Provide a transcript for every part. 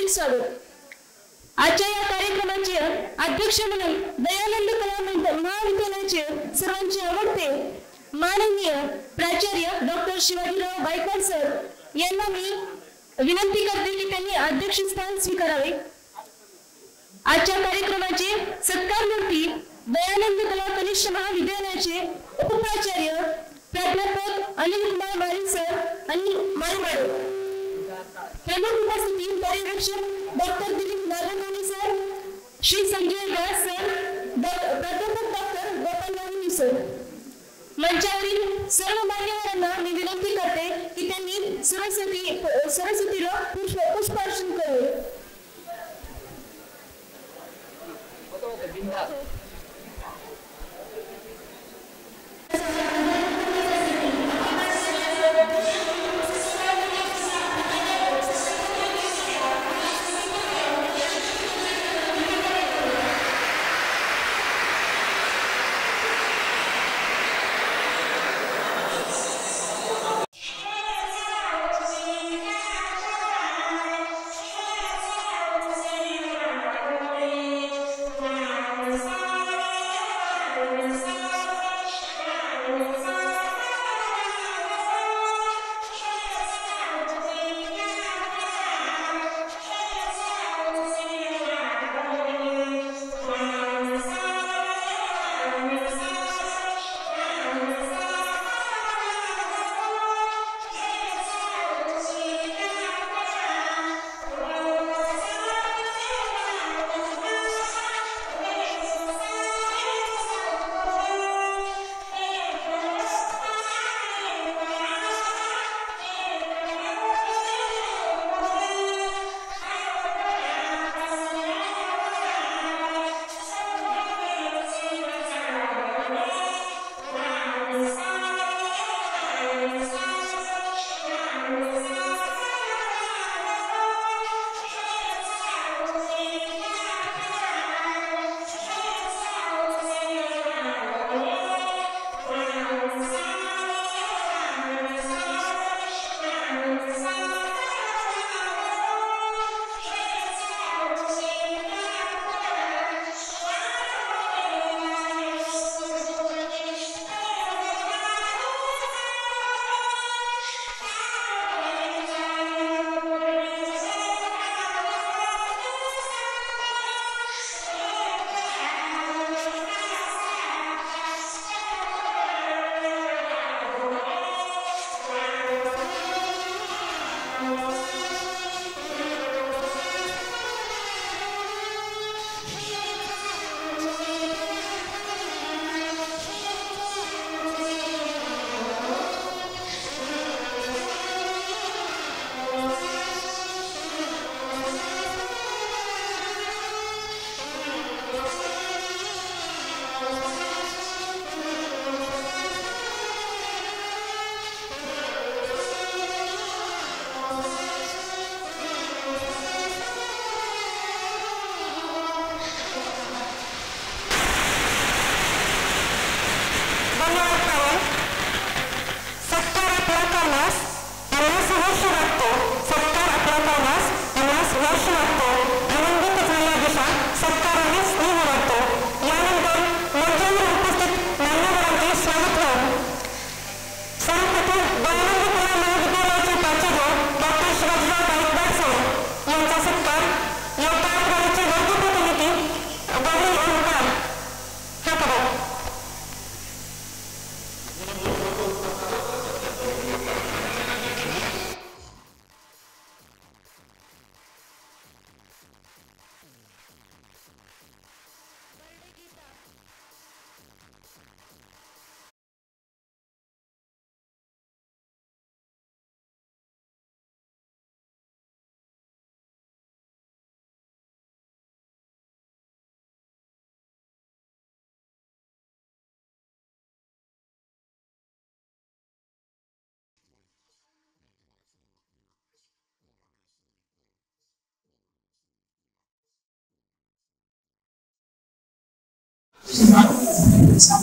हार्दिक स्वागत। आजच्या या कार्यक्रमाचे अध्यक्ष म्हणून दयानंद कला महाविद्यालयाचे सर्वांचे आवडते माननीय प्राचार्य डॉक्टर शिवाजीराव गायकवाड सर यांना मी विनंती करते की त्यांनी अध्यक्षस्थान स्वीकारावे। आजच्या कार्यक्रमाचे सत्कारमूर्ती दयानंद कला कनिष्ठ महाविद्यालयाचे उपप्राचार्य प्राध्यापक अनिल कुमार माळी सर आणि माळी मॅडम। प्रमुख उपस्थिती पर्यवेक्षक डॉक्टर दिलीप नारायण सर, श्री संजय व्यास सर, प्राध्यापक डॉक्टर गोपाल नारायण सर। मंचावरील सर्व मान्यवरांना मी विनंती करते की त्यांनी सरस्वतीला पुष्पार्चन करावे।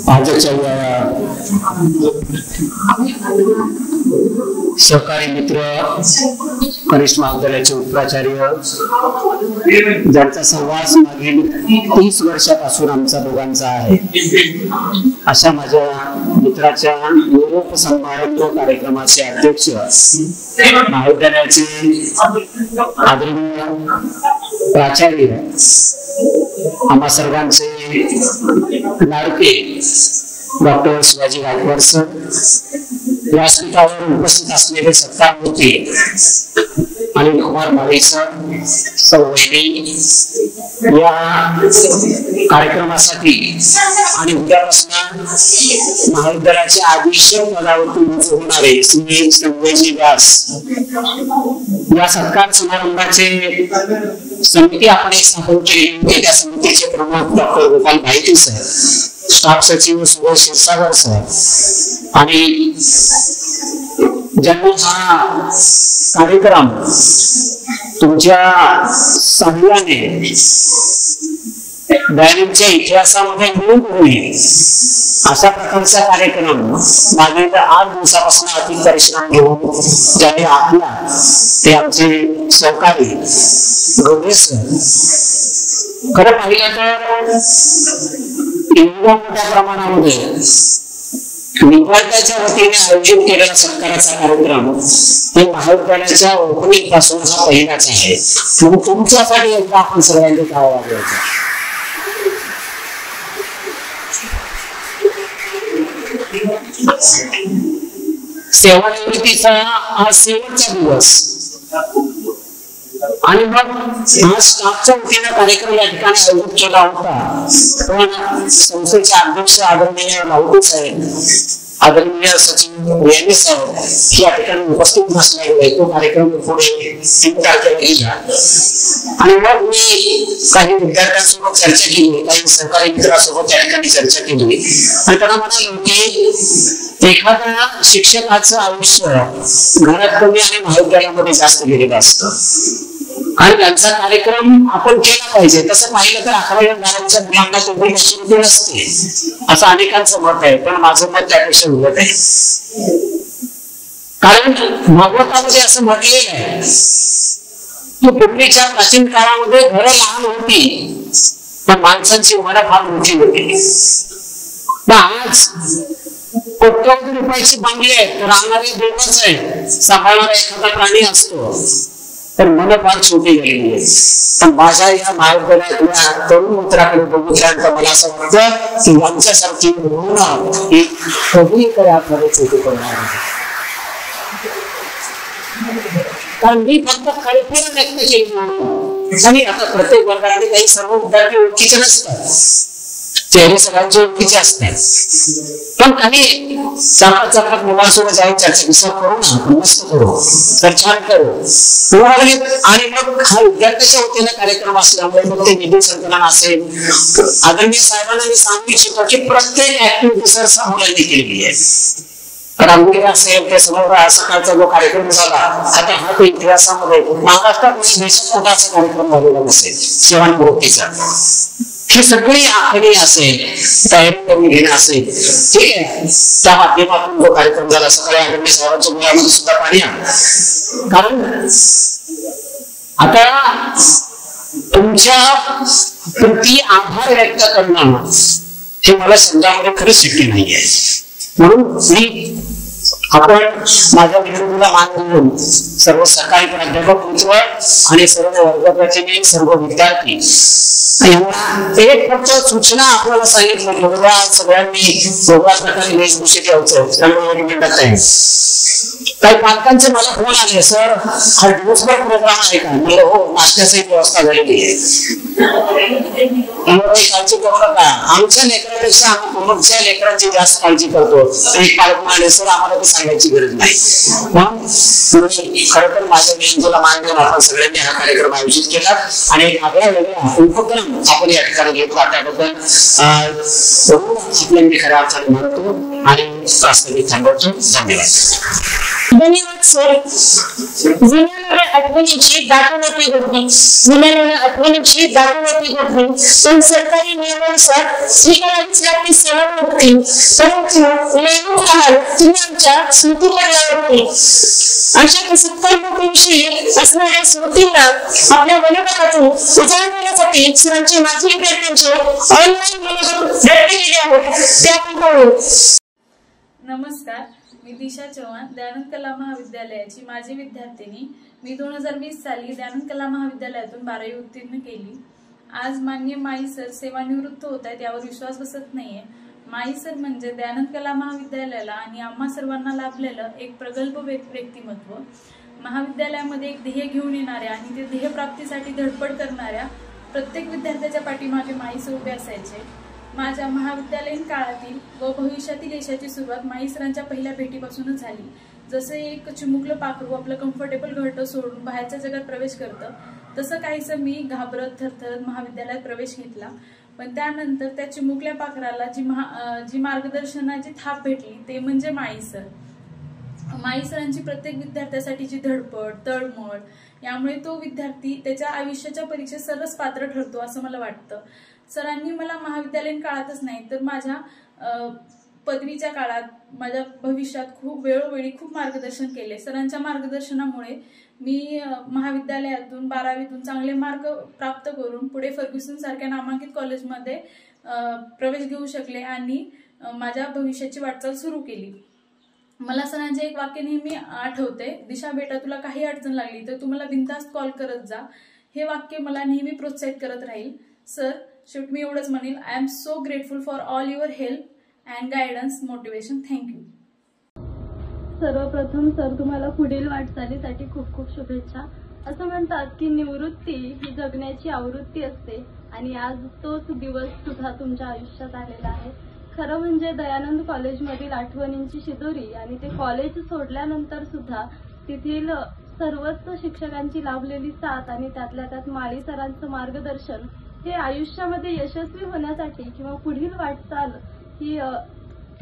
आजच्या सहकारी मित्र कनिष्ठ महाविद्यालयाचे उपप्राचार्य ज्यांचा सहवास मागील 30 वर्षापासून आमचा दोघांचा आहे, अशा माझ्या मित्राच्या निरोप समारंभ कार्यक्रमाचे अध्यक्ष महाविद्यालयाचे आदरणीय प्राचार्य, आम्हा सर्वांचे लाडके डॉक्टर शिवाजी गायकवाड सर, व्यासपीठावर उपस्थित असलेले सत्तामूर्ती अनिल कुमार माळी सर, सौवैनी, या कार्यक्रमासाठी आणि उद्यापासून महाविद्यालयाचे अधीक्षक पदावरती नियुक्त होणारे श्री संजयजी व्यास, या सत्कार समारंभाचे समिती आपण एक स्थापन केली होती। त्या समितीचे प्रमुख डॉक्टर गोपाल भाईते सर, स्टाफ सचिव सुरेश क्षीरसागर सर, आणि ज्यांनी हा कार्यक्रम तुमच्या सहाय्याने दैनिकच्या इतिहासामध्ये नोंद होईल अशा प्रकारचा कार्यक्रम मागील 8 दिवसापासून अति परिश्रम घेऊन ज्यांनी आखला ते आमचे सहकारी गौरी सर। खरं पाहिलं तर एवढ्या मोठ्या प्रमाणामध्ये निवडण्याच्या वतीने आयोजित केलेला सत्काराचा कार्यक्रम हे महाविद्यालयाच्या ओपनिंग पासून हा पहिलाच आहे। म्हणून तुमच्यासाठी एकदा आपण सगळ्यांनी काय वागायचं, सेवानिवृत्तीचा हा शेवटचा दिवस आणि मग हा स्टाफच्या वतीने कार्यक्रम या ठिकाणी आयोजित केला होता। पण संस्थेचे अध्यक्ष आदरणीय राऊत साहेब, आदरणीय सचिव रेणे साहेब या ठिकाणी उपस्थित नसल्यामुळे तो कार्यक्रम पुढे 3 तारखेला गेला। आणि मग मी काही विद्यार्थ्यांसोबत चर्चा केली, काही सहकारी मित्रांसोबत त्या ठिकाणी चर्चा केली आणि त्यांना म्हणालो की एखाद्या शिक्षकाचं आयुष्य घरात कमी आणि महाविद्यालयामध्ये जास्त गेलेलं असतं आणि त्यांचा कार्यक्रम आपण केला पाहिजे। तसं पाहिलं तर 11वी-12वीच्या मुलांना तेवढी मॅच्युरिटी नसते असं अनेकांचं मत आहे, पण माझं मत त्यापेक्षा उलट आहे। कारण भागवतामध्ये असं म्हटलेलं आहे की पूर्वीच्या प्राचीन काळामध्ये घरं लहान होती पण माणसांची उमर फार मोठी होती। आज कोट्यवधी रुपयाची बंगले आहेत, राहणारे 2च आहेत, सांभाळणारा एखादा प्राणी असतो, तर मन फार छोटी झालेली आहे। पण माझ्या या महाविद्यालयातल्या तरुण मित्राकडे बघितल्यानंतर मला असं वाटतं की यांच्यासारखी होणं ही कधी आपल्याला छोटी पडणार नाही। कारण मी फक्त कल्पना व्यक्त केली आणि आता प्रत्येक वर्गाकडे काही सर्व विद्यार्थी ओळखीचे नसतात, चेहरे सगळ्यांचे ओळखीचे असतात, पण काही चापत मुलांसोबत जाऊन चर्चा करू ना, मस्त करू, तर छान करू आणि मग हा विद्यार्थ्याच्या वतीने कार्यक्रम असल्यामुळे मग ते निधी संकलन असेल, आदरणीय साहेबांना मी सांगू इच्छितो की प्रत्येक ऍक्टिव्हिटी सर मुलांनी केलेली आहे। रांगोळी असेल, ते समोर सकाळचा जो कार्यक्रम झाला, आता हा तो इतिहासामध्ये महाराष्ट्रात देशात कुठे असा कार्यक्रम झालेला नसेल सेवानिवृत्तीचा। ही सगळी आखणी असेल, तयारी करून घेणं असेल, ठीक आहे, त्या माध्यमातून जो कार्यक्रम झाला सकाळी आदरणीय साहेबांच्या मुलामध्ये सुद्धा पाणी आलं। कारण आता तुमच्या प्रति आभार व्यक्त करणं हे मला शब्दामध्ये खरंच शक्य नाहीये। म्हणून मी आपण माझ्या विनंतीला मान देऊन सर्व सहकारी प्राध्यापक मित्र आणि सर्व वर्गप्रतिनिधी, सर्व विद्यार्थी एक फक्त सूचना आपल्याला सांगितलं की सगळ्यांनी वेगळ्या प्रकारे वेशभूषेत यायचं, त्यामुळे मिळत आहे। काही पालकांचे मला फोन आले, सर हा दिवसभर प्रोग्राम आहे का? म्हणलं हो, नाश्त्याची व्यवस्था झालेली आहे, काळजी करू नका। आमच्या लेकरांपेक्षा आम्ही तुमच्या लेकरांची जास्त काळजी करतो। एक पालक म्हणाले, सर आम्हाला ते सांगायची गरज नाही। खरं तर माझ्या विनंतीला मान देऊन आपण सगळ्यांनी हा कार्यक्रम आयोजित केला आणि एक आगळा वेगळा उपक्रम आपण या ठिकाणी घेतला, त्याबद्दल आपल्या मी खऱ्या अर्थाने म्हणतो आणि प्रास्ताविक थांबवतो। धन्यवाद। धन्यवाद सर. जुन्या आठवणीची दाखवण्याची होती, जुन्या आठवणीची दाखवण्याची होती, पण सरकारी नियमानुसार स्वीकारावीच लागते सेवानिवृत्ती. परंतु नेहमी राहाल तुम्ही आमच्या स्मृतिपटलावरती. अशा सत्कर्मविषयी असणाऱ्या स्मृतींना आपल्या मनोगतातून उजाळण्यासाठी सरांचे माजी विद्यार्थ्यांचे ऑनलाईन मनोगत व्यक्त केले आहेत, ते आपण पाहू. नमस्कार, मी दिशा चव्हाण, दयानंद कला महाविद्यालयाची माजी विद्यार्थिनी. मी 2020 साली दयानंद कला महाविद्यालयातून 12वी उत्तीर्ण केली. आज माननीय माई सर सेवानिवृत्त होत आहेत यावर विश्वास बसत नाहीये. माई सर म्हणजे दयानंद कला महाविद्यालयाला आणि आम्हा सर्वांना लाभलेलं एक प्रगल्भ व्यक्तिमत्व. महाविद्यालयामध्ये एक ध्येय घेऊन येणाऱ्या आणि ते ध्येय प्राप्तीसाठी धडपड करणाऱ्या प्रत्येक विद्यार्थ्याच्या पाठीमागे माई सर उभे असायचे. माझ्या महाविद्यालयीन काळातील व भविष्यातील यशाची सुरुवात माई सरांच्या पहिल्या भेटीपासूनच झाली. जसे एक चिमुकलं पाखरू आपलं कम्फर्टेबल घरटं सोडून बाहेरच्या जगात प्रवेश करतं, तसं काहीसं मी घाबरत थरथरत महाविद्यालयात प्रवेश घेतला. पण त्यानंतर त्या चिमुकल्या पाखराला जी मार्गदर्शनाची थाप भेटली ते म्हणजे माई सर. माई सरांची प्रत्येक विद्यार्थ्यासाठीची धडपड, तळमळ यामुळे तो विद्यार्थी त्याच्या आयुष्याच्या परीक्षेत सर्वच पात्र ठरतो असं मला वाटतं. सरांनी मला महाविद्यालयीन काळातच नाही तर माझ्या पदवीच्या काळात, माझ्या भविष्यात खूप वेळोवेळी खूप मार्गदर्शन केले. सरांच्या मार्गदर्शनामुळे मी महाविद्यालयातून 12वीतून चांगले मार्क प्राप्त करून पुढे फर्ग्युसन सारख्या नामांकित कॉलेजमध्ये प्रवेश घेऊ शकले आणि माझ्या भविष्याची वाटचाल सुरू केली. मला सरांचे एक वाक्य नेहमी आठवते, दिशा बेटा तुला काही अडचण लागली तर तुम्हाला बिनधास्त कॉल करत जा. हे वाक्य मला नेहमी प्रोत्साहित करत राहील. सर, शेवटी मी एवढंच म्हणेल, I am so grateful for all your help and guidance, motivation. Thank you. सर्वप्रथम सर तुम्हाला पुढील वाटचालीसाठी खूप खूप शुभेच्छा. असं म्हणतात की निवृत्ती ही जगण्याची आवृत्ती असते आणि आज तोच दिवस सुद्धा तुमच्या आयुष्यात आलेला आहे. खरं म्हणजे दयानंद कॉलेजमधील आठवणींची शिदोरी आणि ते कॉलेज सोडल्यानंतर सुद्धा तेथील सर्वच शिक्षकांची लाभलेली साथ आणि त्यातल्या त्यात माळी सरांचं मार्गदर्शन हे आयुष्यामध्ये यशस्वी होण्यासाठी किंवा पुढील वाटचाल ही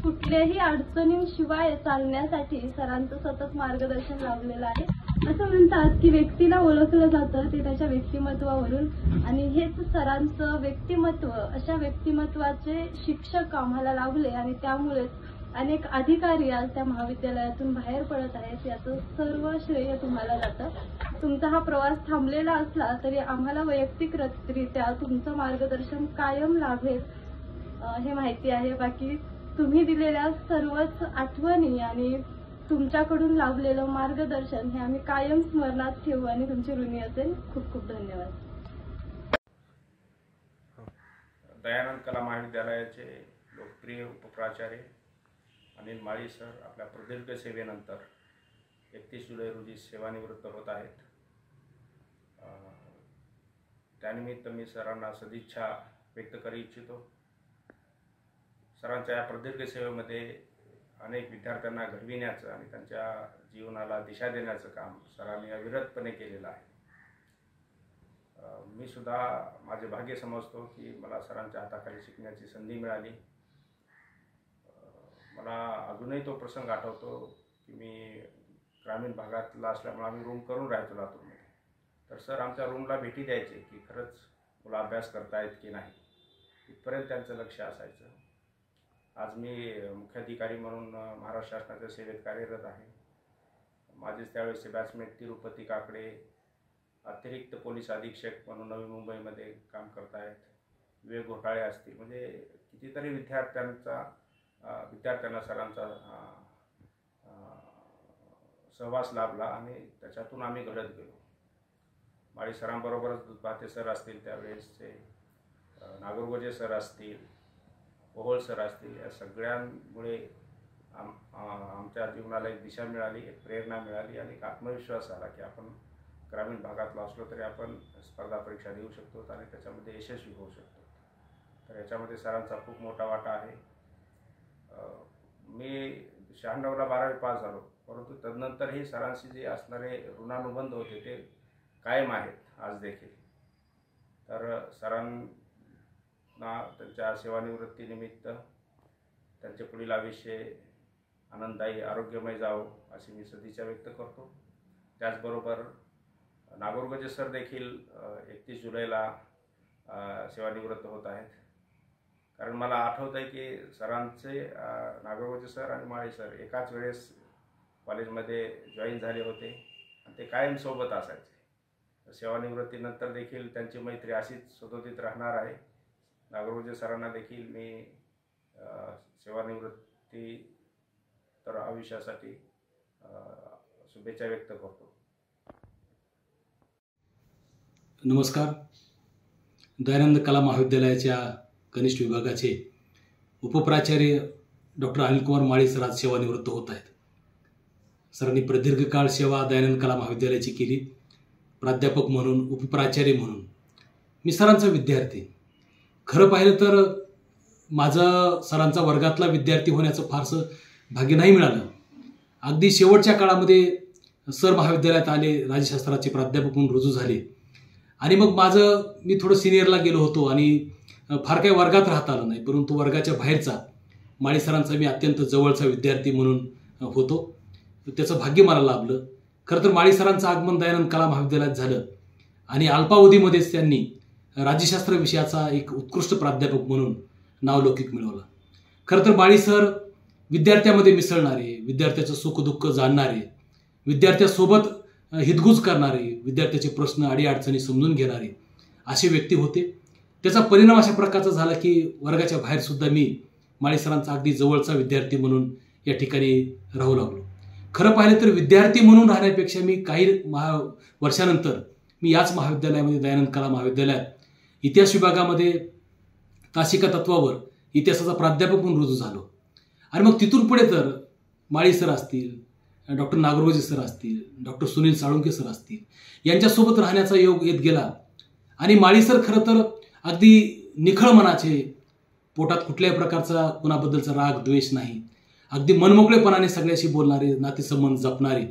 कुठल्याही अडचणींशिवाय चालण्यासाठी सरांचं सतत मार्गदर्शन लाभलेलं आहे. असं म्हणतात की व्यक्तीला ओळखलं जातं ते त्याच्या व्यक्तिमत्वावरून आणि हेच सरांचं व्यक्तिमत्व, अशा व्यक्तिमत्वाचे शिक्षक आम्हाला लाभले आणि त्यामुळेच अनेक अधिकारी आज त्या महाविद्यालयातून बाहेर पडत आहेत. याचं सर्व श्रेय तुम्हाला जातं. तुमचा हा प्रवास थांबलेला असला तरी आम्हाला वैयक्तिकरित्या तुमचं मार्गदर्शन कायम लाभेल हे माहिती आहे. बाकी तुम्ही दिलेल्या सर्वच आठवणी आणि तुमच्याकडून लाभलेलं मार्गदर्शन हे आम्ही कायम स्मरणात ठेवू आणि तुमची ऋणी असेल. खूप खूप धन्यवाद. दयानंद कला महाविद्यालयाचे लोकप्रिय उपप्राचार्य अनिल माळी सर आपल्या प्रदीर्घ सेवेनंतर 31 जुलै रोजी सेवानिवृत्त होत आहेत. त्यानिमित्त मी सरांना सदिच्छा व्यक्त करू इच्छितो. सरांच्या या प्रदीर्घ सेवेमध्ये अनेक विद्यार्थ्यांना घडविण्याचं आणि त्यांच्या जीवनाला दिशा देण्याचं काम सरांनी अविरतपणे केलेलं आहे. मी सुद्धा माझे भाग्य समजतो की मला सरांच्या हाताखाली शिकण्याची संधी मिळाली. मला अजूनही तो प्रसंग आठवतो की मी ग्रामीण भागातला असल्यामुळे आम्ही रूम करून राहायचो लातूरमध्ये. तर सर आमच्या रूमला भेटी द्यायचे की खरंच मुलं अभ्यास करतायत की नाही, इथपर्यंत त्यांचं लक्ष असायचं. आज मी मुख्याधिकारी म्हणून महाराष्ट्र शासनाच्या सेवेत कार्यरत आहे. माझेच त्यावेळेसचे बॅचमेट तिरुपती काकडे अतिरिक्त पोलीस अधीक्षक म्हणून नवी मुंबईमध्ये काम करतायत. विवेक घोटाळे असतील, म्हणजे कितीतरी विद्यार्थ्यांना सरांचा सहवास लाभला आणि त्याच्यातून आम्ही घडत गेलो. माळी सरांबरोबरच दुधभाते सर असतील, त्यावेळेसचे नागरगोजे सर असतील, पोहोळ सर असतील, या सगळ्यांमुळे आमच्या जीवनाला एक दिशा मिळाली, एक प्रेरणा मिळाली आणि एक आत्मविश्वास आला की आपण ग्रामीण भागातला असलो तरी आपण स्पर्धा परीक्षा देऊ शकतो आणि त्याच्यामध्ये यशस्वी होऊ शकतो. तर याच्यामध्ये सरांचा खूप मोठा वाटा आहे. मी 96ला 12वी पास झालो, परंतु तदनंतरही सरांशी जे असणारे ऋणानुबंध होते ते कायम आहेत आज देखील. तर सरांना त्यांच्या सेवानिवृत्तीनिमित्त त्यांचे पुढील आयुष्य आनंददायी आरोग्यमय जावो अशी मी सदिच्छा व्यक्त करतो. त्याचबरोबर नागोरगोजे सर देखील 31 जुलैला सेवानिवृत्त होत आहेत. कारण मला आठवत आहे की सरांचे नागोरगोजे सर आणि माळी सर एकाच वेळेस कॉलेजमध्ये जॉईन झाले होते आणि ते कायम सोबत असायचे. सेवानिवृत्तीनंतर देखील त्यांची मैत्री अशीच सदोदित राहणार आहे. नागोरगोजे सरांना देखील मी सेवानिवृत्ती तर आयुष्यासाठी शुभेच्छा व्यक्त करतो. नमस्कार. दयानंद कला महाविद्यालयाच्या कनिष्ठ विभागाचे उपप्राचार्य डॉक्टर अनिलकुमार माळी सर आज सेवानिवृत्त होत आहेत. सरांनी प्रदीर्घ काळ सेवा दयानंद कला महाविद्यालयाची केली. प्राध्यापक म्हणून, उपप्राचार्य म्हणून मी सरांचा विद्यार्थी. खरं पाहिलं तर माझं सरांचा वर्गातला विद्यार्थी होण्याचं फारसं भाग्य नाही मिळालं. अगदी शेवटच्या काळामध्ये सर महाविद्यालयात आले, राज्यशास्त्राचे प्राध्यापक म्हणून रुजू झाले आणि मग मी थोडं सिनियरला गेलो होतो आणि फार काही वर्गात राहता आलं नाही. परंतु वर्गाच्या बाहेरचा माळी सरांचा मी अत्यंत जवळचा विद्यार्थी म्हणून होतो. त्याचं भाग्य मला लाभलं. खरं तर माळी सरांचं आगमन दयानंद कला महाविद्यालयात झालं आणि अल्पावधीमध्येच त्यांनी राज्यशास्त्र विषयाचा एक उत्कृष्ट प्राध्यापक म्हणून नावलौकिक मिळवलं. खरं तर माळी सर विद्यार्थ्यामध्ये मिसळणारे, विद्यार्थ्याचं सुखदुःख जाणणारे, विद्यार्थ्यासोबत हितगुज करणारे, विद्यार्थ्याचे प्रश्न अडीअडचणी समजून घेणारे असे व्यक्ती होते. त्याचा परिणाम अशा प्रकारचा झाला की वर्गाच्या बाहेर सुद्धा मी माळी सरांचा अगदी जवळचा विद्यार्थी म्हणून या ठिकाणी राहू लागलो. खरं पाहिलं तर विद्यार्थी म्हणून राहण्यापेक्षा मी काही वर्षानंतर मी याच महाविद्यालयामध्ये दयानंद कला महाविद्यालयात इतिहास विभागामध्ये तासिका तत्वावर इतिहासाचा प्राध्यापक म्हणून रुजू झालो. आणि मग तिथून पुढे तर माळी सर असतील, डॉक्टर नागोरगोजे सर असतील, डॉक्टर सुनील साळुंखे सर असतील, यांच्यासोबत राहण्याचा योग येत गेला. आणि माळी सर खरं तर अगदी निखळ मनाचे, पोटात कुठल्याही प्रकारचा कुणाबद्दलचा राग द्वेष नाही, अगदी मनमोकळेपणाने सगळ्याशी बोलणारे, नातेसंबंध जपणारे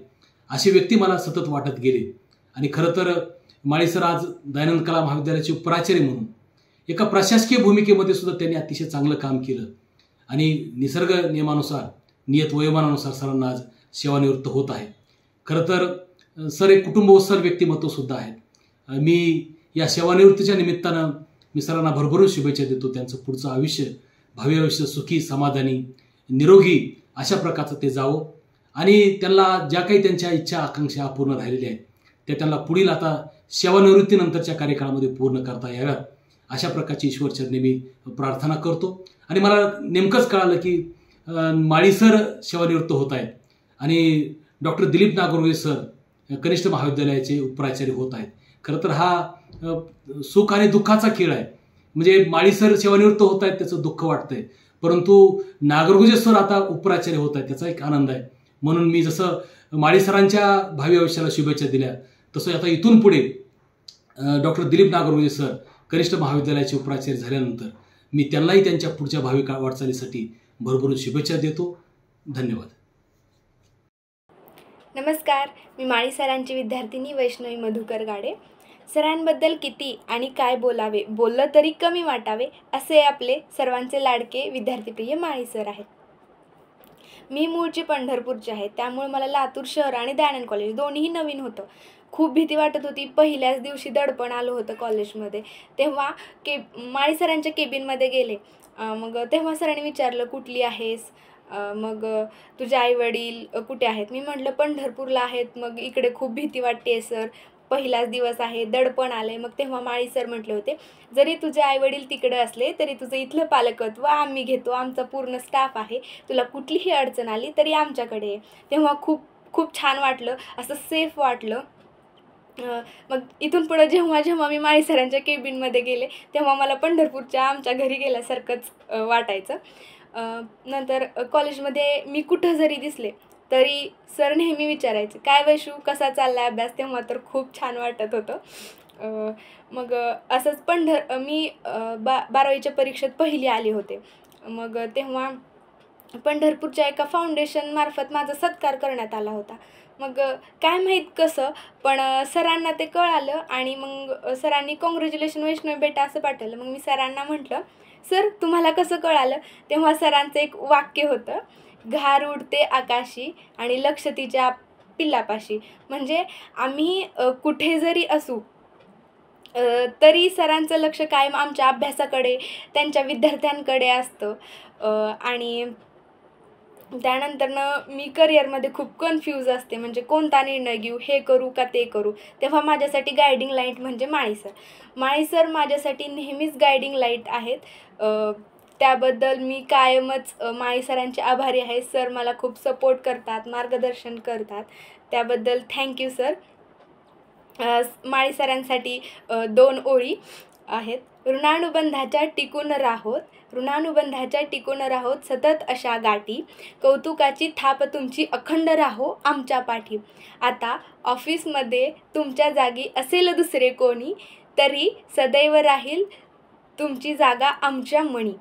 असे व्यक्ती मला सतत वाटत गेले. आणि खरं तर माळी सर आज दयानंद कला महाविद्यालयाचे प्राचार्य म्हणून एका प्रशासकीय भूमिकेमध्ये सुद्धा त्यांनी अतिशय चांगलं काम केलं. आणि निसर्ग नियमानुसार, नियत वयोमानानुसार सरांना आज सेवानिवृत्त होत आहे. खरं तर सर एक कुटुंबवत्सल व्यक्तिमत्व सुद्धा आहेत. मी या सेवानिवृत्तीच्या निमित्तानं मी सरांना भरभरून शुभेच्छा देतो. त्यांचं पुढचं आयुष्य, भावी आयुष्य सुखी, समाधानी, निरोगी अशा प्रकारचं ते जावं आणि त्यांना ज्या काही त्यांच्या इच्छा आकांक्षा अपूर्ण राहिलेल्या आहेत त्या त्यांना पुढील आता सेवानिवृत्तीनंतरच्या कार्यकाळामध्ये पूर्ण करता याव्यात अशा प्रकारची ईश्वरचरणी मी प्रार्थना करतो. आणि मला नेमकंच कळालं की माळी सर सेवानिवृत्त होत आहेत आणि डॉक्टर दिलीप नागोरगोजे सर कनिष्ठ महाविद्यालयाचे उपप्राचार्य होत आहेत. खरं तर हा सुख आणि दुःखाचा खेळ आहे. म्हणजे माळी सर सेवानिवृत्त होत आहेत त्याचं दुःख वाटतंय, परंतु नागोरगोजे सर आता उपप्राचार्य होत आहेत त्याचा एक आनंद आहे. म्हणून मी जसं माळी सरांच्या भावी आयुष्याला शुभेच्छा दिल्या तसं आता इथून पुढे डॉक्टर दिलीप नागोरगोजे सर कनिष्ठ महाविद्यालयाचे उपप्राचार्य झाल्यानंतर मी त्यांनाही त्यांच्या पुढच्या भावी वाटचालीसाठी भरभरून शुभेच्छा देतो. धन्यवाद. नमस्कार. मी माळी सरांची विद्यार्थिनी वैष्णवी मधुकर गाडे. सरांबद्दल किती आणि काय बोलावे, बोललं तरी कमी वाटावे असे आपले सर्वांचे लाडके विद्यार्थीप्रिय माळी सर आहेत. मी मूळची पंढरपूरची आहे, त्यामुळे मला लातूर शहर आणि दयानंद कॉलेज दोन्हीही नवीन होतं. खूप भीती वाटत होती. पहिल्याच दिवशी दडपण आलं होतं कॉलेजमध्ये. तेव्हा माळी सरांच्या केबिनमध्ये गेले. मग तेव्हा सरांनी विचारलं कुठली आहेस, मग तुझे आईवडील कुठे आहेत. मी म्हटलं पंढरपूरला आहेत. मग इकडे खूप भीती वाटते सर, पहिलाच दिवस आहे, दडपण आले. मग तेव्हा माळी सर म्हटले होते जरी तुझे आईवडील तिकडे असले तरी तुझं इथलं पालकत्व आम्ही घेतो, आमचा पूर्ण स्टाफ आहे, तुला कुठलीही अडचण आली तरी आमच्याकडे ये. तेव्हा खूप खूप छान वाटलं, असं सेफ वाटलं. मग इथून पुढं जेव्हा मी माळी सरांच्या केबिनमध्ये गेले तेव्हा मला पंढरपूरच्या आमच्या घरी गेल्यासारखंच वाटायचं. नंतर कॉलेजमध्ये मी कुठं जरी दिसले तरी सर नेहमी विचारायचे काय वैशू कसा चालला आहे अभ्यास. तेव्हा तर खूप छान वाटत होतं. मग असंच मी 12वीच्या परीक्षेत पहिली आले होते. मग तेव्हा पंढरपूरच्या एका फाउंडेशनमार्फत माझा सत्कार करण्यात आला होता. मग काय माहीत कसं पण सरांना ते कळालं आणि मग सरांनी कॉंग्रॅच्युलेशन वैष्णवी बेटा असं पाठवलं. मग मी सरांना म्हटलं सर तुम्हाला कसं कळालं. तेव्हा सरांचं एक वाक्य होतं घार उडते आकाशी आणि लक्ष तिच्या पिल्लापाशी. म्हणजे आम्ही कुठे जरी असू तरी सरांचं लक्ष कायम आमच्या अभ्यासाकडे, त्यांच्या विद्यार्थ्यांकडे असतं. आणि त्यानंतरनं मी करिअरमध्ये खूप कन्फ्यूज असते, म्हणजे कोणता निर्णय घेऊ, हे करू का ते करू. तेव्हा माझ्यासाठी गायडिंग लाईट म्हणजे माळी सर. माळी सर माझ्यासाठी नेहमीच गायडिंग लाईट आहेत. त्याबद्दल मी कायमच माळी सरांचे आभारी आहे. सर मला खूप सपोर्ट करतात, मार्गदर्शन करतात, त्याबद्दल थँक्यू सर. माळी सरांसाठी 2 ओळी आहेत. ऋणानुबंधाच्या टिकून राहोत, ऋणानुबंधाच्या टिकून राहोत सतत अशा गाठी, कौतुकाची थाप तुमची अखंड राहो आमच्या पाठी. आता ऑफिसमध्ये तुमच्या जागी असेल दुसरे कोणी, तरी सदैव राहील तुमची जागा आमच्या मनी.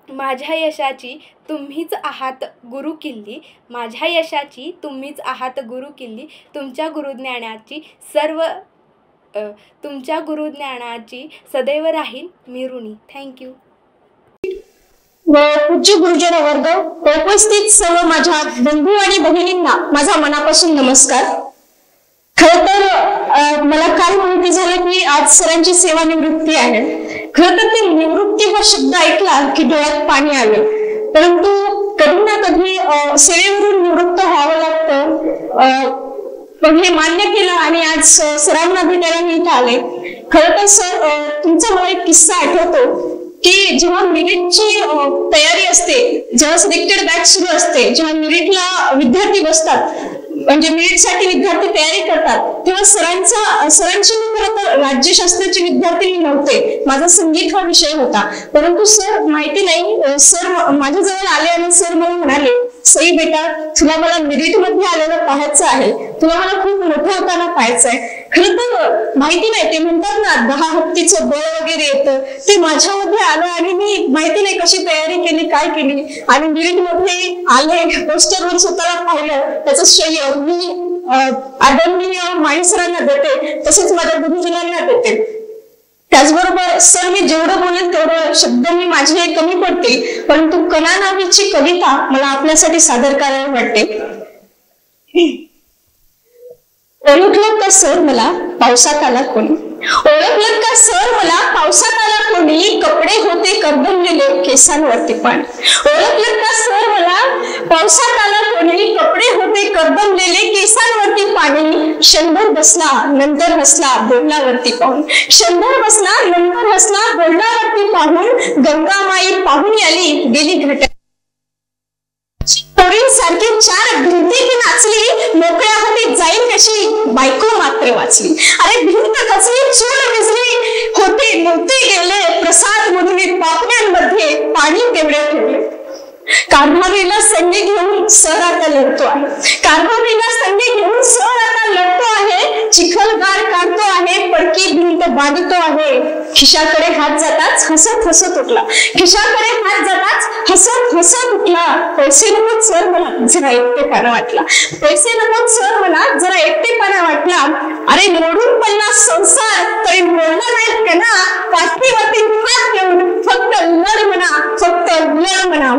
माझ्या यशाची तुम्हीच आहात गुरु किल्ली, माझ्या यशाची तुम्हीच आहात गुरु किल्ली. तुमच्या गुरुज्ञानाची सदैव राहील मी ऋणी. थँक्यू. व पूज्य गुरुजन वर्ग, उपस्थित सर्व माझ्या बंधू आणि भगिनींना माझा मनापासून नमस्कार. खरं तर मला काल माहिती झालं की आज सरांची सेवानिवृत्ती आहे. खरं तर ते निवृत्ती हा शब्द ऐकला की डोळ्यात पाणी आलं. परंतु कधी ना कधी सेवेवरून निवृत्त व्हावं लागतं, पण हे मान्य केलं आणि आज सरांना भेटायला मी इथं आले. खरं तर सर, तुमचा मला एक किस्सा आठवतो की जेव्हा मिरिटची तयारी असते, जेव्हा सिलेक्टेड बॅच सुरू असते, जेव्हा मिरिटला विद्यार्थी बसतात, म्हणजे मिरिटसाठी विद्यार्थी तयारी करतात, तेव्हा सरांची खरं तर राज्यशास्त्राचे विद्यार्थी नव्हते. माझा संगीत हा विषय होता. परंतु सर माहिती नाही, सर माझ्याजवळ आले आणि सर मला म्हणाले, सई बेटा, तुला मला मिरिट मध्ये आलेलं पाहायचं आहे, तुला मला खूप मोठं होताना पाहायचं आहे. खरं तर माहिती नाही, ते म्हणतात ना 10 हत्तीचं बळ वगैरे येतं, ते माझ्यामध्ये आलं आणि मी माहिती नाही कशी तयारी केली, काय केली, आणि मिरिट मध्ये आले, पोस्टरवर स्वतःला पाहिलं. त्याचं श्रेय मी आदरणीय माळी सरांना देते, तसेच माझ्या गुरुजनांना देते. त्याचबरोबर सर, मी जेवढं बोलेल तेवढं शब्द मी माझे कमी पडतील, परंतु कणा नावाची कविता मला आपल्यासाठी सादर करायला वाटते. ओळखलं का सर मला पावसात आला कोणी, ओळखलं का सर मला पावसात आला कोणी, कपडे होते करदमलेले केसांवरती पाणी. ओळखलं का सर मला पावसात आला कोणी, कपडे होते करदमलेले केसांवरती पाणी. क्षणभर बसला नंतर हसला बोलण्यावरती पाहून, क्षणभर बसला नंतर हसला बोलण्यावरती पाहून. गंगामाई पाहून आली गेली घट सारखी 4 भिंती नाचली, मोकळ्या हाती जाईल कशी बायको मात्र वाचली. अरे भिंत खचली, चूल विजली, होते नव्हते गेले प्रसाद मधून पापण्यांमध्ये पाणी तेवढे ठेवले. कारभारीला संधी घेऊन सर आता लढतो आहे, कारभारीला संधी घेऊन सर आता लढतो आहे. चिखलगार काढतो आहे, पडकी भिंत बांधतो आहे. खिशाकडे हात जाताच हसत हसत उठला, खिशाकडे हात जाताच हसत हसत उठला. पैसे नको सर मला जरा एकटेपणा वाटला, पैसे नको सर मला जरा एकटेपणा वाटला. अरे मोडून पडला संसार तरी मोडला नाही का ना, पाठीवरती हात घेऊन फक्त लढ म्हणा, फक्त लढ म्हणा.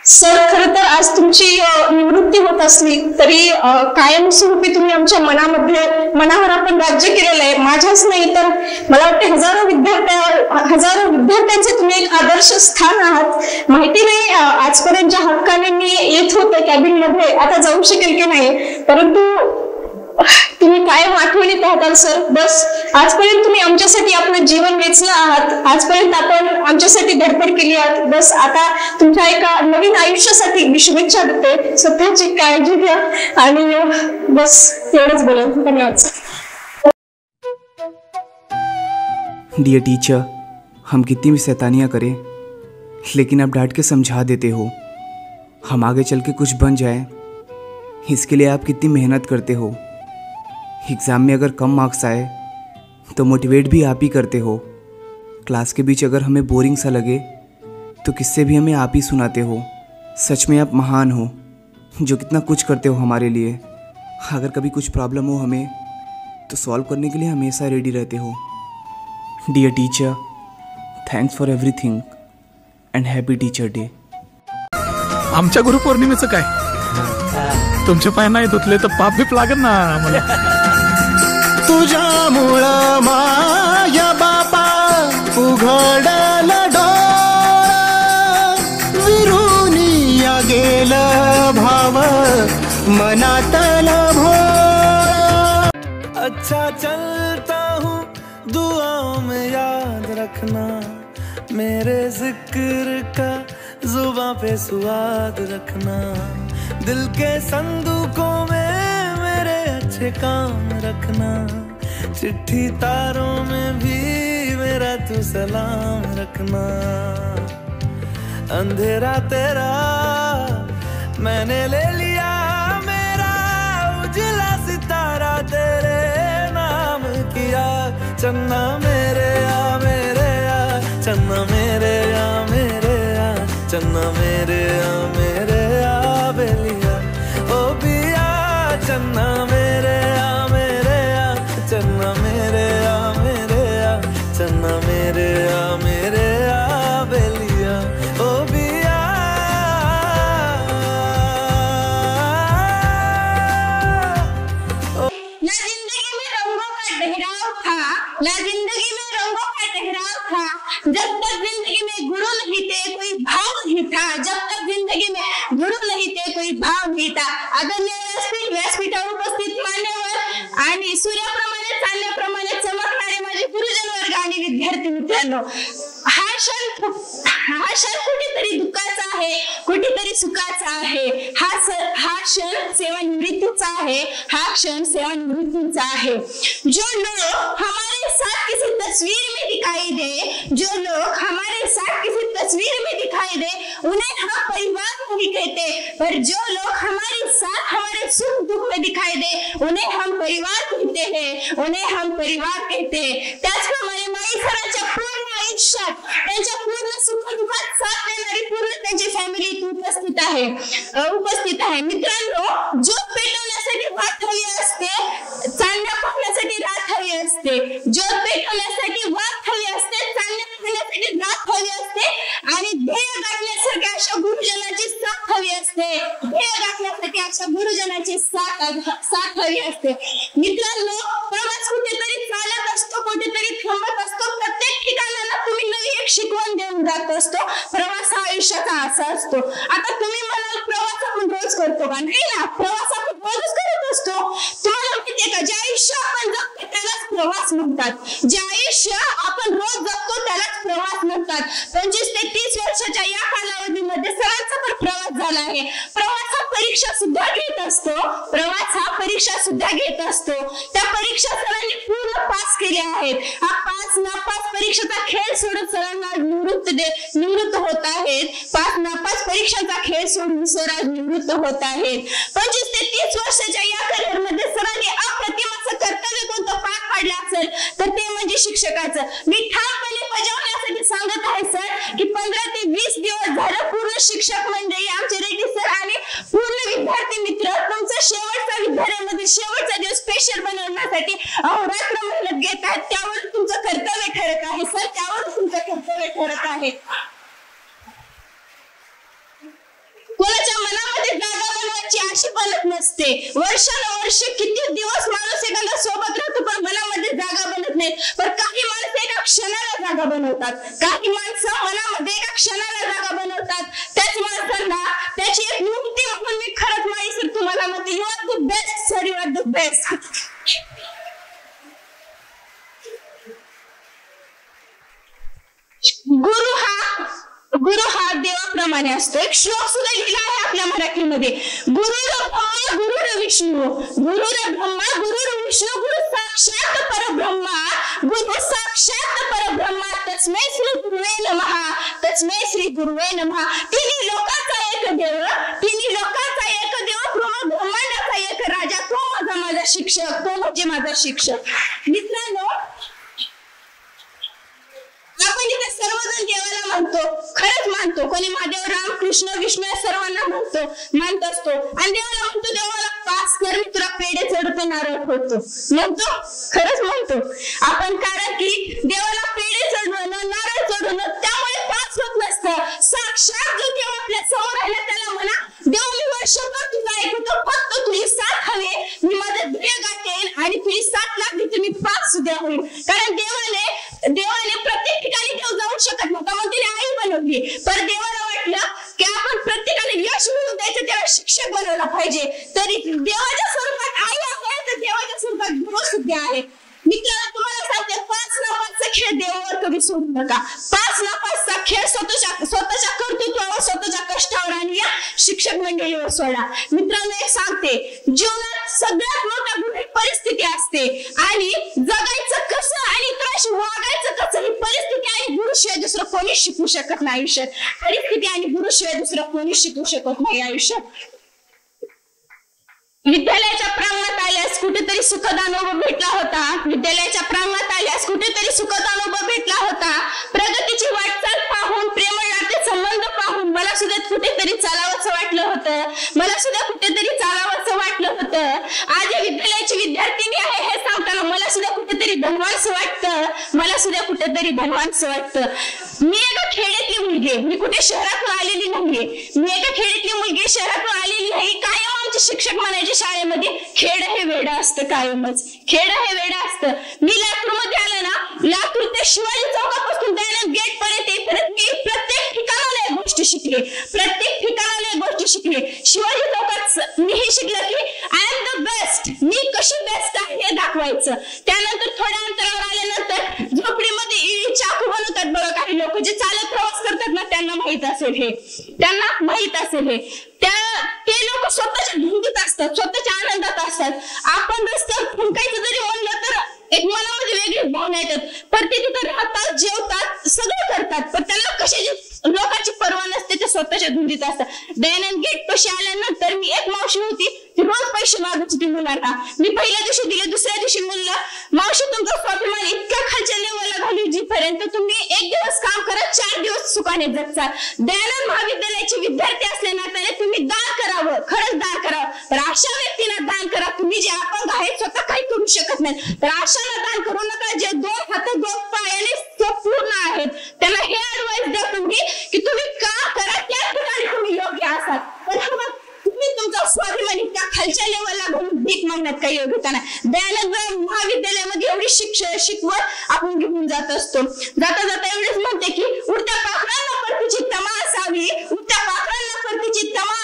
सर, खरं तर आज तुमची निवृत्ती होत असली तरी कायमस्वरूपी तुम्ही आमच्या मनावर आपण राज्य केलेलं आहे. माझ्याच नाही तर मला वाटते हजारो विद्यार्थ्यांचे तुम्ही एक आदर्श स्थान आहात. माहिती नाही आजपर्यंतच्या हक्काने मी येत होते कॅबिन मध्ये, आता जाऊ शकेल की नाही, परंतु तुम्ही कायम आठवणीत राहताल सर. बस आजपर्यंत तुम्ही आमच्यासाठी आपलं जीवन वेचलं आहात, आजपर्यंत आपण आमच्यासाठी धडपड केली आहात. बस आता तुमच्या एका नवीन आयुष्यासाठी मी शुभेच्छा देते. स्वतःची काळजी घ्या आणि बस एवढंच बोला. धन्यवाद. डियर टीचर, हम कितनी भी शैतानियाँ करें लेकिन आप डांट के समझा देते हो. हम आगे चल के कुछ बन जाए, इसके लिए आप कितनी मेहनत करते हो. एग्ज़ाम में अगर कम मार्क्स आए तो मोटिवेट भी आप ही करते हो. क्लास के बीच अगर हमें बोरिंग सा लगे तो किससे भी हमें आप ही सुनाते हो. सच में आप महान हो जो कितना कुछ करते हो हमारे लिए. अगर कभी कुछ प्रॉब्लम हो हमें तो सॉल्व करने के लिए हमेशा रेडी रहते हो. Dear teacher, thanks for everything and happy teacher day. आमच्या गुरुपौर्णिमेचं काय, तुमचे पाय नाही धुतले तर पाप बीप लागेल ना आम्हाला. तुझ्यामुळं माया बापा उघडलं डोळं, विरुनिया गेलं भाव मनातलं भोळ. अच्छा चलता हूँ दुआओं में याद रखना, मेरे जिक्र का जुबां पे स्वाद रखना, दिल के संदूकों में मेरे अच्छे काम रखना, चिट्ठी तारों में भी मेरा तू सलाम रखना. अंधेरा तेरा मैंने ले लिया मेरा, उजला सितारा तेरे नाम किया. चन्ना मेरे आ मेरे आ, चन्ना मेरे आ मेरे आ, चन्ना मेरे आ मेरे आ बेलिया. ओ बिया चन्ना मेरे आ मेरे आ, चन्ना मेरे आ मेरे आ, चन्ना मेरे आ मेरे आ बेलिया. ओ बिया ना जिंदगी में रंगों का ठहराव था, ना जिंदगी में रंगों का ठहराव था, जब तक जिंदगी में गुरु नहीं थे कोई भाव नहीं था, जब तक जिंदगी में गुरु नहीं थे कोई भाव नहीं था. आदरणीय व्यासपीठावर उपस्थित मान्यवर आणि सूर्याप्रमाणे चांदण्याप्रमाणे चमकणारे माझे गुरुजन वर्ग आणि विद्यार्थी मित्रांनो, हा क्षण कुठेतरी दुःखाचा आहे, कुठेतरी सुखाचा आहे. हा क्षण सेवानिवृत्तीचा आहे, हा क्षण सेवानिवृत्तीचा आहे. जो लोग हमारे साथ किसी तस्वीर में दिखाई दे, जो लोग हमारे साथ किसी तस्वीर में दिखाई दे, उन्हें हम परिवार नहीं कहते, पर जो लोग हमारे साथ हमारे सुख दुख में दिखाई दे, उन्हें हम परिवार कहते हैं, उन्हें हम परिवार कहते हैं. त्याचप्रमाणे माई सरांच्या पूर्ण आयुष्यात त्यांच्या पूर्ण सुख दुःखात साथ देणारी पूर्ण त्यांची फॅमिली उपस्थित आहे. मित्रांनो, ज्योत पेटवण्यासाठी वाट हवी असते, चांदण्या पाहण्यासाठी रात हवी असते. ज्योत पेटवण्यासाठी वाट हवी असते, चांदण्या पाहण्यासाठी रात हवी असते आणि ध्येय गाठण्यासाठी अशा गुरुजनाची साथ हवी असते. ध्येय गाठण्यासाठी अशा गुरुजनाची साथ हवी असते. मित्रांनो, प्रवास कुठेतरी चालत असतो, कुठेतरी थांबत असतो. प्रत्येक ठिकाणाला तुम्ही नवी एक शिकवण देऊन जात असतो. प्रवास हा आयुष्याचा असा असतो. आता तुम्ही म्हणाल प्रवास आपण रोज करतो का? नाही ना, प्रवास आपण रोजच करत असतो. तुम्हाला माहितीये का, जे आयुष्य आपण जगतो त्यालाच प्रवास म्हणतात. जे आयुष्य आपण रोज जगतो त्यालाच प्रवास म्हणतात. 25 ते 30 वर्षाच्या या कालावधीमध्ये सरांचा पण प्रवास झाला आहे. प्रवास हा परीक्षा सुद्धा घेत असतो. प्रवास हा परीक्षा सुद्धा घेत असतो. त्या परीक्षा सरांनी पूर्ण पास केल्या आहेत. हा पास नापास परीक्षेचा खेळ सोडून सरांना निवृत्त होत आहेत. पास नापास परीक्षांचा खेळ सोडून सर आज निवृत्त होत आहेत. 25 ते 30 वर्षाच्या या करिअरमध्ये सरांनी अप्रतिम असं कर्तव्य कोणतं पार पाडलं असेल तर ते म्हणजे शिक्षकाचं. मी ठामपणे बजावण्यासाठी सांगत आहे सर की 15 ते 20 दिवस झालं पूर्ण शिक्षक मंडळी, आमचे रेड्डी सर आणि पूर्ण विद्यार्थी मित्र तुमचा शेवटचा विद्यालयामध्ये शेवटचा दिवस स्पेशल बनवण्यासाठी अहोरात्र मेहनत घेत आहेत. त्यावर तुमचं कर्तव्य ठरत आहे सर, त्यावर तुमचं कर्तव्य ठरत आहे. कोणाच्या मनामध्ये जागा बनवायची अशी बनत नसते. वर्षानुवर्ष किती दिवस माणूस एखाद्या सोबत राहतो पण मनामध्ये जागा बनत नाही. पण काही माणसं एका क्षणाला जागा बनवतात, काही माणसं मनामध्ये एका क्षणाला जागा बनवतात. त्याच माणसांना त्याची एक युक्ती म्हणून मी खरंच माई सर तुम्हाला म्हणते, you are the best sir, you are the best. गुरु हा देवाप्रमाणे असतो. एक श्लोक सुद्धा लिहिला आहे आपल्या मराठीमध्ये, गुरुर ब्रह्मा गुरुर विष्णू, गुरुर ब्रह्मा गुरुर विष्णू, गुरु साक्षात परब्रह्मा, गुरु साक्षात परब्रह्मा, तस्मै श्री गुरुवे नमः, तस्मै श्री गुरुवे नमः. तिन्ही लोकांचा एक देव, तिन्ही लोकांचा एक देव, ब्रह्मांडाचा एक राजा, तो माझा शिक्षक, तो म्हणजे माझा शिक्षक. मित्रांनो, आपण इथे सर्वजण देवाला म्हणतो, खरंच मानतो, कोणी महादेव राम कृष्ण विष्णू या सर्वांना मानत असतो आणि देवाला म्हणतो देवाला पास कर मी तुला पेढे चढवतो नारळ फोडतो म्हणतो, खरंच म्हणतो आपण, कारण की देवाला पेढे चढवणं नारळ चढवणं त्यामुळे पास होत नसतं. साक्षात जो देव आपल्या समोर राहिला त्याला म्हणा देव मी वर्षभर तुझा ऐकतो, फक्त तुझी साथ हवे, मी माझं ध्येय गाठेन आणि तुझी साथ लागली तर मी पास सुद्धा होईल. कारण देवाने प्रत्येक ठिकाणी देव जाऊ शकत नव्हता म्हणून तिने आई बनवली, पण देवाला वाटलं की आपण प्रत्येकाने यश मिळवून द्यायचं, त्याला शिक्षक बनवला पाहिजे. तरी देवाच्या स्वरूपात आई आहे तर देवाच्या स्वरूपात गुरु सुद्धा आहे. मित्रांनो तुम्हाला सांगते 5 ना 5चा खेळ देवावर कधी सोडू नका. 5 ना 5चा खेळ स्वतःच्या कर्तृत्वावर स्वतःच्या कष्टावर आणि या शिक्षक मंडळीवर सोडा. मित्रांनो एक सांगते, जीवनात सगळ्यात मोठा गुन्हा परिस्थिती असते आणि जगायचं कसं आणि इतरांशी वागायचं कसं ही परिस्थिती आणि गुरुशिवाय दुसरं कोणी शिकू शकत नाही आयुष्यात. परिस्थिती आणि गुरुशिवाय दुसरं कोणी शिकू शकत नाही आयुष्यात. विद्यालयाच्या प्रांगणात आल्यास कुठेतरी सुखद अनुभव भेटला होता. विद्यालयाच्या प्रांगणात आल्यास कुठेतरी सुखद अनुभव भेटला होता. प्रगतीची वाटचाल पाहून प्रेमळ नाते संबंध पाहून मला सुद्धा कुठेतरी चालावंसं वाटलं होतं. आज या विद्यालयाची विद्यार्थिनी आहे हे सांगताना मला सुद्धा कुठेतरी धनवानसं वाटतं. मी एका खेड्यातली मुलगी, मी कुठे शहरातून आलेली नाहीये. मी एका खेड्यातली मुलगी शहरातून आलेली नाही. कायम आमचे शिक्षक म्हणायचे शाळेमध्ये खेड हे वेडं असतं, कायमच खेड हे वेडं असतं. मी लातूरमध्ये आलं ना, लातूर ते शिवाजी चौकापासून दयानंद गेट पर्यंत मी प्रत्येक ठिकाणाला एक गोष्ट शिकले. शिवाजी चौकात मी हे शिकलं की आय एम द बेस्ट, मी कशी बेस्ट आहे हे दाखवायचं. त्यानंतर थोड्या अंतरावर आल्यानंतर झोपडीमध्ये इळी चाकू बनवतात बघा काही लोक, जे चालत प्रवास करतात ना त्यांना माहित असेल हे. ते लोक स्वतःच्या धुंदीत असतात, स्वतःच्या आनंदात असतात. आपण रस्त्यावर फुंकायचं जरी म्हणलं तर एक मनामध्ये वेगळी भावना येतात, पण ते तिथं राहतात, जेवतात, सगळं करतात, पण त्यांना कशाची लोकांची पर्वा नसते, ते स्वतःच्या धुंदीत असतात. दयानंद गेट पाशी आल्यानंतर मी एक मावशी होती, ती रोज पैसे मागत होती मुलांना. मी पहिल्या दिवशी दिले, दुसऱ्या दिवशी मुलगा मावशी तुमचा स्वाभिमान इतक्या खालच्या लेवलला घालू जिपर्यंत तुम्ही एक दिवस काम करत 4 दिवस सुखाने जगचाल. दयानंद महाविद्यालयाचे विद्यार्थी असल्या नात्याने तुम्ही दान करावं, खरंच दान करावं. तर अशा व्यक्तींना दान करा तुम्ही जे अपंग आहेत, स्वतः काही करू शकत नाही, तर अशांना दान करू नका. जे 2 हात 2 पायाने पूर्ण आहेत त्यांना हे ऍडवाइस द्या तुम्ही की तुम्ही का करा, त्या ठिकाणी तुम्ही योग्य असाल. पण तुम्ही तुमचा स्वाभिमानी त्या खालच्या लेवलला घेऊन भीक मागण्यात काही योग्यता नाही. दयानंद महाविद्यालयामध्ये एवढी शिकवत आपण घेऊन जात असतो. जाता एवढेच म्हणते की उडत्या पाखरांना परतीची तमा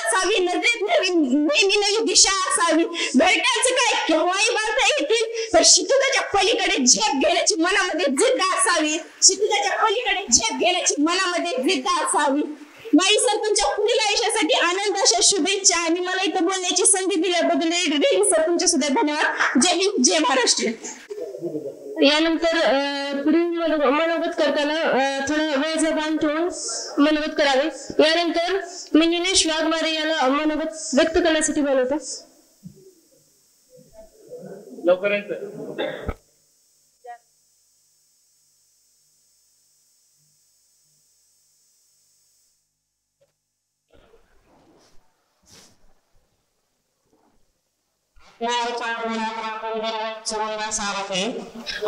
असावी, नजरेत नेहमी नवी दिशा असावी. भेटायचं काय केव्हाही बाळता येतील, तर शितुताच्या पलीकडे झेप घेण्याची मनामध्ये जिद्द असावी. माई सर तुमच्या पुढील आयुष्यासाठी आनंद अशा शुभेच्छा आणि मला इथं बोलण्याची संधी दिल्याबद्दल रेडी सर तुमचे सुद्धा धन्यवाद. जय हिंद, जय महाराष्ट्र. यानंतर पुढील मनोगत करताना थोडा वेळचा बांध ठेवून मनोगत करावे. यानंतर मी निलेश वाघमारे यांना मनोगत व्यक्त करण्यासाठी बोलवतो.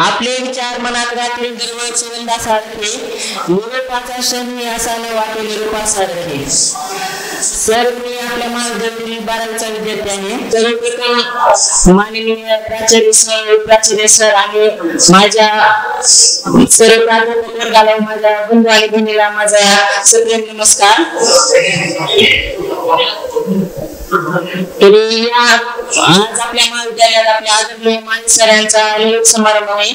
आपले विचार मनात घातले दरवळ सुगंधासारखे, निरूपाचा क्षण असा न वाटेल रूपासारखे. सर मी आपल्या महाविद्यालयातील 12वीचा विद्यार्थी आहे. सर्वप्रथम माननीय प्राचार्य सर आणि माझ्या सर्व प्राध्यापक वर्गाला, माझ्या बंधू आणि बहिणीला माझा सप्रेम नमस्कार. आज आपल्या महाविद्यालयात आपल्या आदरणीय माळी सरांचा निरोप समारंभ आहे.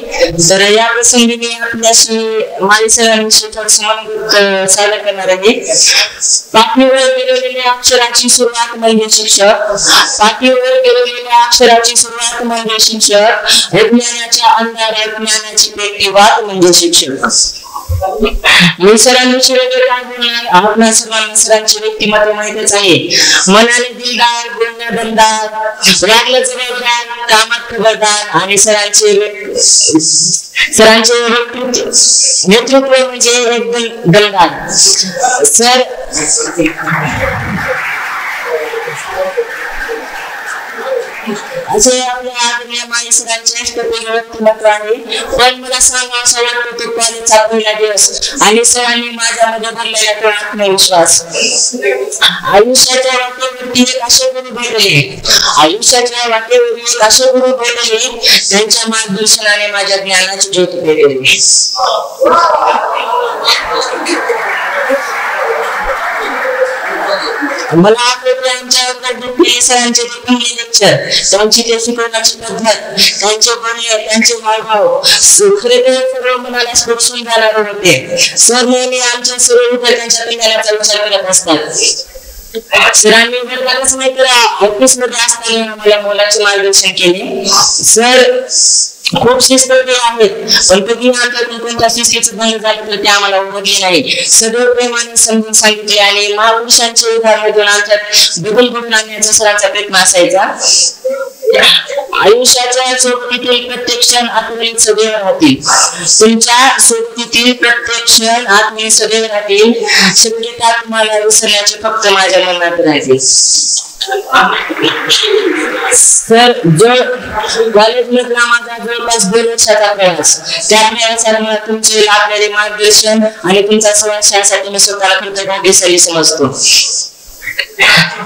तर या प्रसंगी मी आपल्याशी माळी सरांविषयी थोडंसं मनोगत सादर करणार आहे. पाठीवर गिरवलेल्या अक्षराची सुरुवात म्हणजे शिक्षक. विज्ञानाच्या अंधारात ज्ञानाची पेटी वाट म्हणजे शिक्षक. मी सरांविषयी काय बोलणार, आपल्या सर्वांना सरांचे व्यक्तिमत्व माहितच आहे. मनाने दिलदार, गुणदार बोलण्यात दमदार, वागण्यात जबाबदार, कामात खबरदार आणि सरांचे नेतृत्व म्हणजे एकदम दमदार. सर असे आपल्या आदरणीय माळी सरांचे अष्टपैलू व्यक्तिमत्व आहे. पण मला सांगावं वाटतं तो कॉलेजचा पहिला दिवस आणि सरांनी माझ्यामध्ये भरलेला तो आत्मविश्वास. आयुष्याच्या वाटेवरती एक असे गुरु भेटले, त्यांच्या मार्गदर्शनाने माझ्या ज्ञानाची ज्योत पेटली. मला आठवते आमच्या वर्गात सरांचे पहिली लेक्चर, त्यांची ते शिकवण्याची पद्धत, त्यांचे बोलणे, त्यांचे हावभाव खरेखर सर्व मनाला स्पर्शून जाणारे होते. सर नेहमी आमच्या सर्व विद्यार्थ्यांच्या कल्याणाचा विचार करत असतात. सरांनी वर्गातच नाही तर ऑफिस मध्ये असताना मला मोलाचे मार्गदर्शन केले. सर खूप शिस्तबद्ध आहेत, पण कधी आमच्यातून कोणत्या शिस्तीचं भंग झालं तर ते आम्हाला उघडले नाही. सदैव प्रेमाने समजून सांगितले आणि महापुरुषांच्या उदाहरणातून आमच्यात बदल घडून आणण्याचा सरांचा प्रयत्न असायचा. आयुष्याच्या सोबतीतील प्रत्येक क्षण आठवणीत सदैव राहतील. तुमच्या सोबतीतील प्रत्येक क्षण आठवणीत सदैव राहतील. शक्यता तुम्हाला विसरण्याचे फक्त माझ्या मनात राहतील. सर कॉलेज मधला माझा जवळपास 2 वर्षाचा प्रवास, त्या प्रवासात मला तुमचे लाभलेले मार्गदर्शन आणि तुमचा सहवास यासाठी मी स्वतःला खरं भाग्यशाली समजतो.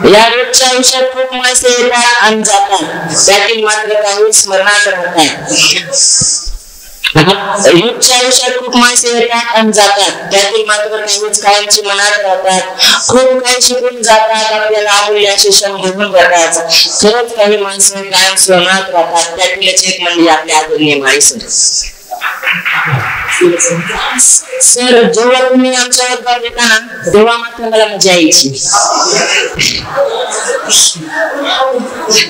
या रोजच्या आयुष्यात खूप माणसे येतात आणि जातात, त्यातील मात्र काही स्मरणात राहतात. रोजच्या आयुष्यात खूप माणसे येतात आणि जातात, त्यातील मात्र काहीच कायमची मनात राहतात. खूप काही शिकून जातात, आपल्याला अमूल्य असे क्षण घेऊन जातात. खरंच काही माणसं कायम स्मरणात राहतात, त्यातीलच एक म्हणजे आपले आदरणीय माळी सर. सर जेव्हा तुम्ही आमच्या वर्गात येता ना तेव्हा मात्र मला मजा यायची,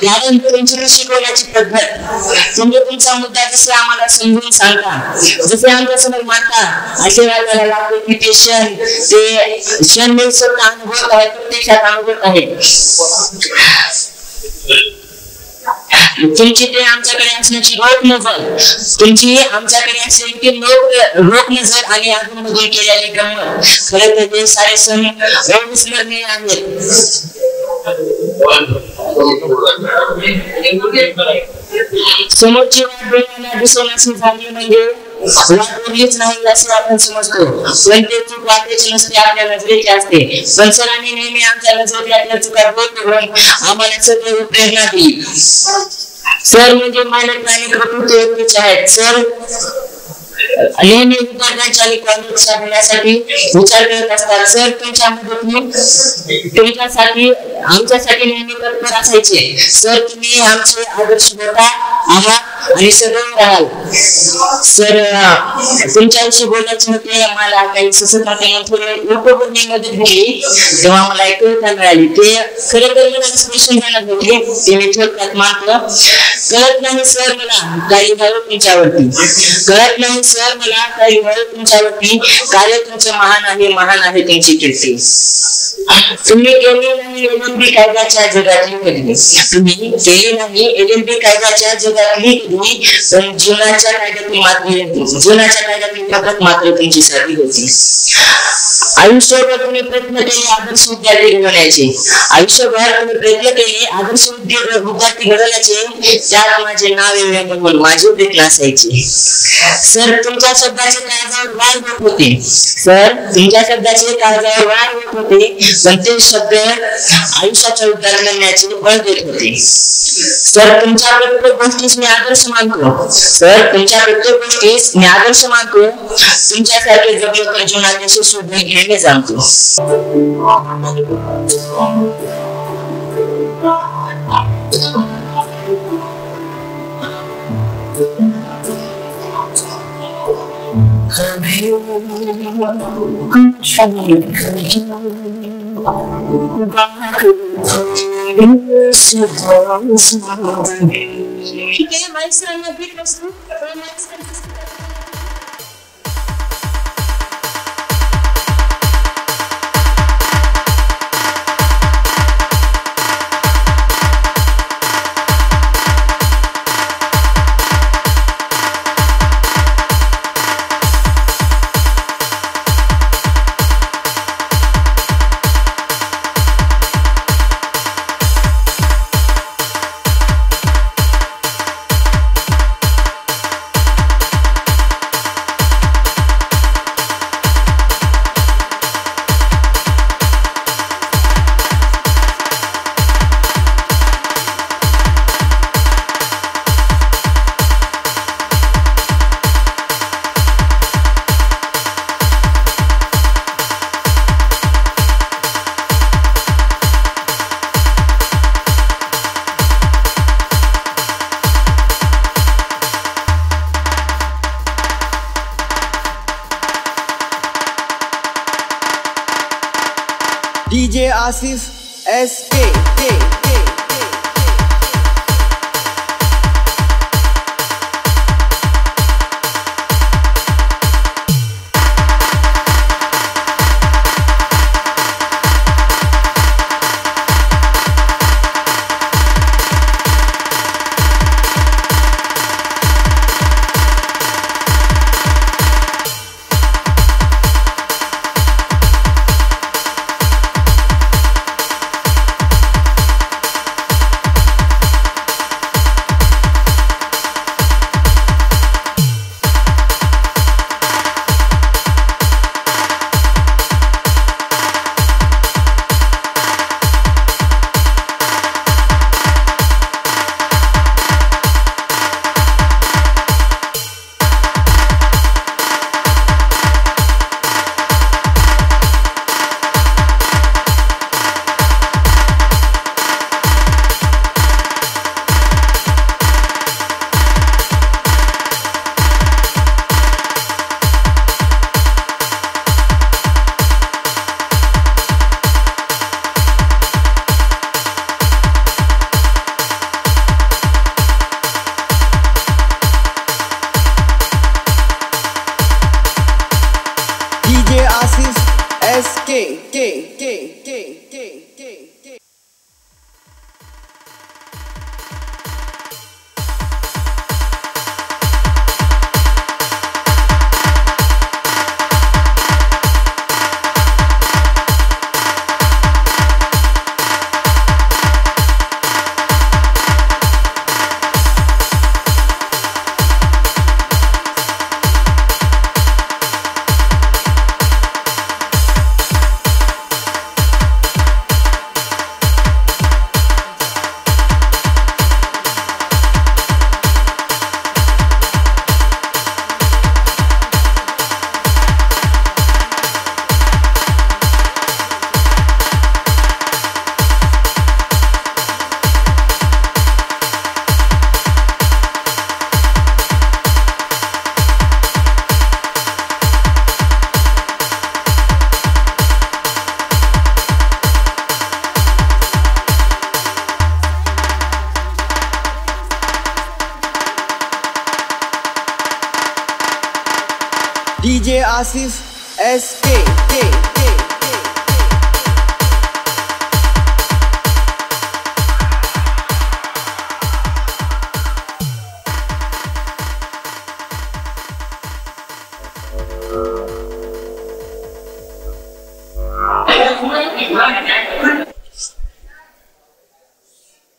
कारण तुमची शिकवण्याची पद्धत, तुम्ही तुमचा मुद्दा जसे आम्हाला समजून सांगता, जसे आमच्या समोर मांडता, असे वाटायला लागते की ते क्षण मी स्वतः अनुभवत आहे, प्रत्यक्षात अनुभवत आहे. तुमची ते आमच्याकडे असण्याची रोख नजर आणि अधूनमधून केलेली गंमत खरं तर ते सारे सण अविस्मरणीय आहेत. समोरची वाट डोळ्याला दिसून अशी झाली म्हणजे वाट उरलीच नाही असे आपण समजतो, पण ते चूक वाटेची नसते, आपल्या नजरेची असते. पण सरांनी नेहमी आमच्या नजरेतल्या चुका दूर करून आम्हाला सदैव प्रेरणा दिली. सर म्हणजे मालक आणि प्रकृती व्यक्तीचे आहेत. सर नेहमी विद्यार्थ्यांच्या आणि कॉलेजच्या होण्यासाठी विचार करत असतात. सर तुमच्या मदतीने तुमच्यासाठी आमच्यासाठी नेहमी तत्पर असायचे. सर तुम्ही आमचे आदर्श होता आहात आणि सदैव राहाल. सर तुमच्याविषयी बोलायचे होते, मला काही सुचत नव्हते, थोडे युट्यूबवरनी मदत मिळाली तेव्हा मला एक कविता मिळाली. ते खरं तर मला स्पेशल जाणत होते, ते मी थोडक्यात मानतो. कळत नाही सर मला काही व्हावं तुमच्यावरती, कळत नाही सर मला काही व्हावं तुमच्यावरती, कार्य तुमचं महान आहे तुमची कीर्ती. तुम्ही केली नाही LMB कायद्याच्या जगातली कधी, तुम्ही केली नाही LMB कायद्याच्या जगातली कधी, पण जीवनाच्या कायद्यातील प्रगत मात्र तुमची साधी होती. आयुष्यभर तुम्ही प्रयत्न केले आदर्श विद्यार्थी घडवण्याचे, आयुष्यभर तुम्ही प्रयत्न केले आदर्श विद्यार्थी घडवण्याचे, त्यात माझे नाव येऊया म्हणून माझे प्रयत्न असायचे. सर तुमच्या शब्दाचे काळजावर वार होत होते, सर तुमच्या शब्दाचे काळजावर वार होत होते, पण ते शब्द आयुष्याच्या उद्धार करण्याचे बळ देत होते. सर तुमच्या प्रत्येक गोष्टीस मी आदर्श मानतो, सर तुमच्या प्रत्येक गोष्टीस मी आदर्श मानतो, तुमच्यासारखे जगलो तर जीवनात यशस्वी घेणे जाणतो. माणसांना भेट असतो. Asif SK DJ Asif SK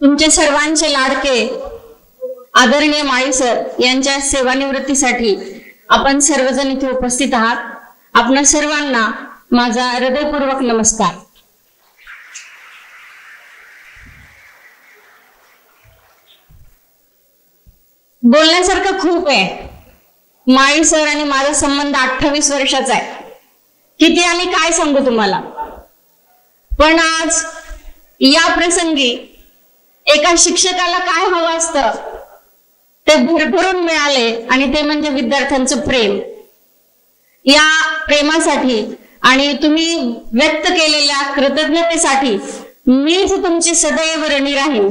तुमचे सर्वांचे लाडके आदरणीय माळी सर यांच्या सेवानिवृत्तीसाठी आपण सर्वजण इथे उपस्थित आहात। आपणा सर्वांना माझा हृदयपूर्वक नमस्कार। बोलण्यासारखं खूप आहे। माळी सर आणि माझा संबंध 28 वर्षाचा आहे। किती आणि काय सांगू तुम्हाला, पण आज या प्रसंगी एका शिक्षकाला काय हवं असतं ते भरभरून मिळाले आणि ते म्हणजे विद्यार्थ्यांचं प्रेम। या प्रेमासाठी आणि तुम्ही व्यक्त केलेल्या कृतज्ञतेसाठी मीच तुमची सदैव ऋणी राहीन।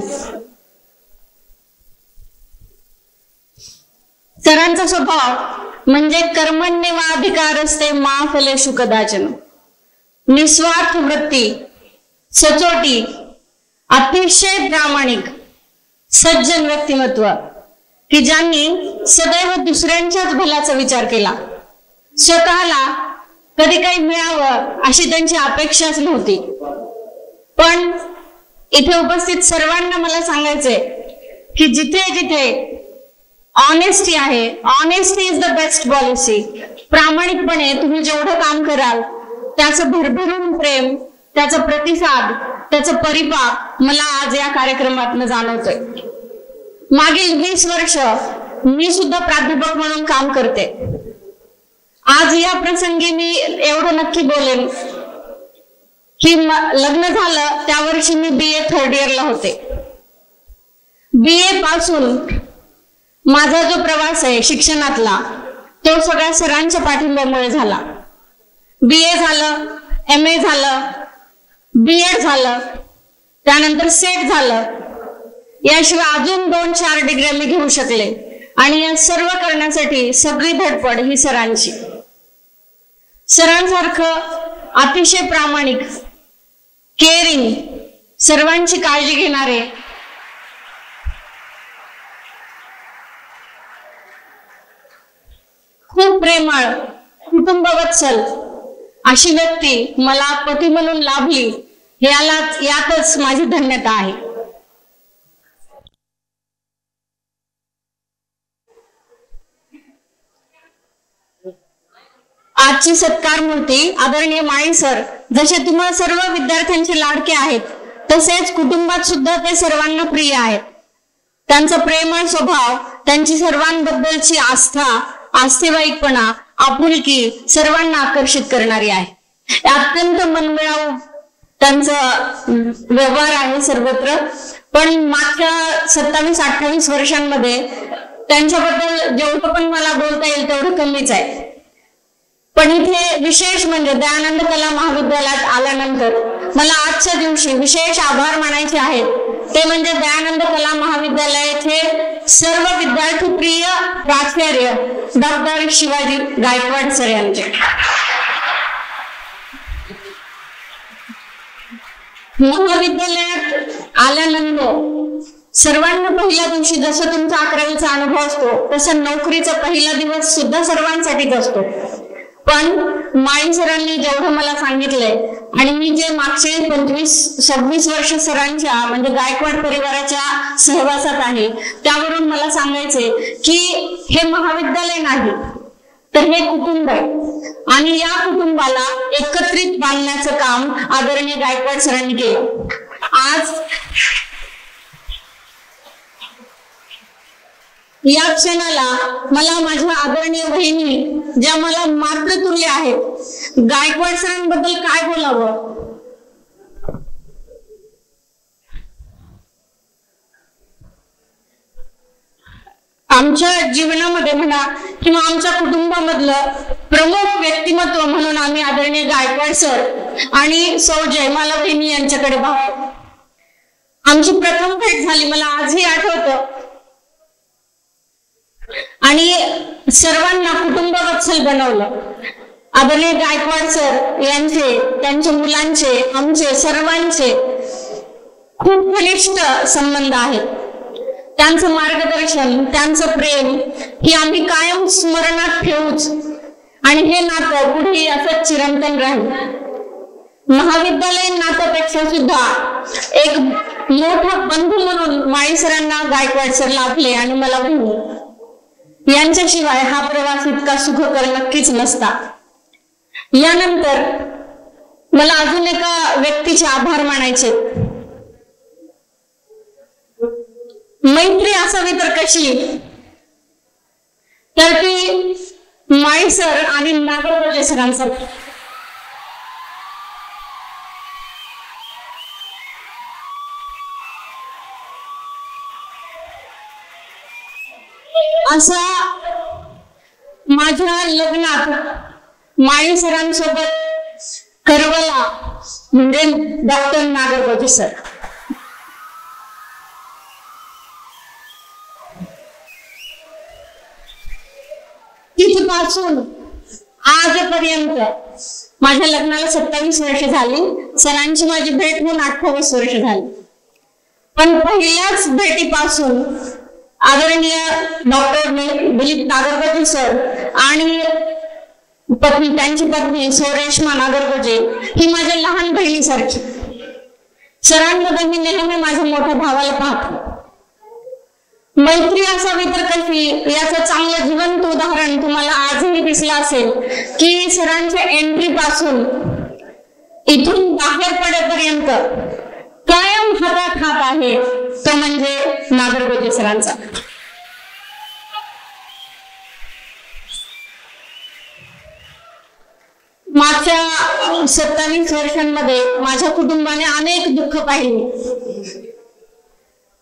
सरांचा स्वभाव म्हणजे कर्मण्येवाधिकारस्ते मा फलेषु कदाचन, निस्वार्थ वृत्ती, सचोटी, अतिशय प्रामाणिक, सज्जन व्यक्तिमत्व की ज्यांनी सदैव दुसऱ्यांच्याच भल्याचा विचार केला। स्वतःला कधी काही मिळावं अशी त्यांची अपेक्षाच नव्हती। पण इथे उपस्थित सर्वांना मला सांगायचंय की जिथे जिथे ऑनेस्टी आहे, honesty is the best policy. प्रामाणिकपणे तुम्ही जेवढं काम कराल त्याचं भरभरून प्रेम, त्याचा प्रतिसाद, त्याचा परिपाक मला आज या कार्यक्रमातून जाणवतोय। मागील 20 वर्ष मी सुद्धा प्राध्यापक म्हणून काम करते। आज या प्रसंगी मी एवढं नक्की बोलेन की लग्न झालं त्या वर्षी मी BA 3rd इयरला होते। BA पासून माझा जो प्रवास आहे शिक्षणातला तो सगळ्या सरांच्या पाठिंब्यामुळे झाला। BA झालं, MA झालं, B.Ed झालं, त्यानंतर सेट झालं, याशिवाय अजून 2-4 डिग्र्या मी घेऊ शकले. आणि या सर्व करण्यासाठी सगळी धडपड ही सरांची. सरांसारखं अतिशय प्रामाणिक, केअरिंग, सर्वांची काळजी घेणारे, खूप प्रेमळ, कुटुंबवत्सल अशी व्यक्ती मला पती म्हणून लाभली, यातच माझी धन्यता आहे. आजची सत्कार मूर्ती आदरणीय माळी सर जसे तुम्हाला सर्व विद्यार्थ्यांचे लाडके आहेत, तसेच कुटुंबात सुद्धा ते सर्वांना प्रिय आहेत. त्यांचा प्रेमळ स्वभाव, त्यांची सर्वांबद्दलची आस्था, आस्थेवाईकपणा, आपुलकी सर्वांना आकर्षित करणारी आहे. अत्यंत मनमिळावू त्यांचा व्यवहार आहे सर्वत्र. पण मागच्या 27-28 वर्षांमध्ये त्यांच्याबद्दल जेवढं पण मला बोलता येईल तेवढं कमीच आहे. पण इथे विशेष म्हणजे दयानंद कला महाविद्यालयात आल्यानंतर मला आजच्या दिवशी विशेष आभार मानायचे आहेत. ते म्हणजे दयानंद कला महाविद्यालयाचे सर्व विद्यार्थीप्रिय प्राचार्य डॉक्टर शिवाजी गायकवाड सर यांचे. महाविद्यालयात आल्यानंतर सर्वांना पहिल्या दिवशी जसं तुमचा 11वीचा अनुभव असतो तसं नोकरीचा पहिला दिवस सुद्धा सर्वांसाठीच असतो. पण माळी सरांनी जेवढं मला सांगितलंय आणि मी जे मागचे 25-26 वर्ष सरांच्या म्हणजे गायकवाड परिवाराच्या सहवासात आहे, त्यावरून मला सांगायचे की हे महाविद्यालय नाही तर हे कुटुंब आहे आणि या कुटुंबाला एकत्रित बांधण्याचं काम आदरणीय गायकवाड सरांनी केलं. आज या क्षणाला मला माझ्या आदरणीय बहिणी ज्या मला मातृतुल्य आहेत, गायकवाड सरांबद्दल काय बोलावं. आमच्या जीवनामध्ये म्हणा किंवा आमच्या कुटुंबामधलं प्रमुख व्यक्तिमत्व म्हणून आम्ही आदरणीय गायकवाड सर आणि सौ जयमाला बहिणी यांच्याकडे पाहतो. आमची प्रथम भेट झाली मला आजही आठवतं आणि सर्वांना कुटुंबवत्सल बनवलं. आदरणीय गायकवाड सर यांचे, त्यांच्या मुलांचे, आमचे सर्वांचे खूप घनिष्ठ संबंध आहेत. त्यांचं मार्गदर्शन, त्यांचं प्रेम ही आम्ही कायम स्मरणात ठेवूच आणि हे नातं पुढे असंच चिरंतन राहील. महाविद्यालयीन नात्यापेक्षा सुद्धा एक मोठा बंधू म्हणून माळी सरांना गायकवाड सर लाभले आणि मला बहिणी. यांच्याशिवाय हा प्रवास इतका सुखकर नक्कीच नसता. यानंतर मला अजून एका व्यक्तीचे आभार मानायचे. मैत्री असावी तर कशी, तर ती माळी सर आणि नागरगोजे सरांसारखी. असा माझ्या लग्नात माळी सरांसोबत करवला म्हणजे डॉक्टर नागरगोजे सर. तिथपासून आजपर्यंत माझ्या लग्नाला 27 वर्ष झाली. सरांची माझी भेट होऊन 28 वर्ष झाली. पण पहिल्याच भेटीपासून आदरणीय डॉक्टर दिलीप नागरगोजे सर आणि पत्नी, त्यांची पत्नी सौ रेश्मा नागरगोजे ही माझ्या लहान बहिणीसारखी. सरांमध्ये मी नेहमी माझ्या मोठ्या भावाला पाहतो. मैत्री असावी तर कशी याचं चांगलं जिवंत उदाहरण तुम्हाला आजही दिसलं असेल की सरांच्या एंट्री पासून इथून बाहेर पडेपर्यंत कायम हातात हात आहे तो म्हणजे नागरगोजे सरांचा. मागच्या 27 वर्षांमध्ये माझ्या कुटुंबाने अनेक दुःख पाहिले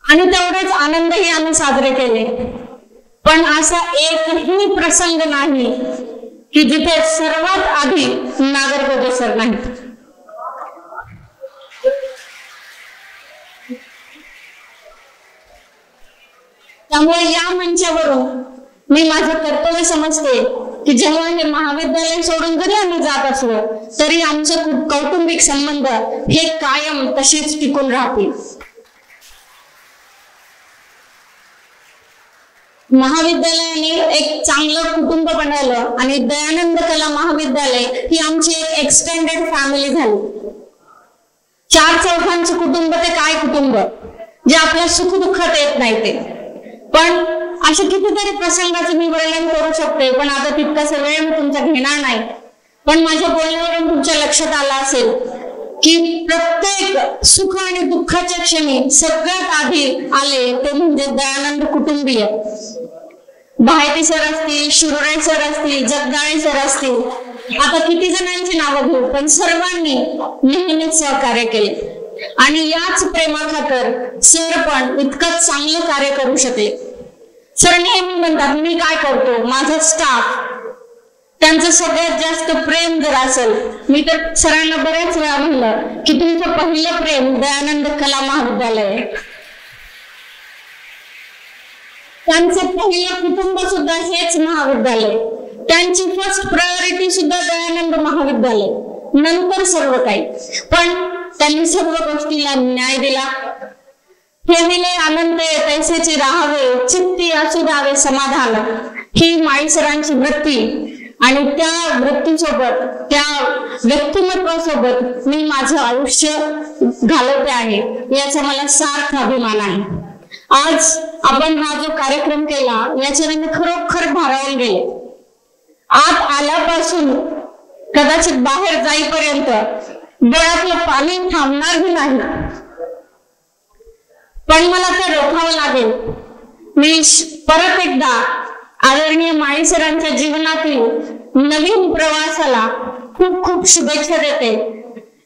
आणि तेवढेच आनंदही आम्ही साजरे केले. पण असा एकही प्रसंग नाही की जिथे सर्वात आधी नागरगोजे सर नाही. त्यामुळे या मंचावरून मी माझं कर्तव्य समजते की जेव्हा हे महाविद्यालय सोडून जरी आम्ही जात असलो तरी आमचं कौटुंबिक संबंध हे कायम तसेच टिकून राहतील. महाविद्यालयाने एक चांगलं कुटुंब बनवलं आणि दयानंद कला महाविद्यालय ही आमची एक एक्सटेंडेड फॅमिली झाली. 4 चौघांचं कुटुंब ते काय कुटुंब जे आपल्या सुखदुःखात येत नाही ते. पण अशा कितीतरी प्रसंगाचं मी वर्णन करू शकते, पण आता तितकासा वेळ मी तुमचा घेणार नाही. पण माझ्या बोलण्यावरून तुमच्या लक्षात आलं असेल की प्रत्येक सुख आणि दुःखाच्या क्षणी सगळ्यात आधी आले ते म्हणजे दयानंद कुटुंबीय. भायती सर असतील, शुरुरे सर असतील, जगदाळे सर असतील, आता किती जणांची नावं घेऊ, पण सर्वांनी नेहमीच सहकार्य केले आणि याच प्रेमाखातर सर पण इतकं चांगलं कार्य करू शकले. सर नेहमी म्हणतात मी काय करतो, माझा स्टाफ, त्यांचं सगळ्यात जास्त प्रेम जर असेल, मी तर सरांना बऱ्याच वेळा म्हणलं की तुमचं पहिलं प्रेम दयानंद कला महाविद्यालय. त्यांचं पहिलं कुटुंब सुद्धा हेच महाविद्यालय, त्यांची फर्स्ट प्रायोरिटी सुद्धा दयानंद महाविद्यालय, नंतर सर्व काही. पण त्यांनी सर्व गोष्टीला न्याय दिला. ठेविले आनंद पैसेचे राहावे, चित्ती असू द्यावे समाधान, ही माळी सरांची वृत्ती आणि त्या वृत्तीसोबत, त्या व्यक्तिमत्वासोबत मी माझं आयुष्य घालवते आहे, याचा मला सार्थ अभिमान आहे. आज आपण हा जो कार्यक्रम केला याच्याने मी खरोखर भारावून गेले. आत आल्यापासून कदाचित बाहेर जाईपर्यंत डोळ्यातलं पाणी थांबणार नाही, पण मला ते रोखावं लागेल. मी परत एकदा आदरणीय माळी सरांच्या जीवनातील नवीन प्रवासाला खूप खूप शुभेच्छा देते.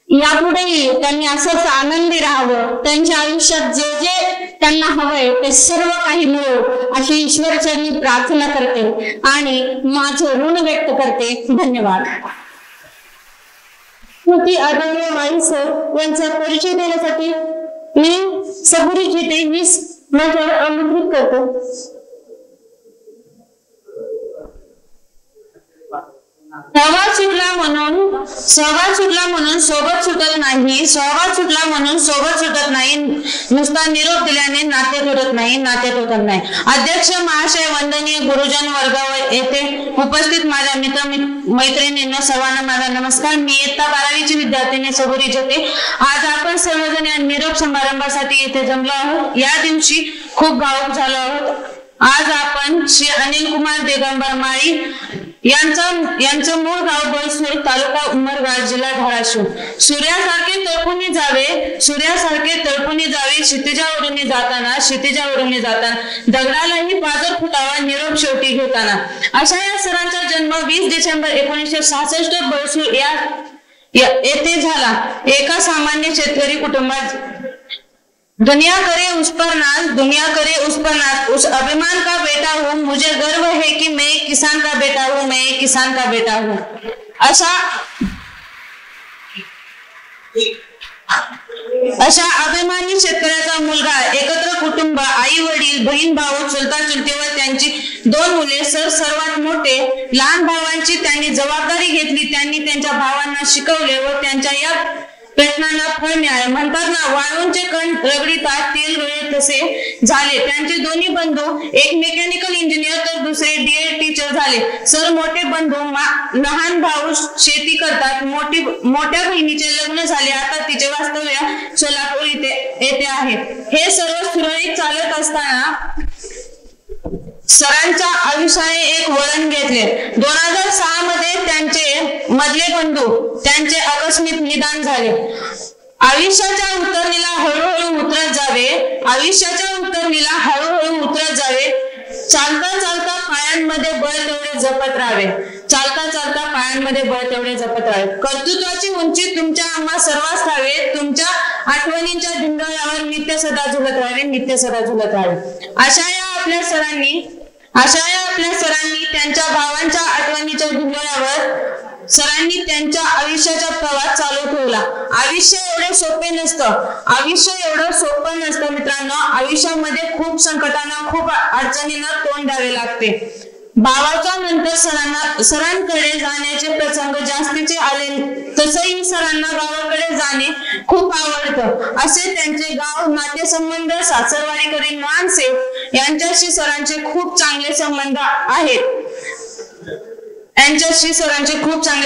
यापुढेही त्यांनी असंच आनंदी राहावं, त्यांच्या आयुष्यात जे जे त्यांना हवंय ते सर्व काही मिळो अशी ईश्वरचरणी प्रार्थना करते आणि माझं ऋण व्यक्त करते. धन्यवाद. आदरणीय माळी सर यांचा परिचय देण्यासाठी मी सबुरी जिते माझ्यावर आमंत्रित करतो. सहवास सुटला म्हणून सोबत सुटत नाही, सहवास सुटला म्हणून सोबत सुटत नाही, नुसता निरोप दिल्याने नाते तुटत नाही, नाते तुटत नाही. अध्यक्ष महाशय, वंदनीय गुरुजन वर्गावर येथे उपस्थित माझ्या मित्र मैत्रिणींना सर्वांना माझा नमस्कार. मी इयत्ता 12वीची विद्यार्थिनी सबुरी जते. आज आपण सर्वजण या निरोप समारंभासाठी येथे जमलो आहोत. या दिवशी खूप भावुक झालो आहोत. आज आपण श्री अनिल कुमार दिगंबर माळी यांचं मूळ गाव बळसूर, तालुका उमरगा, जिल्हा धाराशिव. सूर्यासारखे तळपुनी जावे, क्षितिजावरून जाताना दगडालाही पाजर फुटावा, निरोप शेवटी घेताना. अशा या सरांचा जन्म 20 डिसेंबर 1966 बळसूर येथे झाला. एका सामान्य शेतकरी कुटुंबात. दुनिया करे उस पर नाज, उस अभिमान का बेटा हूँ, मुझे गर्व है कि मैं एक किसान का बेटा हूँ, अशा अभिमानी शेतकऱ्याचा मुलगा. एकत्र कुटुंब, आई वडील, बहीण भाऊ, चुलता चुलती व त्यांची 2 मुले. सर्वात मोठे. लहान भावांची त्यांनी जबाबदारी घेतली. त्यांनी त्यांच्या भावांना शिकवले व त्यांच्या या प्रयत्नांना फळ मिळाले. म्हणतात ना, वाळूंचे कण रगडीतात तेल गळे तसे झाले. त्यांचे दोन्ही बंधू, एक मेकॅनिकल इंजिनियर तर दुसरे DED टीचर झाले. सर मोठे बंधू, लहान भाऊ शेती करतात. मोठ्या बहिणीचे लग्न झाले. आता तिचे वास्तव्य सोलापूर येथे आहे. हे सर्व सुरळीत चालत असताना सरांच्या आयुष्याने एक वळण घेतले. 2006 मध्ये त्यांचे मधले बंधू त्यांचे आकस्मिक निधन झाले. आयुष्याच्या उतरणीला हळूहळू उतरत जावे. चालता पायांमध्ये बळ तेवढे जपत राहावे. कर्तृत्वाची उंची तुमच्या आम्हा सर्वांस ठावे. तुमच्या आठवणींच्या धिंगाळ्यावर नित्य सदा झुलत राहावे. अशा या आपल्या सरांनी त्यांच्या भावांच्या आठवणीच्या धिंगाळ्यावर सरांनी त्यांच्या आयुष्याचा प्रवास चालू ठेवला. आयुष्य एवढं सोपं नसतं मित्रांनो. आयुष्यामध्ये खूप संकटांना खूप अडचणींना तोंड द्यावे लागते. भावाच्या नंतर सरांकडे जाण्याचे प्रसंग जास्तीचे आले. तसंही सरांना गावाकडे जाणे खूप आवडतं. असे त्यांचे गाव, नातेसंबंध, सासरवाडीकडील माणसे यांच्याशी सरांचे खूप चांगले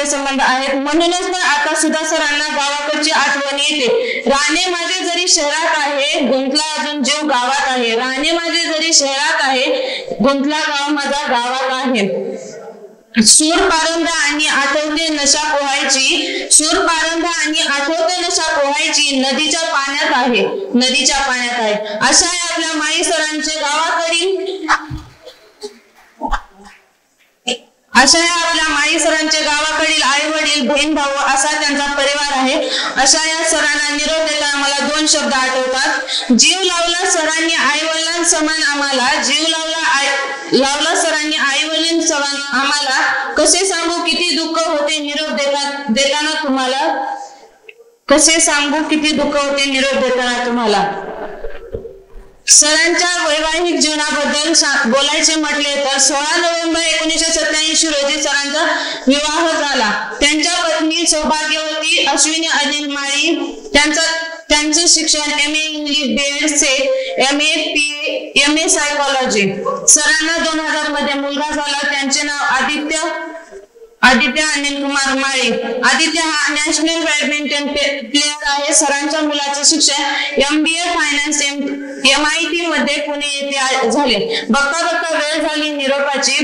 संबंध आहेत. म्हणूनच तर आता सुद्धा सरांना गावाकडची आठवण येते. राणे माझे जरी शहरात आहे, गुंतला अजून जीव गावात आहे. राणे माझे जरी शहरात आहे, गुंतला गाव माझा गावात आहे. सूर पारंब्या आणि आठवते नशा पोहायची नदीच्या पाण्यात आहे. अशा आपल्या माई सरांचे गावाकडील आई वडील, बहीण भाऊ असा त्यांचा परिवार आहे. अशा या सरांना निरोप देताना मला 2 शब्द आठवतात. जीव लावला सरांनी आई वडिलां समान आम्हाला. सरांनी आई वडील समान आम्हाला. कसे सांगू किती दुःख होते निरोप देताना तुम्हाला. सरांच्या वैवाहिक जीवनाबद्दल बोलायचे म्हटले तर 16 नोव्हेंबर 1987 रोजी सरांचा विवाह झाला. त्यांच्या पत्नी सौभाग्यवती अश्विनी अनिल माळी. त्यांचं शिक्षण MA English, B.Ed. MA psychology. सरांना 2000 मध्ये मुलगा झाला. त्यांचे नाव आदित्य अनिल कुमार माळी. आदित्य हा नॅशनल बॅडमिंटन प्लेअर आहे. सरांच्या मुलाचे शिक्षण MBA फायनान्स MIT मध्ये पुणे येथे झाले. बघता वेळ झाली निरोपाची.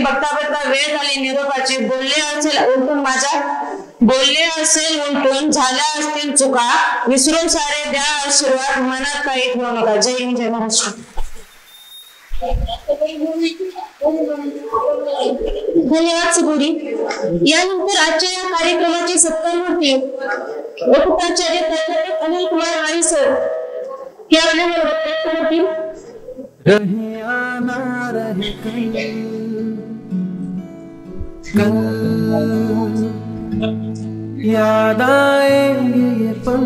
बोलले असेल उलटून, झाल्या असतील चुका, विसरून सारे द्या आशीर्वाद, मनात काही ठेवू नका. जय हिंद, जय महाराष्ट्र. धन्यवाद सुगुरी. यानंतर आजच्या या कार्यक्रमाचे सत्कारमूर्ती उपप्राचार्य प्राध्यापक अनिल कुमार माळी सर हे आपल्याबरोबर व्यक्त होतील. याद आएंगे ये पल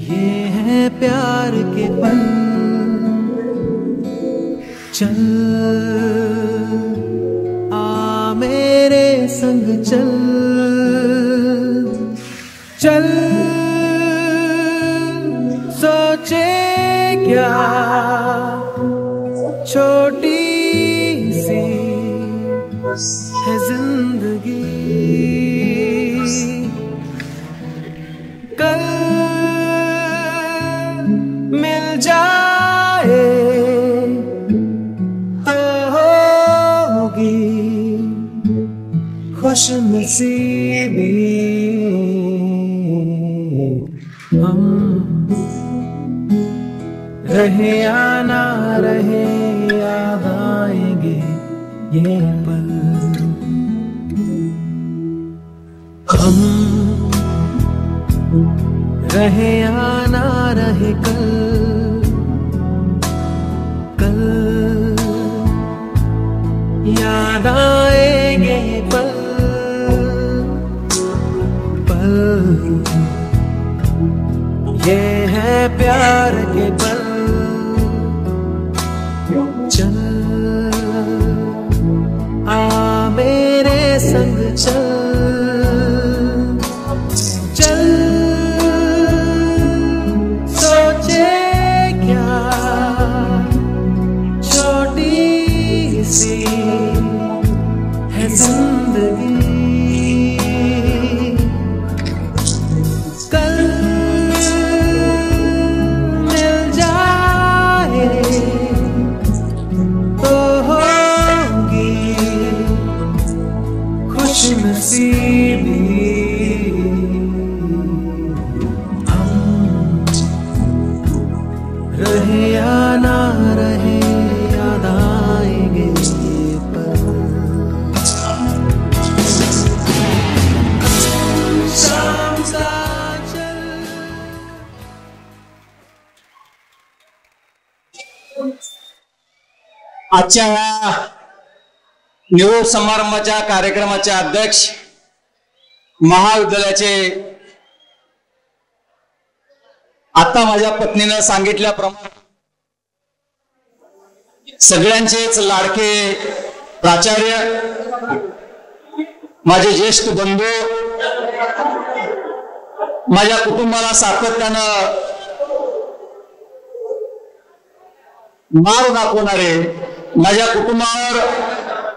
ये है प्यार के पल. चल आ मेरे संग चल सोचे क्या छोटी सी है जिंदगी. कल मिल जाए तो होगी खुशनसीबी. हम रहे या ना रहे याद आएंगे ये पल. हम रहे या ना रहे कल याद आएंगे ये पल ये है प्यार के पल. चल आ मेरे संग चल सोचे क्या छोटी सी है जिंदगी. कल मिल जाए तो होगी खुशनसीबी. हम रहे या ना रहे याद आएंगे ये पल. शाम का चल. आजच्या निवड समारंभाच्या कार्यक्रमाचे अध्यक्ष, महाविद्यालयाचे आता माझ्या पत्नीने सांगितल्याप्रमाणे सगळ्यांचेच लाडके प्राचार्य, माझे ज्येष्ठ बंधू, माझ्या कुटुंबाला सातत्यानं मार्ग दाखवणारे, माझ्या कुटुंबावर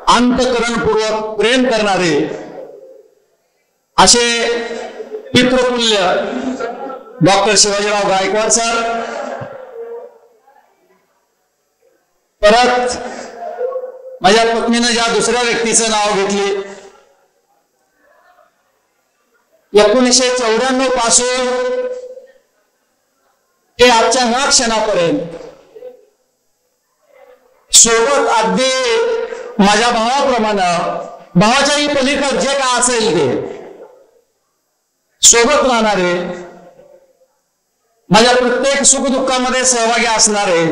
अंतःकरणपूर्वक प्रेम करणारे असे पितृतुल्य डॉक्टर शिवाजीराव गायकवाड सर, परत माझ्या पत्नीने ज्या दुसऱ्या व्यक्तीचं नाव घेतले, 1994 पासून ते आजच्या ह्या क्षणापर्यंत सोबत अगदी माझ्या भावाप्रमाणे, भावाच्याही पलीकडे जे काय असेल ते सोबत राहणारे, माझ्या प्रत्येक सुखदुःखामध्ये सहभागी असणारे,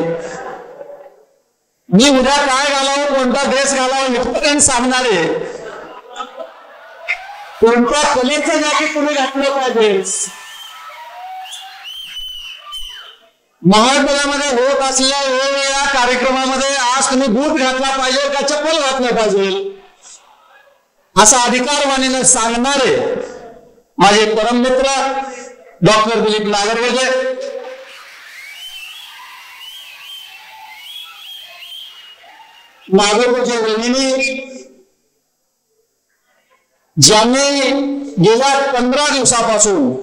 मी उद्या काय घालावं, कोणता ड्रेस घालावा इथपर्यंत सांगणारे, कोणत्या कलेचं जॅकेट तुम्ही घातलं पाहिजे, महाविद्यालयामध्ये होत असलेल्या वेगवेगळ्या कार्यक्रमामध्ये आज तुम्ही बूट घातला पाहिजे का चप्पल घातलं पाहिजे असा अधिकारवाणीने सांगणारे माझे परममित्र डॉक्टर दिलीप नागरगोजे, नागरगोजे वहिनी, ज्यांनी गेल्या 15 दिवसापासून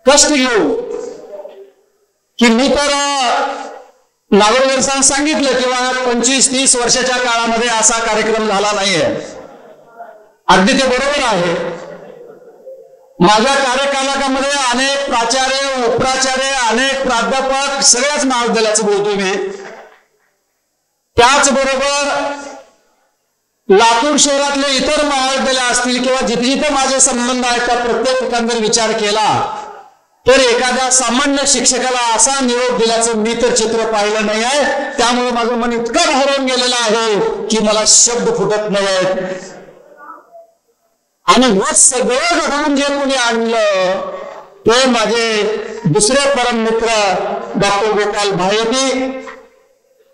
कष्ट घेऊ की मी तर नागरगोजे सांगितलं किंवा 25-30 वर्षाच्या काळामध्ये असा कार्यक्रम झाला नाहीये. अगदी ते बरोबर आहे. माझ्या कार्यकालामध्ये अनेक प्राचार्य, उपप्राचार्य, अनेक प्राध्यापक, सगळ्याच महाविद्यालयाचं बोलतो मी. त्याचबरोबर लातूर शहरातले इतर महाविद्यालय असतील किंवा जिथे जिथे माझे संबंध आहेत त्या प्रत्येक ठिकाणी विचार केला तर एखाद्या सामान्य शिक्षकाला असा निरोप दिल्याचं मी तर चित्र पाहिलं नाही आहे. त्यामुळे माझं मन इतकं भारावून गेलेलं आहे की मला शब्द फुटत नाही आहेत. आणि हे सगळं घडवून जे कोणी आणलं ते माझे दुसरे परम मित्र डॉक्टर गोपाल भायती,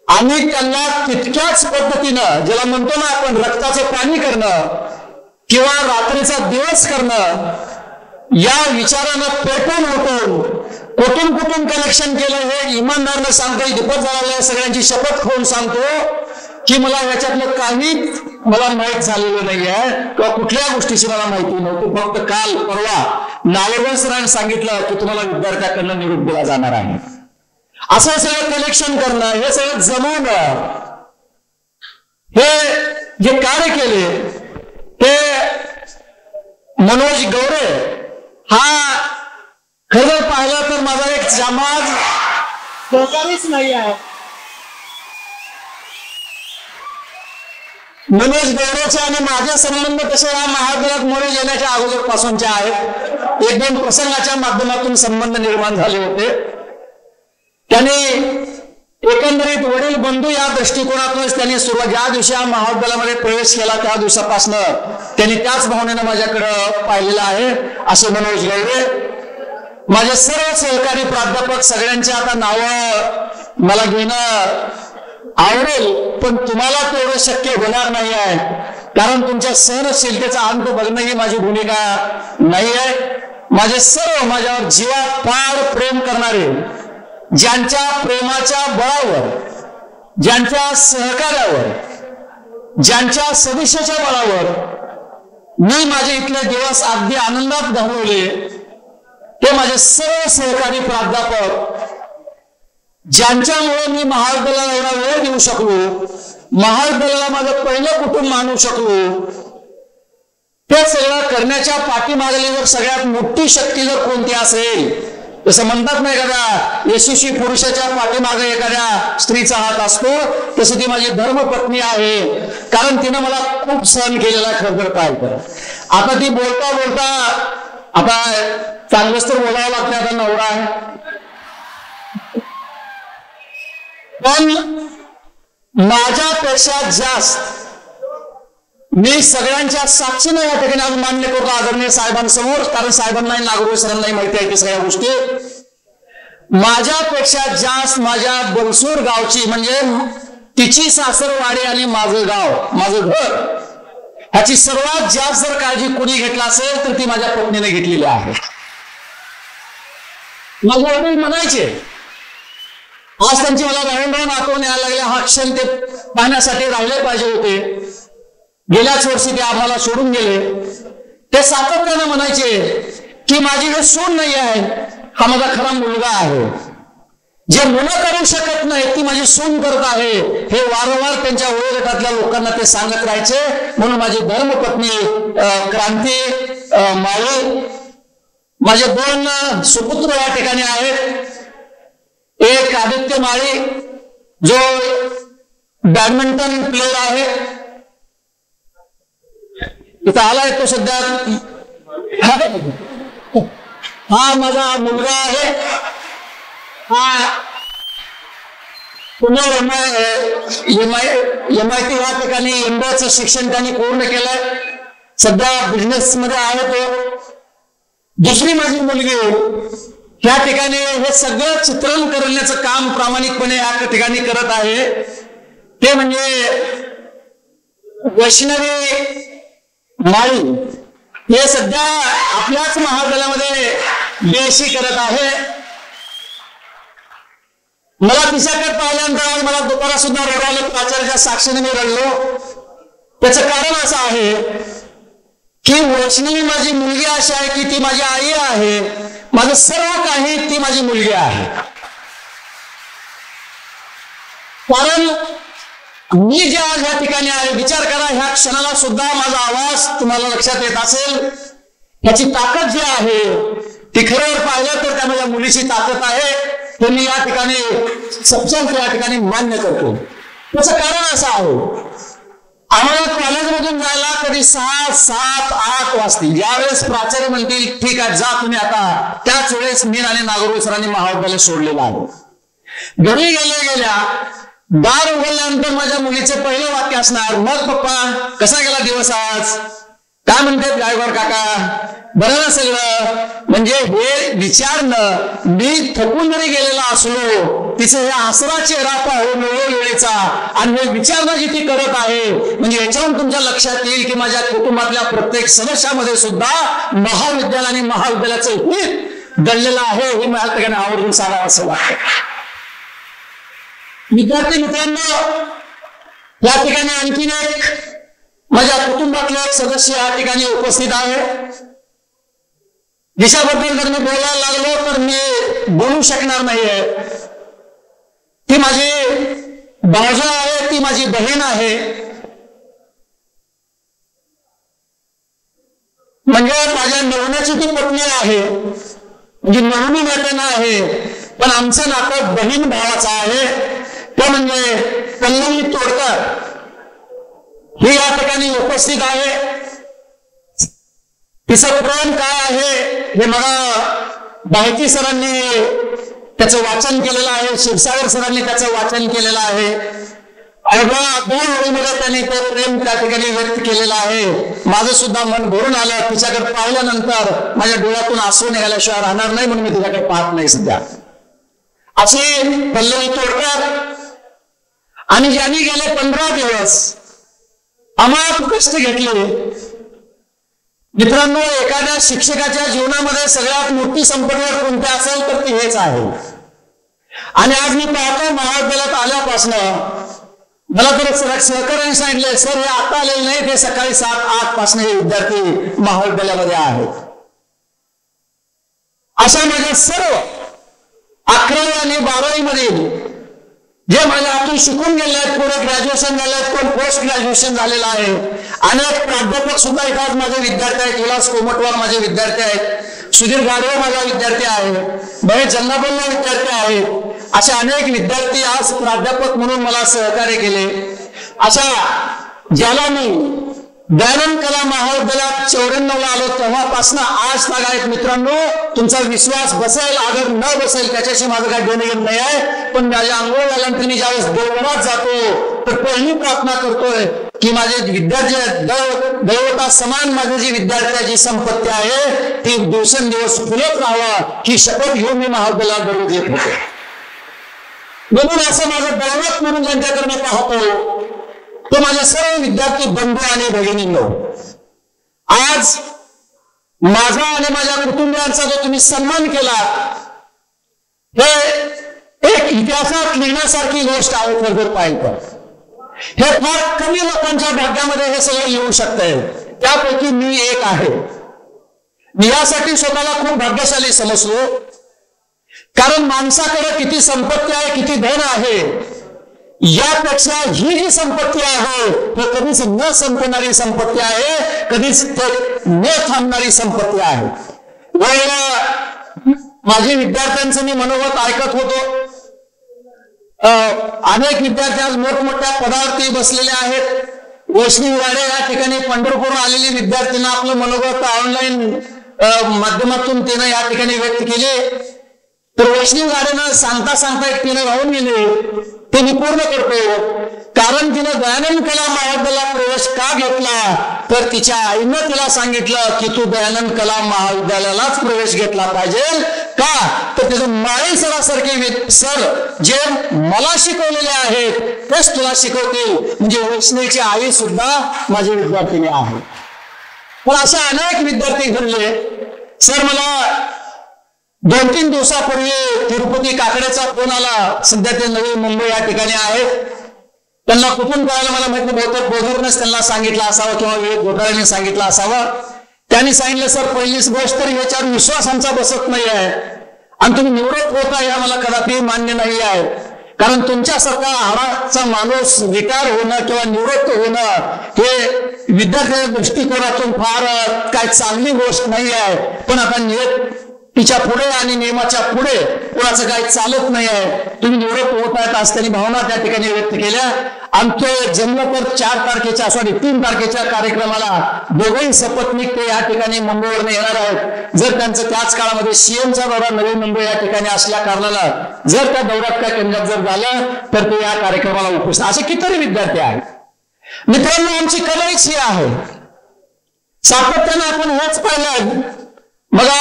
आणि त्यांना तितक्याच पद्धतीनं ज्याला म्हणतो ना आपण रक्ताचं पाणी करणं किंवा रात्रीचा दिवस करणं या विचारानं पेटून उठून कुठून कुठून कनेक्शन केलं हे इमानदारनं सांगतो. दीपक झालेल्या सगळ्यांची शपथ खाऊन सांगतो की मला याच्यातलं काही मला माहीत झालेलं नाही आहे किंवा कुठल्या गोष्टीची मला माहिती नव्हती. फक्त काल परवा नागरगोजे सरांनी सांगितलं की तुम्हाला विद्यार्थ्याकडनं निरोप दिला जाणार आहे. असं सगळं कलेक्शन करणं, हे सगळं जमवणं, हे जे कार्य केले ते मनोज गौरे हा खरं पाहिलं तर माझा एक समाज सहकारीच नाही आहे. मनोज गौरेचे आणि माझे संबंध कसे या महाविद्यालयात मुळे येण्याच्या अगोदर पासूनचे आहेत. 1-2 प्रसंगाच्या माध्यमातून संबंध निर्माण झाले होते. त्यांनी एकंदरीत वडील बंधू या दृष्टिकोनातूनच त्यांनी ज्या दिवशी या महाविद्यालयामध्ये प्रवेश केला त्या दिवसापासून त्यांनी त्याच भावनेनं माझ्याकडे पाहिलेलं आहे. असे मनोज गौरे, माझे सर्व सहकारी प्राध्यापक, सगळ्यांचे आता नावं मला घेणं आवडेल पण तुम्हाला तेवढं शक्य होणार नाही आहे, कारण तुमच्या सहनशीलतेचा अंत बघणं ही माझी भूमिका नाही आहे. माझे सर्व माझ्यावर जीवात फार प्रेम करणारे, ज्यांच्या प्रेमाच्या बळावर, ज्यांच्या सहकार्यावर, ज्यांच्या सदिच्छेच्या बळावर मी माझे इथले दिवस अगदी आनंदात घालवले ते माझे सर्व सहकारी प्राध्यापक, ज्यांच्यामुळे मी महाविद्यालयाला एवढा वेळ देऊ शकलो, महाविद्यालयाला माझं पहिलं कुटुंब मानू शकलो, ते सगळं करण्याच्या पाठीमागली जर सगळ्यात मोठी शक्ती जर कोणती असेल, जसं म्हणतात ना एखाद्या यशस्वी पुरुषाच्या पाठीमागे एखाद्या स्त्रीचा हात असतो, तसं ती माझी धर्मपत्नी आहे. कारण तिनं मला खूप सहन केलेला खरं तर काय तर. आता ती बोलता बोलता आता चांगलंच तर बोलावं लागतं, आता नवरा आहे. पण माझ्यापेक्षा जास्त मी सगळ्यांच्या साक्षीने या ठिकाणी आज मान्य करतो आदरणीय साहेबांसमोर, कारण साहेबांनाही नागोरे सरांनाही माहिती आहे की सगळ्या गोष्टी. माझ्यापेक्षा जास्त माझ्या बनसूर गावची म्हणजे तिची सासरवाडी आणि माझं गाव, माझं घर, ह्याची सर्वात जास्त जर काळजी कोणी घेतला असेल तर ती माझ्या पत्नीने घेतलेली आहे. माझे वडील म्हणायचे, आज त्यांची मला राहून राहून आठवण यायला लागले, हा क्षण ते पाहण्यासाठी राहिले पाहिजे होते. गेल्याच वर्षी ते आम्हाला सोडून गेले. ते सातत्याने म्हणायचे की माझी हे सून नाही आहे, हा माझा खरा मुलगा आहे. जे मुलं करू शकत नाही ती माझी सून करत आहे, हे वारंवार त्यांच्या वयोगटातल्या लोकांना ते सांगत राहायचे. म्हणून माझी धर्मपत्नी क्रांती माळी, माझे 2 सुपुत्र या ठिकाणी आहेत. एक आदित्य माळी जो बॅडमिंटन प्लेयर आहे, इथं आलाय तो सध्या. हा माझा मुलगा आहे. हा पुणे MIT या ठिकाणी MBA शिक्षण त्यांनी पूर्ण केलंय, सध्या बिझनेस मध्ये आहे तो. दुसरी माझी मुलगी या ठिकाणी हे सगळं चित्रण करण्याचं काम प्रामाणिकपणे या ठिकाणी करत आहे. ते म्हणजे वैष्णवी माळी, हे सध्या आपल्याच महाविद्यालयामध्ये BSc करत आहे. मला तिच्याकडे पाहिल्यानंतर आज मला दुपारा सुद्धा रडायला, प्राचार्याच्या साक्षीने मी रडलो. त्याचं कारण असं आहे की वैष्णवी माझी मुलगी अशी आहे की ती माझी आई आहे, माझं सर्व काही ती माझी मुलगी आहे. कारण मी जे आज या ठिकाणी आहे, विचार करा ह्या क्षणाला सुद्धा माझा आवाज तुम्हाला लक्षात येत असेल. याची ताकद जी आहे ती खरं पाहिलं तर त्या माझ्या मुलीची ताकद आहे, हे मी या ठिकाणी सपशेल या ठिकाणी मान्य करतो. त्याचं कारण असं आहे, आम्हाला कॉलेजमधून जायला कधी 6, 7, 8 वाजतील. ज्यावेळेस प्राचार्य म्हणतील ठीक आहे जा तुम्ही आता, त्याच वेळेस मी आणि नागोरे सरांनी महाविद्यालय सोडलेलं आहे. घरी गेल्या दार उघडल्यानंतर माझ्या मुलीचे पहिले वाक्य असणार, मग पप्पा कसा गेला दिवस आज, काय म्हणतात गायकवाड काका, बरं ना सगळं. म्हणजे हे विचारणं, मी थकून जरी गेलेला असलो तिचं हे आसरा चेहरा पाहून वेळोवेळीचा आणि हे विचारणं जी ती करत आहे, म्हणजे याच्यावरून तुमच्या लक्षात येईल की माझ्या कुटुंबातल्या प्रत्येक सदस्यामध्ये सुद्धा महाविद्यालय आणि महाविद्यालयाचं हित दडलेलं आहे, हे मला ठिकाणी आवर्जून सांगावं असं वाटतं. विद्यार्थी मित्रांनो, या ठिकाणी आणखीन एक माझ्या कुटुंबातले एक सदस्य या ठिकाणी उपस्थित आहे. जिच्याबद्दल जर मी बोलायला लागलो तर मी बोलू शकणार नाहीये. ती माझी भावजा आहे, ती माझी बहीण आहे. म्हणजे माझ्या नवऱ्याची ती पत्नी आहे, म्हणजे नवनी नात्यानं आहे, पण आमचं नातं बहीण भावाचं आहे. तो म्हणजे पल्लवी तोडकर, ही या ठिकाणी उपस्थित आहे. तिचं प्रेम काय आहे हे मला बाहेती सरांनी त्याचं वाचन केलेलं आहे, क्षीरसागर सरांनी त्याचं वाचन केलेलं आहे. अवघ्या 2 ओळीमध्ये त्यांनी ते प्रेम त्या ठिकाणी व्यक्त केलेलं आहे. माझं सुद्धा मन भरून आलं. तिच्याकडे पाहिल्यानंतर माझ्या डोळ्यातून आसू निघाल्याशिवाय राहणार नाही, म्हणून मी तिच्याकडे पाहत नाही सध्या. अशी पल्लवी तोडकर आणि ज्यांनी गेले 15 दिवस आम्हाला कष्ट घेतले. मित्रांनो, एखाद्या शिक्षकाच्या जीवनामध्ये सगळ्यात मोठी संपत्ती कोणती असेल तर ती हेच आहे. आणि आज मी पाहतो महाविद्यालयात आल्यापासून मला तर सहकार्याने सांगितले, सर हे आता आलेले नाही, ते सकाळी 7-8 पासून हे विद्यार्थी महाविद्यालयामध्ये आहेत. अशा माझ्या सर्व 11वी आणि 12वी मधील जे माझ्या हातून शिकून गेले आहेत, पुढे ग्रॅज्युएशन झाले आहेत, कोण पोस्ट ग्रॅज्युएशन झालेलं आहे. अनेक प्राध्यापक सुद्धा इथं माझे विद्यार्थी आहेत. विलास कोमटवार माझे विद्यार्थी आहेत, सुधीर गाडवे माझा विद्यार्थी आहे, महेश जन्नाबल्ला विद्यार्थी आहेत. असे अनेक विद्यार्थी आज प्राध्यापक म्हणून मला सहकार्य केले. अशा ज्याला मी दयानंद कला महाविद्यालयात 94 ला आलो तेव्हापासून आज तक आहेत मित्रांनो. तुमचा विश्वास बसेल अगर न बसेल त्याच्याशी माझं काही देणं घेणं नाही आहे. पण माझ्या अंघोळ झाल्यानंतर मी ज्यावेळेस देवघरात जातो तर पहिली प्रार्थना करतोय की माझे विद्यार्थी दैवता समान माझे जी विद्यार्थ्याची संपत्ती आहे ती दिवसेंदिवस फुलत राहावा ही शपथ घेऊन मी महाविद्यालयात दररोज येत होते. म्हणून असं माझं दैवत म्हणून ज्यांच्याकडे मी पाहतो तो माझे सर्व विद्यार्थी बंधू आणि भगिनींनो, आज माझा आणि माझ्या कुटुंबियांचा जो तुम्ही सन्मान केला हे एक इतिहासात लिहिण्यासारखी गोष्ट आहे. खरं पाहिलं हे फार कमी लोकांच्या भाग्यामध्ये हे सगळं येऊ शकतंय. त्यापैकी मी एक आहे. मी यासाठी स्वतःला खूप भाग्यशाली समजलो, कारण माणसाकडे किती संपत्ती आहे, किती धन आहे, यापेक्षा ही जी संपत्ती आहे हे कधीच न संपणारी संपत्ती आहे, कधीच न थांबणारी संपत्ती आहे. माझे विद्यार्थ्यांचं मी मनोगत ऐकत होतो. अनेक विद्यार्थी आज मोठमोठ्या पदावरती बसलेले आहेत. वैष्णवी गाडे या ठिकाणी पंढरपूर आलेली विद्यार्थ्यांना आपलं मनोगत ऑनलाईन माध्यमातून तिनं या ठिकाणी व्यक्त केले. तर वैष्णवी गाडेनं सांगता सांगता एक तिनं राहून गेले ते मी पूर्ण करतो. कारण तिनं दयानंद कला महाविद्यालयात प्रवेश का घेतला तर तिच्या आईनं तिला सांगितलं की तू दयानंद कला महाविद्यालयालाच प्रवेश घेतला पाहिजे. का तर तिचं माळी सरासारखे सर जे मला शिकवलेले आहेत तेच तुला शिकवतील. म्हणजे वैष्णवीची आई सुद्धा माझी विद्यार्थिनी आहे. पण असे अनेक विद्यार्थी घडले. सर मला 2-3 दिवसापूर्वी तिरुपती काकडेचा फोन आला. सध्या ते नवी मुंबई या ठिकाणी आहेत. त्यांना कुठून कळालं मला माहिती, बहुतेक बोधूरनेच त्यांना सांगितलं असावं किंवा विवेक घोटाळेने सांगितलं असावं. त्यांनी सांगितलं सर पहिलीच गोष्ट तर याच्यावर विश्वास आमचा बसत नाही आहे आणि तुम्ही निवृत्त होता या मला कदापि मान्य नाही आहे. कारण तुमच्यासारखा हाडाचा माणूस रिटायर होणं किंवा निवृत्त होणं हे विद्यार्थ्यांच्या दृष्टिकोनातून फार काय चांगली गोष्ट नाही आहे. पण आता तिच्या पुढे आणि नियमाच्या पुढे कोणाचं काही चालत नाही आहे. तुम्ही निवृत्त होत आहेत असं त्यांनी भावना त्या ठिकाणी व्यक्त केल्या. आणि ते जमलं तर 3 तारखेच्या कार्यक्रमाला दोघंही सपत्नीक ते या ठिकाणी मुंबईवरून येणार आहेत. जर त्यांचं त्याच काळामध्ये सीएमचा दौरा नवी मुंबई या ठिकाणी असल्या कारणाला जर त्या दौऱ्यात काय केंद्रात जर झालं तर ते या कार्यक्रमाला उपस्थित असे कितीतरी विद्यार्थी आहेत. मित्रांनो आमची कलाच ही आहे. सातत्यानं आपण हेच पाहिलं. मला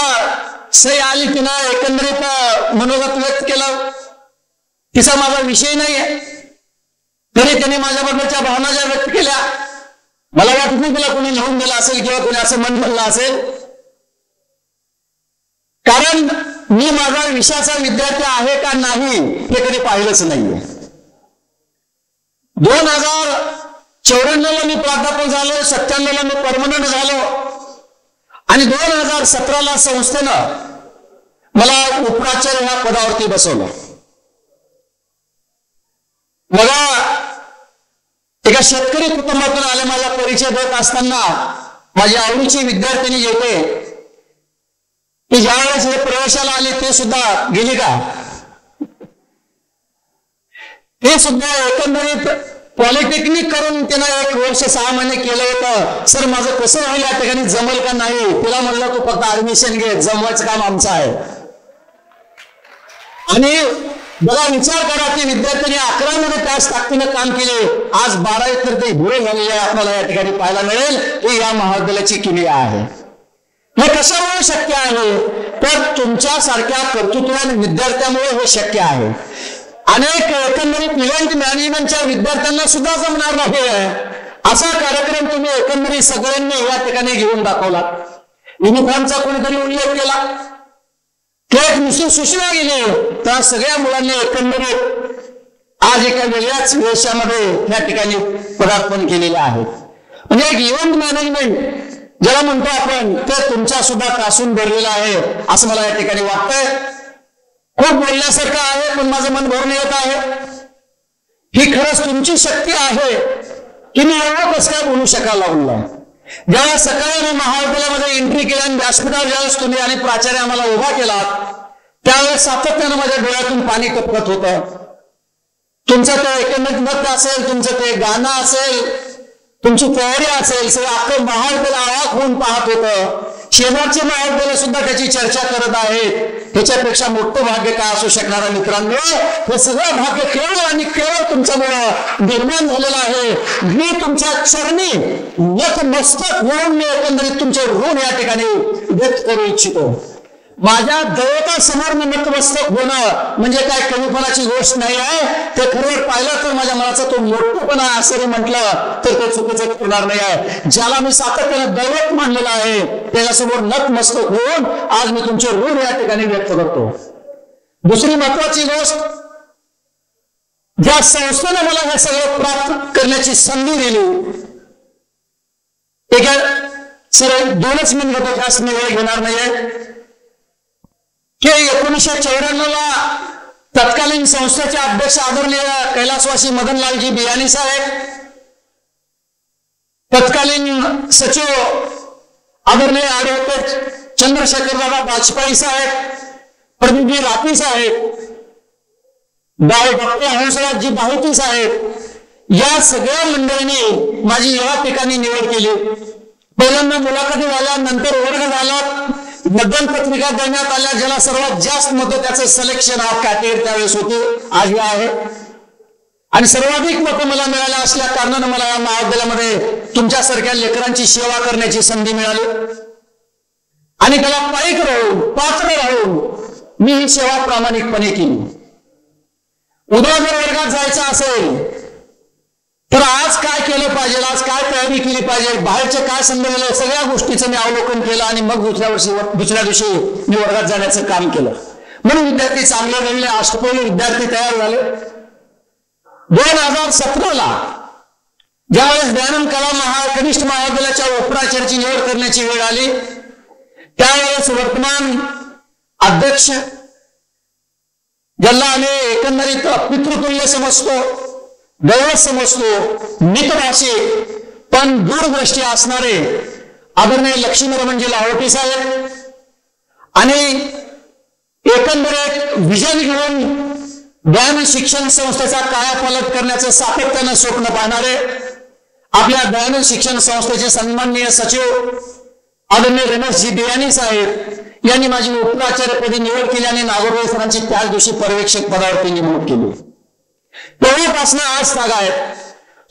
सई आली तिनं एकंदरीत मनोगत व्यक्त केलं. तिचा माझा विषय नाही आहे तरी त्यांनी माझ्याबद्दलच्या भावना ज्या व्यक्त केल्या मला वाटत नाही तिला कोणी लिहून दिला असेल किंवा कोणी असं मन म्हणलं असेल. कारण मी माझा विषयाचा विद्यार्थी आहे का नाही हे कधी पाहिलंच नाहीये. 2094 ला मी प्राध्यापक झालो, 97 ला मी परमनंट झालो आणि 2017 संस्थेनं मला उपप्राचार्य ह्या पदावरती बसवलं. मला एका शेतकरी कुटुंबातून आले माझा परिचय देत असताना माझी आवडीची विद्यार्थिनी येते की ज्यावेळेस हे प्रवेशाला आले ते सुद्धा गेली का ते सुद्धा एकंदरीत पॉलिटेक्निक करून त्यानं 1 वर्ष 6 महिने केलं होतं. सर माझं कसं होईल या ठिकाणी जमल का नाही. तिला म्हणलं तू फक्त ऍडमिशन घे, जमवायचं काम आमचं आहे. आणि बघा विचार करा की विद्यार्थ्यांनी 11 मध्ये त्याच ताकदीनं काम केले. आज 12वीत तर ते गुरे झालेले आपल्याला या ठिकाणी पाहायला मिळेल. ही या महाविद्यालयाची किमया आहे. हे कशामुळे शक्य आहे तर तुमच्यासारख्या कर्तृत्ववान विद्यार्थ्यामुळे हे शक्य आहे. अनेक एकंदरीत इव्हेंट मॅनेजमेंटच्या विद्यार्थ्यांना सुद्धा जमणार नाही असा कार्यक्रम तुम्ही एकंदरीत सगळ्यांनी या ठिकाणी घेऊन दाखवला. युनिफॉर्मचा कोणीतरी उल्लेख केला, एक नुसती सूचना गेली तर सगळ्या मुलांनी एकंदरीत आज एका वेगळ्याच वेशामध्ये या ठिकाणी पदार्पण केलेले आहे. म्हणजे एक इव्हेंट मॅनेजमेंट ज्याला म्हणतो आपण ते तुमच्या सुद्धा तासून भरलेलं आहे असं मला या ठिकाणी वाटतंय. खूप बोलण्यासारखं आहे पण माझं मन भरून येत आहे. ही खरंच तुमची शक्ती आहे की मी एवढं कसं काय बोलू शकायला लागलो. ज्यावेळेस सकाळी मी महाविद्यालयामध्ये एंट्री केली आणि व्यासपीठावर ज्यावेळेस तुम्ही आणि प्राचार्य आम्हाला उभा केला त्यावेळेस सातत्यानं माझ्या डोळ्यातून पाणी टपकत होतं. तुमचं ते एकंदरीत नृत्य असेल, तुमचं ते गाणं असेल, तुमची तयारी असेल, सगळं अख्खं महाविद्यालय आवाक होऊन पाहत होतं, शेजारचे महाविद्यालय सुद्धा त्याची चर्चा करत आहेत, ह्याच्यापेक्षा मोठं भाग्य काय असू शकणार मित्रांनो? हे सगळं भाग्य केवळ आणि केवळ तुमच्यामुळं निर्माण झालेलं आहे. मी तुमच्या चरणी नतमस्तक होऊन मी एकंदरीत तुमचे ऋण या ठिकाणी व्यक्त करू इच्छितो. माझ्या दैवतासमोर मी नतमस्तक होणं म्हणजे काय कमीपणाची गोष्ट नाही आहे. ते खरं पाहिलं तर माझ्या मनाचा तो मोठेपणा असं म्हटलं तर ते चुकीचं ठरणार नाही आहे. ज्याला मी सातत्यानं दैवत मानलेलं आहे त्याच्यासमोर नतमस्तक होऊन आज मी तुमचे ऋण या ठिकाणी व्यक्त करतो. दुसरी महत्वाची गोष्ट, ज्या संस्थेने मला हे सगळं प्राप्त करण्याची संधी दिली, एका सर 2 मिनिट जास्त मी वेळ घेणार नाहीये, की 1994 तत्कालीन संस्थेचे अध्यक्ष आदरणीय कैलासवासी मदनलालजी बियाणी साहेब, तत्कालीन सचिव आदरणीय ॲडव्होकेट चंद्रशेखरदादा वाजपेयी साहेब, प्रतिनिधी राठी साहेब, डॉक्टर हंसराजजी बाहुती साहेब, या सगळ्या मंडळींनी माझी या ठिकाणी निवड केली. पहिल्यांदा मुलाखती झाल्या, नंतर वर्ग झाला, मतदान पत्रिका देण्यात आल्या, ज्याला सर्वात जास्त मतं त्याचं सिलेक्शन ऑफ कॅटेगरी त्यावेळेस होते, आजही आहे. आणि सर्वाधिक मतं मला मिळाल्या असल्या कारणानं मला या महाविद्यालयामध्ये तुमच्यासारख्या लेकरांची सेवा करण्याची संधी मिळाली आणि त्याला पाईक राहून पात्र राहून मी ही सेवा प्रामाणिकपणे केली. उद्या जर वर्गात जायचं असेल तर आज काय केलं पाहिजे, आज काय तयारी केली पाहिजे, बाहेरचे काय संदर्भ, सगळ्या गोष्टीचं मी अवलोकन केलं आणि मग दुसऱ्या दिवशी मी वर्गात जाण्याचं काम केलं. म्हणून विद्यार्थी चांगले घडले, अष्टपैलू विद्यार्थी तयार झाले. 2017 ज्यावेळेस दयानंद कला कनिष्ठ महाविद्यालयाच्या उपप्राचार्याची निवड करण्याची वेळ आली, त्यावेळेस वर्तमान अध्यक्ष, ज्याला आम्ही एकंदरीत पितृतुल्य समजतो, दैवत समजतो, मितभाषिक पण दूरदृष्टी असणारे आदरणीय लक्ष्मीरमणजी लाहोटी साहेब आणि एकंदरीत विजन घेऊन दयानंद शिक्षण संस्थेचा कायापालट करण्याचं सातत्यानं स्वप्न पाहणारे आपल्या दयानंद शिक्षण संस्थेचे सन्माननीय सचिव आदरणीय रमेशजी बियाणी साहेब यांनी माझी उपप्राचार्यपदी निवड केली आणि नागोरवाडी सरांची त्याच दिवशी पर्यवेक्षक पदावरती नेमणूक केली. तेव्हापासून आज ताग आहेत.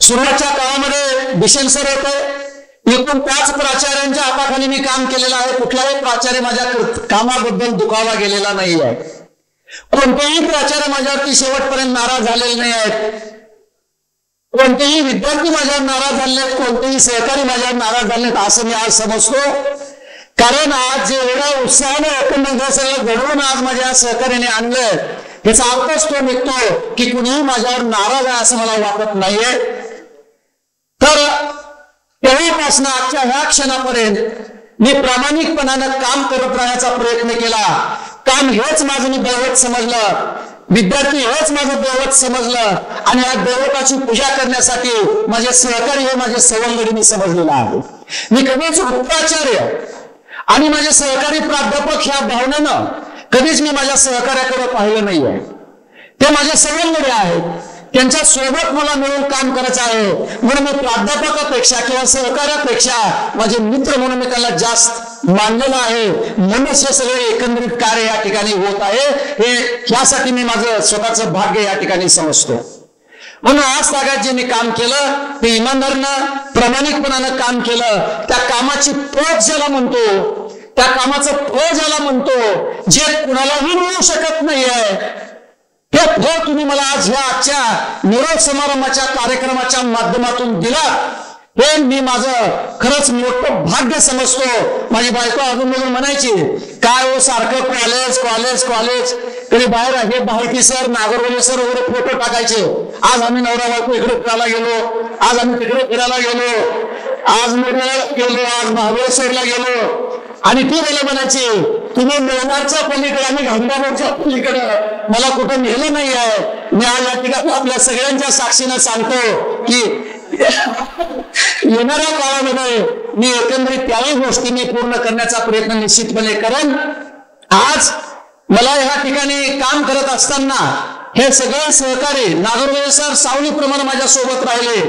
सुरुवातीच्या काळामध्ये भिशन सर होते, एकूण 5 प्राचार्यांच्या हाताखाली मी काम केलेलं आहे. कुठलाही प्राचार्य माझ्या कामाबद्दल दुखावला गेलेला नाही आहे. कोणतेही प्राचार्य माझ्यावरती शेवटपर्यंत नाराज झालेले नाही आहेत. कोणतेही विद्यार्थी माझ्यावर नाराज झाले नाहीत, कोणतेही सहकारी माझ्यावर नाराज झाले नाहीत असं मी आज समजतो. कारण आज जे एवढ्या उत्साहाने एकंदर सगळं घडवून आज माझ्या सहकार्याने आणलं, याचा अर्थच तो निघतो की कुणीही माझ्यावर नाराज आहे असं मला वाटत नाहीये. तर तेव्हापासून आजच्या ह्या क्षणापर्यंत मी प्रामाणिकपणानं काम करत राहण्याचा प्रयत्न केला. काम हेच माझं मी दैवत समजलं, विद्यार्थी हेच माझं दैवत समजलं आणि या दैवताची पूजा करण्यासाठी माझे सहकारी हे माझे सवंगडी मी समजलेला आहे. मी कधीच उपप्राचार्य आणि माझे सहकारी प्राध्यापक ह्या भावनेनं कधीच मी माझ्या सहकार्याकडे पाहिलं नाहीये. ते माझे सवंगडी आहेत, त्यांच्या सोबत मला मिळून काम करायचं आहे. म्हणून मी प्राध्यापकापेक्षा किंवा सहकार्यापेक्षा माझे मित्र म्हणून मी त्याला जास्त मानलेलं आहे. म्हणूनच हे सगळे एकंदरीत कार्य या ठिकाणी होत आहे. हे यासाठी मी माझं स्वतःचं भाग्य या ठिकाणी समजतो. म्हणून आज तागात जे मी काम केलं ते इमानदारीनं प्रामाणिकपणानं काम केलं. त्या कामाची पोच ज्याला म्हणतो, त्या कामाचं फळ ज्याला म्हणतो, जे कुणालाही मिळू शकत नाहीये, ते फळ तुम्ही मला आज ह्या आजच्या निरोप समारंभाच्या कार्यक्रमाच्या माध्यमातून दिला. हे मी माझं खरंच मोठं भाग्य समजतो. माझी बायको अजून म्हणायची, काय हो सारखं कॉलेज कॉलेज कॉलेज, कधी बाहेर हे बाहेरकी सर, नागरवली सर वगैरे फोटो टाकायचे. आज आम्ही नवरा बायको इकडे फिरायला गेलो, आज आम्ही तिकडे फिरायला गेलो, आज मुंबईला गेलो, आज महाबळेश्वरला गेलो. आणि ती मला म्हणायची, तुम्ही मेहनारच्या पलीकडे आणि घांबावरच्या पलीकडे मला कुठं नेलं नाही आहे. मी आज या ठिकाणी आपल्या सगळ्यांच्या साक्षीनं सांगतो की येणाऱ्या काळामध्ये मी एकंदरीत त्याही गोष्टी मी पूर्ण करण्याचा प्रयत्न निश्चितपणे करेन. आज मला ह्या ठिकाणी काम करत असताना हे सगळे सहकारी नागरवेल सर सावलीप्रमाणे माझ्या सोबत राहिले.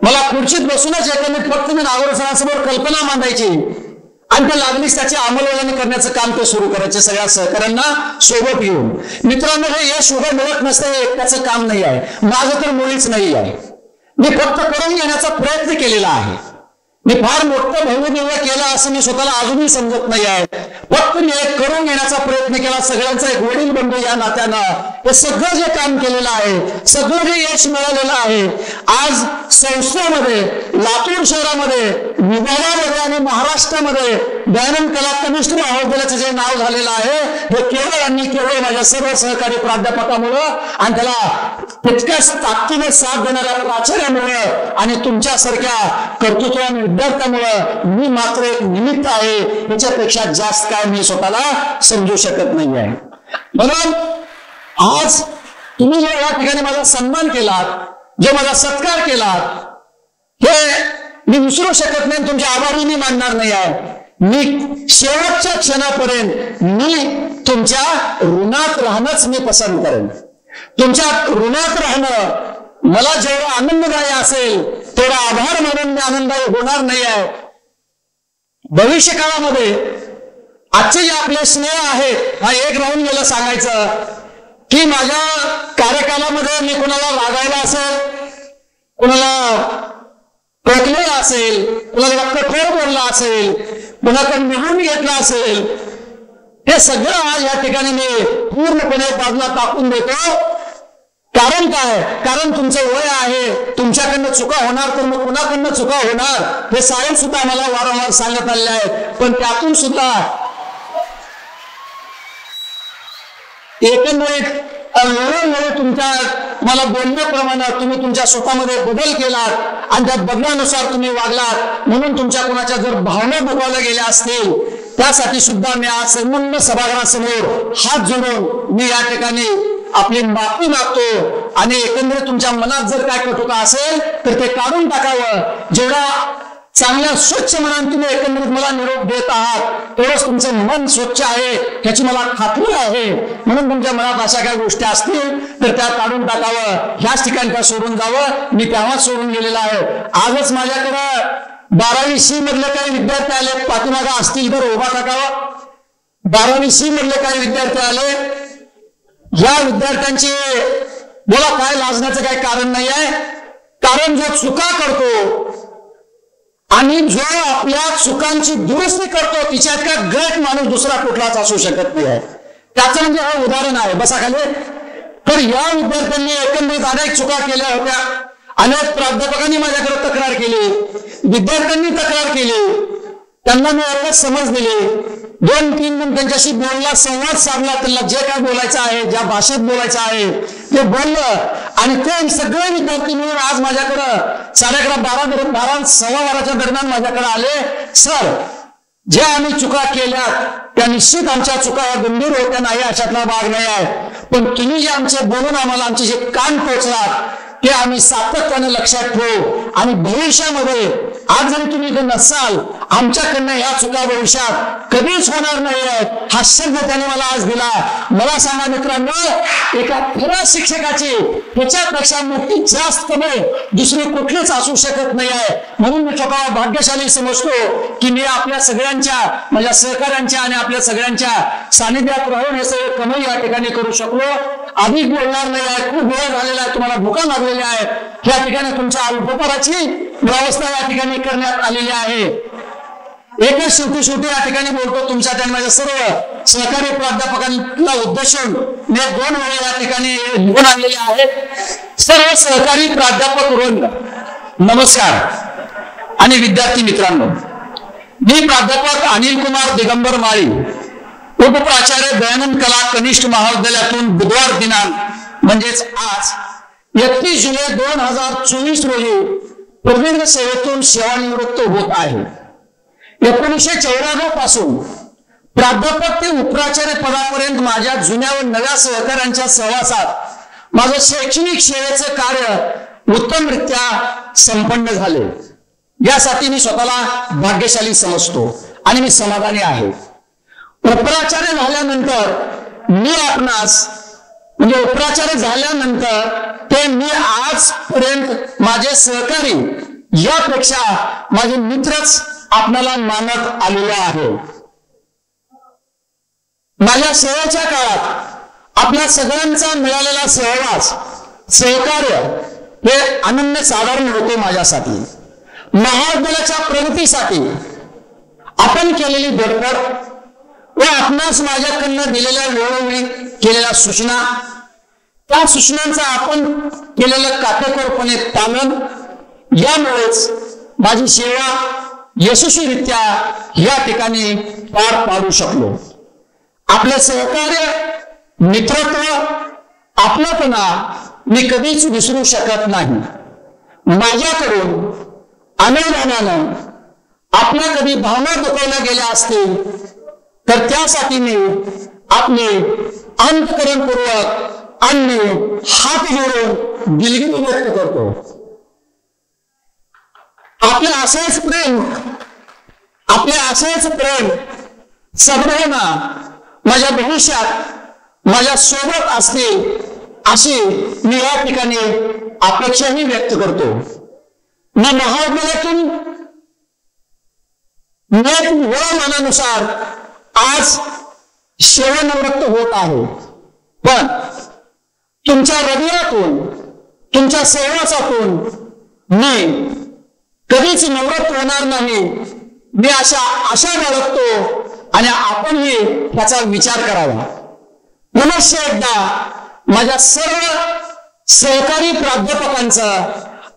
मला खुर्चीत बसूनच एकंदरीत फक्त मी नागोर सरांसमोर कल्पना मांडायची आणि त्या लागलीच त्याची अंमलबजावणी करण्याचं काम ते सुरू करायचे सगळ्या सहकाऱ्यांना सोबत घेऊन. मित्रांनो, हे यश उभं मिळत नसतं, हे एकट्याचं काम नाही आहे, माझं तर मुळीच नाही आहे. मी फक्त करून घेण्याचा प्रयत्न केलेला आहे. मी फार मोठं भव्य केलं असं मी स्वतःला अजूनही समजत नाही आहे. फक्त मी एक करून घेण्याचा प्रयत्न केला. सगळ्यांचा एक वडील बंधू या नात्यानं हे सगळं जे काम केलेलं आहे, सगळं जे यश मिळालेलं आहे, आज संस्थेमध्ये, लातूर शहरामध्ये, विभागामध्ये आणि महाराष्ट्रामध्ये दयानंद कला कनिष्ठ महाविद्यालयाचं जे नाव झालेलं आहे, हे केवळ आणि केवळ माझ्या सर्व सहकारी प्राध्यापकामुळं आणि त्याला तितक्याच ताकदीने साथ देणाऱ्या प्राचार्यामुळे आणि तुमच्यासारख्या कर्तृत्वान विद्यार्थ्यामुळं मी मात्र एक निमित्त आहे. याच्यापेक्षा जास्त काय मी स्वतःला समजू शकत नाही आहे. म्हणून आज तुम्ही जो या ठिकाणी माझा सन्मान केलात, जो माझा सत्कार केलात, हे मी विसरू शकत नाही. तुमचे आभारी मी मानणार नाही आहे. मी शेवटच्या क्षणापर्यंत मी तुमच्या ऋणात राहणंच मी पसंत करेन. तुमच्या ऋणात राहणं मला जेवढा आनंददायी असेल तेवढा आभार मानून मी आनंददायी होणार नाही आहे. भविष्य काळामध्ये आजचे जे आपले स्नेह आहेत, हा एक राहून गेलं सांगायचं की माझ्या कार्यकालामध्ये मी कुणाला रागायला असेल, कुणाला टोकलेला असेल, कुणाला कठोर बोलला असेल, कुणाकडे निवडून घेतला असेल, हे सगळं आज या ठिकाणी मी पूर्णपणे बाजूला टाकून देतो. कारण काय? कारण तुमचं वय आहे, तुमच्याकडनं चुका होणार तर मग कुणाकडनं चुका होणार हे साहेब सुद्धा मला वारंवार सांगत आलेले आहेत. पण त्यातून सुद्धा एकंदरीत वेळोवेळी तुमच्या मला बोलण्याप्रमाणे तुम्ही तुमच्या स्वतःमध्ये बदल केलात आणि त्या बदलानुसार तुम्ही वागलात. म्हणून तुमच्या कोणाच्या जर भावना दुखावल्या गेल्या असतील त्यासाठी सुद्धा मी आज संपूर्ण सभागृहासमोर हात जोडून मी या ठिकाणी आपली माफी मागतो. आणि एकंदरीत तुमच्या मनात जर काय कटुता असेल तर ते काढून टाकावं. जेवढा चांगल्या स्वच्छ मनाने तुम्ही एकंदरीत मला निरोप देत आहात तेवढंच तुमचं मन स्वच्छ आहे त्याची मला खात्री आहे. म्हणून तुमच्या मनात अशा काही गोष्टी असतील तर त्या काढून टाकावं. ह्याच ठिकाणी त्या सोडून जावं. मी तेव्हाच सोडून गेलेला आहे. आजच माझ्याकडं 12वी C मधले काही विद्यार्थी आले, पाठीमागा असतील तर उभा टाकावा. 12वी C मधले काही विद्यार्थी आले. या विद्यार्थ्यांची बोला काय लाजण्याचं काही कारण नाही आहे. कारण जो चुका करतो आणि जो आपल्या चुकांची दुरुस्ती करतो तिच्यात का गट माणूस दुसरा कुठलाच असू शकत नाही आहे. त्याचं म्हणजे हे उदाहरण आहे. बसा खाली. तर या विद्यार्थ्यांनी एकंदरीत अनेक चुका केल्या होत्या. अनेक प्राध्यापकांनी माझ्याकडे तक्रार केली, विद्यार्थ्यांनी तक्रार केली. त्यांना मी एवढंच समज दिली. 2-3 मिनिट त्यांच्याशी बोलला, संवाद साधला. त्यांना जे काय बोलायचं आहे, ज्या भाषेत बोलायचं आहे ते बोललं. आणि ते सगळे विद्यार्थी मिळून आज माझ्याकडं 12:30 दरम्यान माझ्याकडे आले. सर, ज्या आम्ही चुका केल्या त्या निश्चित आमच्या चुका गंभीर होत्या नाही अशातला भाग नाही आहे. पण तुम्ही जे आमचे बोलून आम्हाला आमचे जे कान टोचलात ते आम्ही सातत्याने लक्षात ठेवू. आणि भविष्यामध्ये आज जरी तुम्ही इथे नसाल आमच्याकडनं ह्या चुका भविष्यात कधीच होणार नाही आहेत हा शब्द त्याने मला आज दिला. मला सांगा मित्रांनो, एका खऱ्या शिक्षकाची त्याच्यापेक्षा मोठी जास्त नाही दुसरी कुठलीच असू शकत नाही आहे. म्हणून मी स्वतः भाग्यशाली समजतो की मी आपल्या सगळ्यांच्या, माझ्या सहकाऱ्यांच्या आणि आपल्या सगळ्यांच्या सानिध्यात राहून हे सगळे कमाई या ठिकाणी करू शकलो. अधिक बोलणार नाही आहे. खूप वेळ झालेला आहे, तुम्हाला भुका लागलेल्या आहेत. या ठिकाणी तुमच्या अल्पोपहाराची व्यवस्था या ठिकाणी करण्यात आलेली आहे. एकच शेवटी या ठिकाणी बोलतो तुमच्या आणि माझ्या सर्व सहकारी प्राध्यापकांना उद्देशून मी 2 वेळा या ठिकाणी लिहून आणलेले आहेत. सर्व सहकारी प्राध्यापक वृंद नमस्कार. आणि विद्यार्थी मित्रांनो, मी प्राध्यापक अनिल कुमार दिगंबर माळी, उपप्राचार्य दयानंद कला कनिष्ठ महाविद्यालयातून बुधवार दिनांक म्हणजेच आज 31 जुलै 2024 रोजी प्रदीर्घ सेवेतून सेवानिवृत्त होत आहे. 1994 पासून प्राध्यापक ते उपप्राचार्य पदापर्यंत माझ्या जुन्या व नव्या सहकाऱ्यांच्या सहवासात माझं शैक्षणिक सेवेचं कार्य उत्तमरित्या संपन्न झाले. यासाठी मी स्वतःला भाग्यशाली समजतो आणि मी समाधानी आहे. उपप्राचार्य झाल्यानंतर मी आपणास म्हणजे उपप्राचार्य झाल्यानंतर ते मी आजपर्यंत माझे सहकारी यापेक्षा माझे मित्रच आपल्याला मानत आलेले आहे. माझ्या सेवेच्या काळात आपल्या सगळ्यांचा मिळालेला सहवास सहकार्य हे अनन्य साधारण होते. माझ्यासाठी महाविद्यालयाच्या प्रगतीसाठी आपण केलेली धडपड व आपणास माझ्याकडनं दिलेल्या वेळोवेळी केलेल्या सूचना, त्या सूचनांचा आपण केलेलं काटेकोरपणे पालन यामुळेच माझी सेवा यशस्वीरित्या या ठिकाणी पार पाडू शकलो. आपले सहकार्य, मित्रत्व, आपलापणा मी कधीच विसरू शकत नाही. माझ्याकडून अनावधानानं आपल्या कधी भावना दुखवल्या गेल्या असतील तर त्यासाठी मी आपले अंतःकरणपूर्वक आणि हात जोडून दिलगिरी व्यक्त करतो. आपले असेच प्रेम सगळ्यांना माझ्या भविष्यात माझ्या सोबत असतील अशी मी या ठिकाणी अपेक्षाही व्यक्त करतो. मी महाविद्यालयातून वयोमानानुसार आज सेवानिवृत्त होत आहे, पण तुमच्या हृदयातून, तुमच्या सहवासातून मी कधीच निवृत्त होणार नाही. मी आशा बाळगतो आणि आपणही त्याचा विचार करावा. पुनश्च एकदा माझ्या सर्व सहकारी प्राध्यापकांचा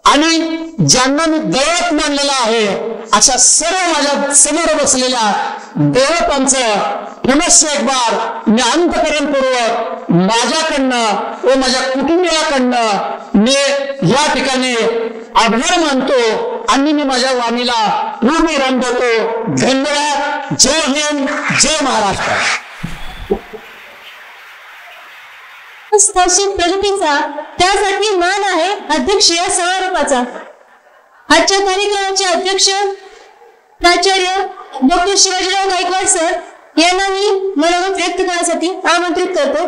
आणि ज्यांना मी दैवत मानलेला आहे अशा सर्व माझ्या समोर बसलेल्या दैवतांचं पुनश्च एक बार मी अंतःकरणपूर्वक माझ्याकडनं व माझ्या कुटुंबियाकडनं मी या ठिकाणी आभार मानतो आणि मी माझ्या वाणीला पूर्ण विराम देतो. धन्यवाद. जय हिंद, जय महाराष्ट्र. स्थानिक प्रगतीचा त्यासाठी मान आहे अध्यक्ष या समारोपाचा. आजच्या कार्यक्रमाचे अध्यक्ष प्राचार्य डॉक्टर शिवाजीराव गायकवाड सर यांना मी मनोगत व्यक्त करण्यासाठी आमंत्रित करतो.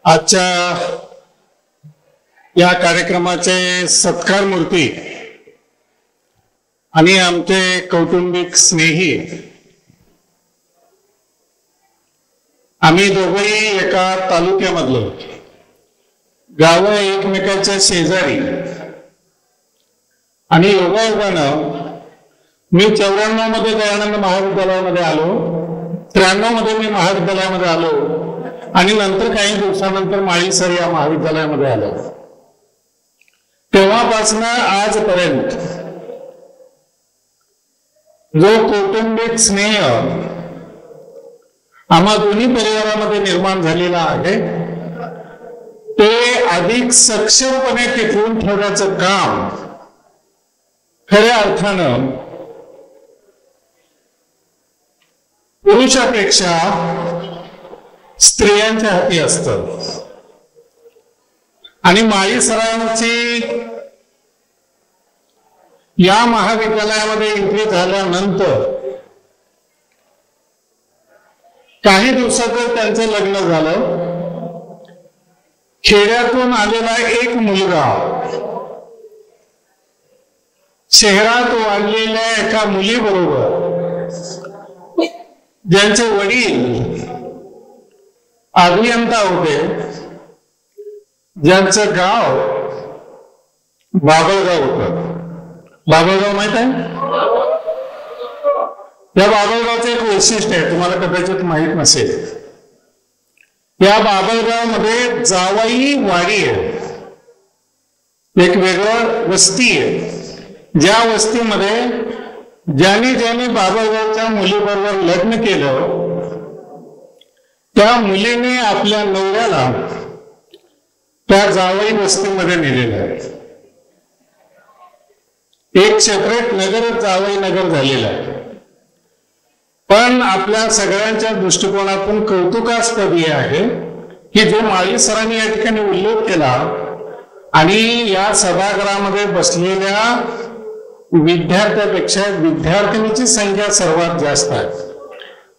आजच्या या कार्यक्रमाचे सत्कार मूर्ती आणि आमचे कौटुंबिक स्नेही, आम्ही दोघंही एका तालुक्यामधलो, गाव एकमेकांच्या शेजारी, आणि योगायोगानं मी 94 मध्ये दयानंद महाविद्यालयामध्ये आलो, 93 मध्ये मी महाविद्यालयामध्ये आलो आणि नंतर काही दिवसानंतर माळी सर या महाविद्यालयामध्ये आलो. तेव्हापासून आजपर्यंत जो कौटुंबिक स्नेह आम्हा दोन्ही परिवारामध्ये निर्माण झालेला आहे ते अधिक सक्षमपणे टिकवून ठेवण्याचं काम खऱ्या अर्थानं पुरुषापेक्षा स्त्रियांच्या हाती असतं. आणि माळी सरांची या महाविद्यालयामध्ये एंट्री झाल्यानंतर काही दिवसातच त्यांचं लग्न झालं. खेड्यातून आलेला एक मुलगा शहरात वाढलेल्या एका मुलीबरोबर, ज्यांचे वडील अभियंता होते, ज्यांचं गाव बाबळगाव होतं. बाबळगाव माहित आहे? या बाबळगावचं एक वैशिष्ट्य आहे, तुम्हाला कदाचित माहित नसेल. या बाबळगाव मध्ये जावई वाडी आहे, एक वेगळं वस्ती आहे. ज्या वस्तीमध्ये ज्याने बाबळगावच्या मुलीबरोबर लग्न केलं त्या मुलीने आपल्या नवऱ्याला त्या जावई वस्तीमध्ये नेलेलं आहे. एक सेपरेट नगर जावई नगर झालेलं आहे. पण आपल्या सगळ्यांच्या दृष्टिकोनातून कौतुकास्पद हे आहे की जो माळी सरांनी या ठिकाणी उल्लेख केला आणि या सभागृहामध्ये बसलेल्या विद्यार्थ्यापेक्षा विद्यार्थिनीची संख्या सर्वात जास्त आहे.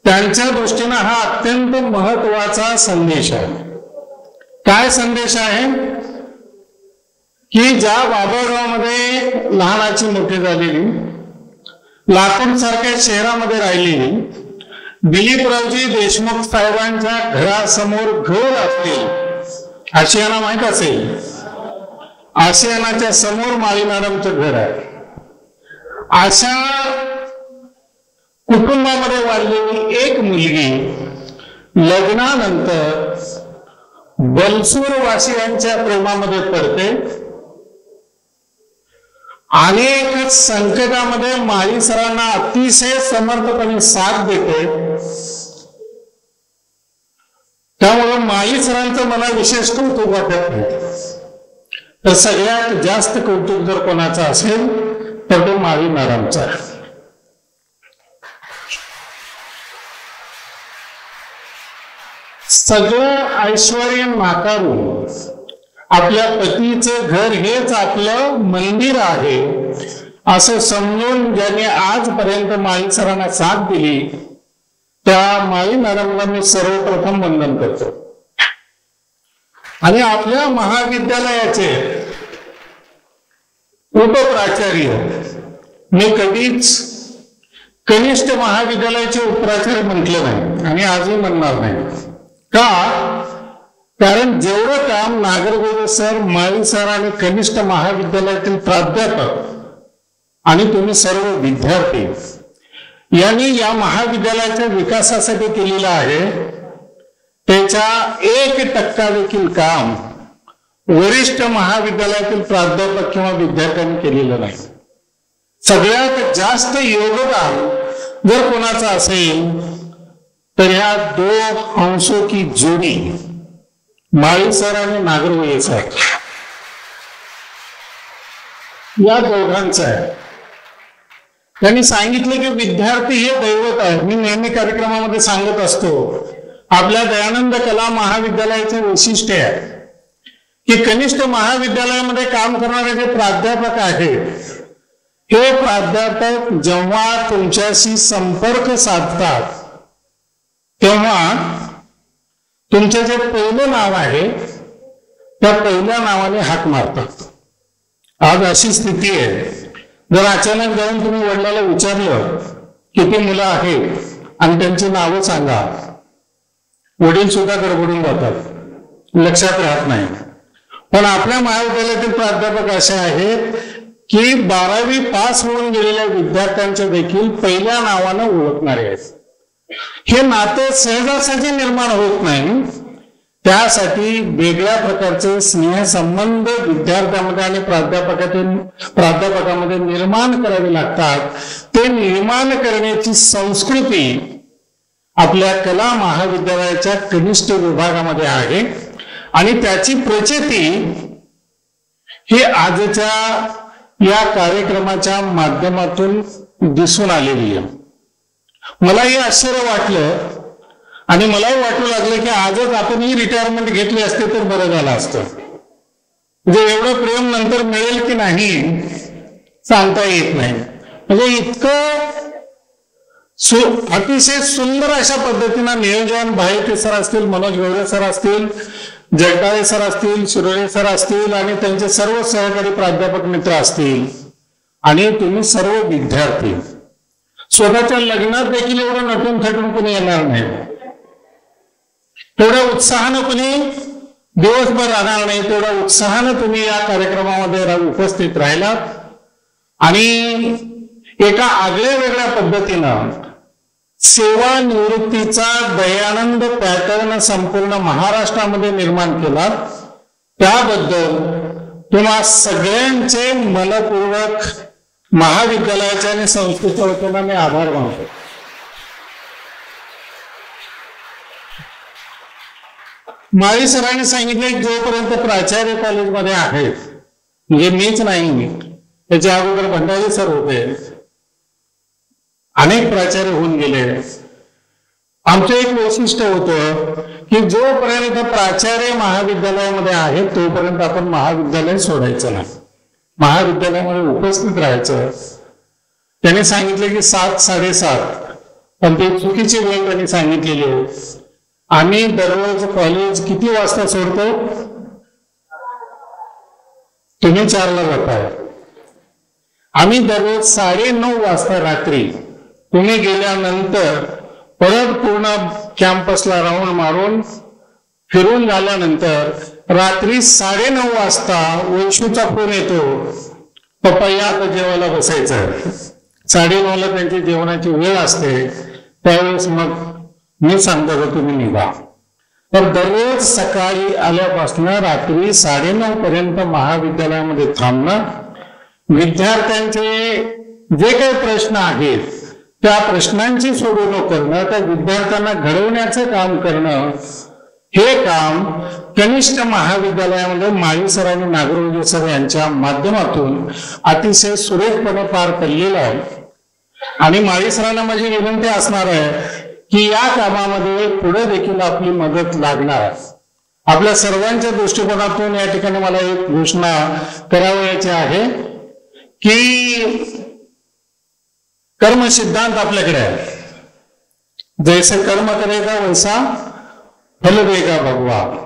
त्यांच्या दृष्टीनं हा अत्यंत महत्वाचा संदेश आहे. काय संदेश आहे की ज्या बाबळगावमध्ये लहानाची मोठी झालेली, लातूर सारख्या शहरामध्ये राहिलेली, दिलीपरावजी देशमुख साहेबांच्या घरासमोर घर असतील, आशियाना माहित असेल, आशियानाच्या समोर माळी मॅडमचं घर आहे. अशा कुटुंबामध्ये वाढलेली एक मुलगी लग्नानंतर बलसूरवासियांच्या प्रेमामध्ये पडते. अनेक संकटामध्ये माळी सरांना अतिशय समर्थपणे साथ देते. त्यामुळे माळी सरांचं मला विशेष कौतुक वाटत नाही. तर सगळ्यात जास्त कौतुक जर कोणाचं असेल तर तो माळी मॅडमचा. सगळं ऐश्वर्य नाकारून आपल्या पतीचं घर हेच आपलं मंदिर आहे असं समजून ज्यांनी आजपर्यंत माळी सरांना साथ दिली त्या माळी मॅडमला मी सर्वप्रथम वंदन करतो. आणि आपल्या महाविद्यालयाचे उपप्राचार्य, मी कधीच कनिष्ठ महाविद्यालयाचे उपप्राचार्य म्हटलं नाही आणि आजही म्हणणार नाही. का? कारण जेवढं काम नागरगोजे सर, माळी सर आणि कनिष्ठ महाविद्यालयातील प्राध्यापक आणि तुम्ही सर्व विद्यार्थी यांनी या महाविद्यालयाच्या विकासासाठी केलेलं आहे त्याच्या 1% देखील काम वरिष्ठ महाविद्यालयातील प्राध्यापक किंवा विद्यार्थ्यांनी केलेलं नाही. सगळ्यात जास्त योगदान जर कोणाचं असेल तर ह्या 2 हंसों की जोडी माळी सर आणि नागरगोजे सर या दोघांचं आहे. त्यांनी सांगितलं की विद्यार्थी हे दैवत आहे. मी नेहमी कार्यक्रमामध्ये सांगत असतो आपल्या दयानंद कला महाविद्यालयाचे वैशिष्ट्य आहे की कनिष्ठ महाविद्यालयामध्ये काम करणारे जे प्राध्यापक आहेत हे प्राध्यापक जेव्हा तुमच्याशी संपर्क साधतात तेव्हा तुमचं जे पहिलं नाव आहे त्या पहिल्या नावाने हाक मारतात. आज अशी स्थिती आहे, जर अचानक जाऊन तुम्ही वडिलाला विचारलं किती मुलं आहेत आणि त्यांची नावं सांगा, वडील सुद्धा गडबडून जातात, लक्षात राहत नाही. पण आपल्या महाविद्यालयातील प्राध्यापक असे आहेत की 12वी पास होऊन गेलेल्या विद्यार्थ्यांच्या देखील पहिल्या नावानं ओळखणारे आहेत. हे नातं सहजासहजी निर्माण होत नाही. त्यासाठी वेगळ्या प्रकारचे स्नेहसंबंध विद्यार्थ्यांमध्ये आणि प्राध्यापकामध्ये निर्माण करावे लागतात. ते निर्माण करण्याची संस्कृती आपल्या कला महाविद्यालयाच्या कनिष्ठ विभागामध्ये आहे आणि त्याची प्रचिती ही आजच्या या कार्यक्रमाच्या माध्यमातून दिसून आलेली आहे. मलाही आश्चर्य वाटलं आणि मलाही वाटू लागलं की आजच आपणही रिटायरमेंट घेतली असते तर बरं झालं असतं. म्हणजे एवढं प्रेम नंतर मिळेल की नाही सांगता येत नाही. म्हणजे इतकं अतिशय सुंदर अशा पद्धतीनं नियोजन भाईटे सर असतील, मनोज गवळे सर असतील, जगदाळे सर असतील, शिरोळे सर असतील आणि त्यांचे सर्व सहकारी प्राध्यापक मित्र असतील आणि तुम्ही सर्व विद्यार्थी स्वतःच्या लग्नात देखील एवढं नटून थटून कोणी येणार नाही, तेवढ्या उत्साहानं कोणी दिवसभर राहणार नाही, तेवढ्या उत्साहानं तुम्ही या कार्यक्रमामध्ये उपस्थित राहिलात आणि एका आगळ्या वेगळ्या पद्धतीनं सेवानिवृत्तीचा दयानंद पॅटर्न संपूर्ण महाराष्ट्रामध्ये निर्माण केला. त्याबद्दल तुम्हा सगळ्यांचे मनपूर्वक महाविद्यालयाच्या आणि संस्थेच्या वतीने मी आभार मानतो. माळी सरांनी सांगितले जोपर्यंत प्राचार्य कॉलेजमध्ये आहेत, म्हणजे मीच नाही, त्याच्या अगोदर भंडारी सर होते, अनेक प्राचार्य होऊन गेले. आमचं एक वैशिष्ट्य होतं की जोपर्यंत प्राचार्य महाविद्यालयामध्ये आहेत तोपर्यंत आपण महाविद्यालय सोडायचं नाही, महाविद्यालयामध्ये उपस्थित राहायचं. त्याने सांगितलं की 7, 7:30 पण ते चुकीची वेळ त्यांनी सांगितलेली आहे. आम्ही दररोज कॉलेज किती वाजता सोडतो? तुम्ही 4ला जाताय. आम्ही दररोज 9:30 वाजता रात्री, तुम्ही गेल्यानंतर परत पूर्ण कॅम्पसला राऊंड मारून फिरून झाल्यानंतर रात्री 9:30 वाजता वैशूचा फोन येतो, पप्पा या आता जेवायला बसायचं. 9:30ला त्यांची जेवणाची वेळ असते. त्यावेळेस मग मी सांगतो का तुम्ही निघा. तर दररोज सकाळी आल्यापासून रात्री 9:30 पर्यंत महाविद्यालयामध्ये थांबणं, विद्यार्थ्यांचे जे काही प्रश्न आहेत त्या प्रश्नांची सोडवणूक करणं, त्या विद्यार्थ्यांना घडवण्याचं काम करणं, हे काम कनिष्ठ महाविद्यालयामध्ये माळी सर आणि नागरगोजे सर यांच्या माध्यमातून अतिशय सुरेखपणे पार पडलेलं आहे. आणि माळी सरांना माझी विनंती असणार आहे की या कामामध्ये पुढे देखील आपली मदत लागणार आहे. आपल्या सर्वांच्या दृष्टिकोनातून या ठिकाणी मला एक घोषणा करावयाची आहे की कर्म सिद्धांत आपल्याकडे आहे. जैसे कर्म करेगा वैसा फल देगा भगवान.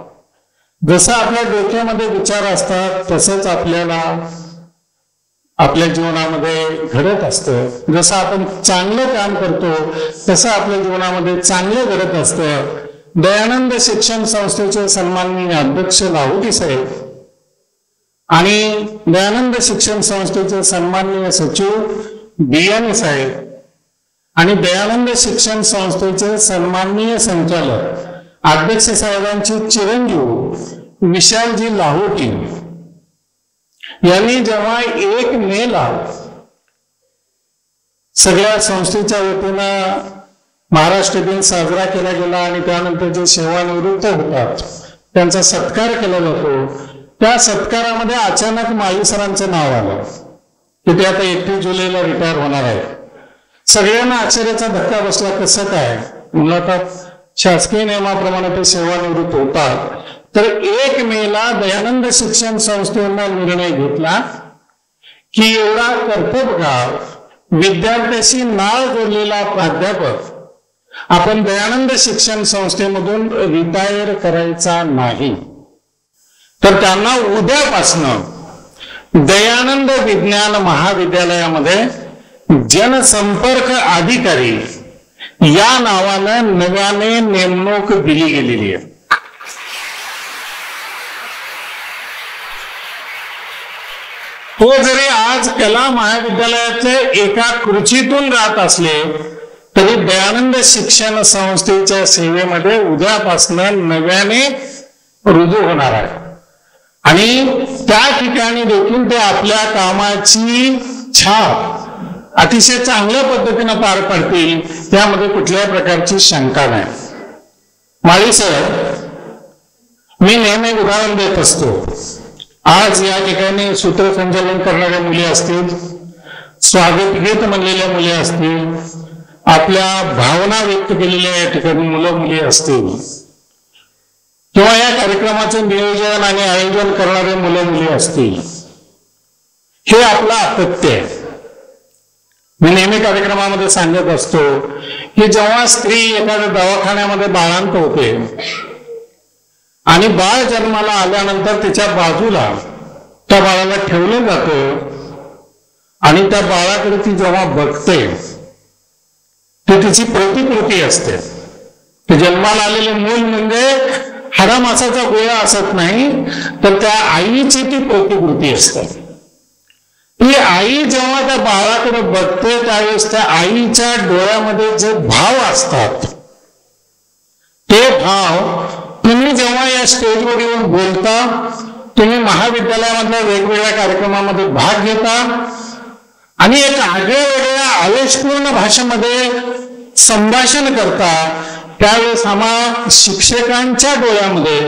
जसं आपल्या डोक्यामध्ये विचार असतात तसंच आपल्याला आपल्या जीवनामध्ये घडत असतं. जसं आपण चांगलं काम करतो तसं आपल्या जीवनामध्ये चांगलं घडत असतं. दयानंद शिक्षण संस्थेचे सन्माननीय अध्यक्ष लाहोटी साहेब आणि दयानंद शिक्षण संस्थेचे सन्माननीय सचिव बियाणे साहेब आणि दयानंद शिक्षण संस्थेचे सन्माननीय संचालक अध्यक्ष साहेबांचे चिरंजीव विशालजी लाहोटी यांनी जेव्हा 1 मेला सगळ्या संस्थेच्या वतीनं महाराष्ट्र दिन साजरा केला गेला आणि त्यानंतर जे सेवानिवृत्त होतात त्यांचा सत्कार केला जातो, त्या सत्कारामध्ये अचानक माळी सरांचं नाव आलं की ते आता 31 जुलैला रिटायर होणार आहे. सगळ्यांना आश्चर्याचा धक्का बसला. कसं काय? मुलाखत शासकीय नियमाप्रमाणे ते सेवानिवृत्त होतात. तर 1 मेला दयानंद शिक्षण संस्थेनं निर्णय घेतला की एवढा कर्तबगार विद्यार्थ्याशी नाळ जोडलेला प्राध्यापक आपण दयानंद शिक्षण संस्थेमधून रिटायर करायचा नाही. तर त्यांना उद्यापासनं दयानंद विज्ञान महाविद्यालयामध्ये जनसंपर्क अधिकारी या नावानं नव्याने नेमणूक दिली गेलेली आहे. तो जरी आज कला महाविद्यालयाचे एका खुर्चीतून राहत असले तरी दयानंद शिक्षण संस्थेच्या सेवेमध्ये उद्यापासून नव्याने रुजू होणार आहे आणि त्या ठिकाणी देखील ते आपल्या कामाची छाप अतिशय चांगल्या पद्धतीने पार पाडतील, त्यामध्ये कुठल्याही प्रकारची शंका नाही. माळी सर, मी नेहमी उदाहरण देत असतो. आज या ठिकाणी सूत्रसंचालन करणाऱ्या मुली असतील, स्वागत गीत म्हणलेल्या मुली असतील, आपल्या भावना व्यक्त केलेल्या या ठिकाणी मुलं मुली असतील किंवा या कार्यक्रमाचं नियोजन आणि आयोजन करणारे मुलं मुली असतील, हे आपलं अपत्य आहे. मी नेहमी कार्यक्रमामध्ये सांगत असतो की जेव्हा स्त्री एखाद्या दवाखान्यामध्ये बाळांत होते आणि बाळ जन्माला आल्यानंतर तिच्या बाजूला त्या बाळाला ठेवलं जातं आणि त्या बाळाकडे ती जेव्हा बघते ती तिची प्रतिकृती असते. ते जन्माला आलेले मूल म्हणजे हाडामासाचा गोळा असत नाही, तर त्या आईची ती प्रतिकृती असते. ती आई जेव्हा त्या बाळाकडे बघते त्यावेळेस त्या आईच्या डोळ्यामध्ये जे भाव असतात ते भाव तुम्ही जेव्हा या स्टेजवर येऊन बोलता, तुम्ही महाविद्यालयामधल्या वेगवेगळ्या कार्यक्रमामध्ये भाग घेता आणि एक आगळ्या वेगळ्या आवेशपूर्ण भाषेमध्ये संभाषण करता, त्यावेळेस आम्हा शिक्षकांच्या डोळ्यामध्ये,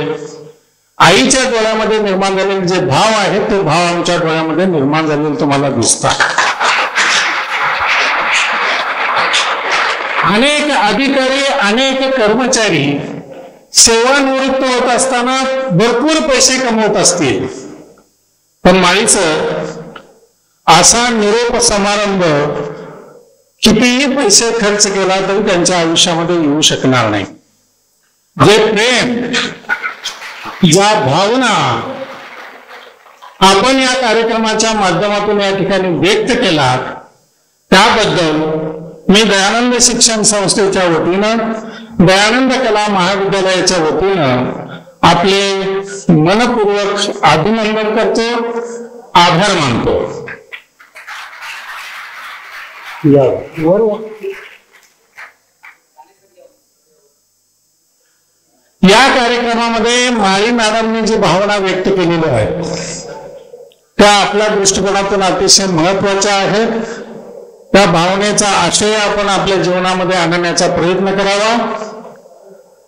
आईच्या डोळ्यामध्ये निर्माण झालेले जे भाव आहेत ते भाव आमच्या डोळ्यामध्ये निर्माण झालेले तुम्हाला दिसतात. अनेक अधिकारी, अनेक कर्मचारी सेवानिवृत्त होत असताना भरपूर पैसे कमवत असतील, पण माळीचं असा निरोप समारंभ कितीही पैसे खर्च केला तरी त्यांच्या आयुष्यामध्ये येऊ शकणार नाही. जे प्रेम, ज्या भावना आपण या कार्यक्रमाच्या माध्यमातून या ठिकाणी व्यक्त केला, त्याबद्दल मी दयानंद शिक्षण संस्थेच्या वतीनं, दयानंद कला महाविद्यालयाच्या वतीनं आपले मनपूर्वक अभिनंदन करतो, आभार मानतो. या कार्यक्रमामध्ये माळी मॅडमने जी भावना व्यक्त केलेली आहे त्या आपल्या दृष्टिकोनातून अतिशय महत्वाच्या आहेत. त्या भावनेचा आशय आपण आपल्या जीवनामध्ये आणण्याचा प्रयत्न करावा.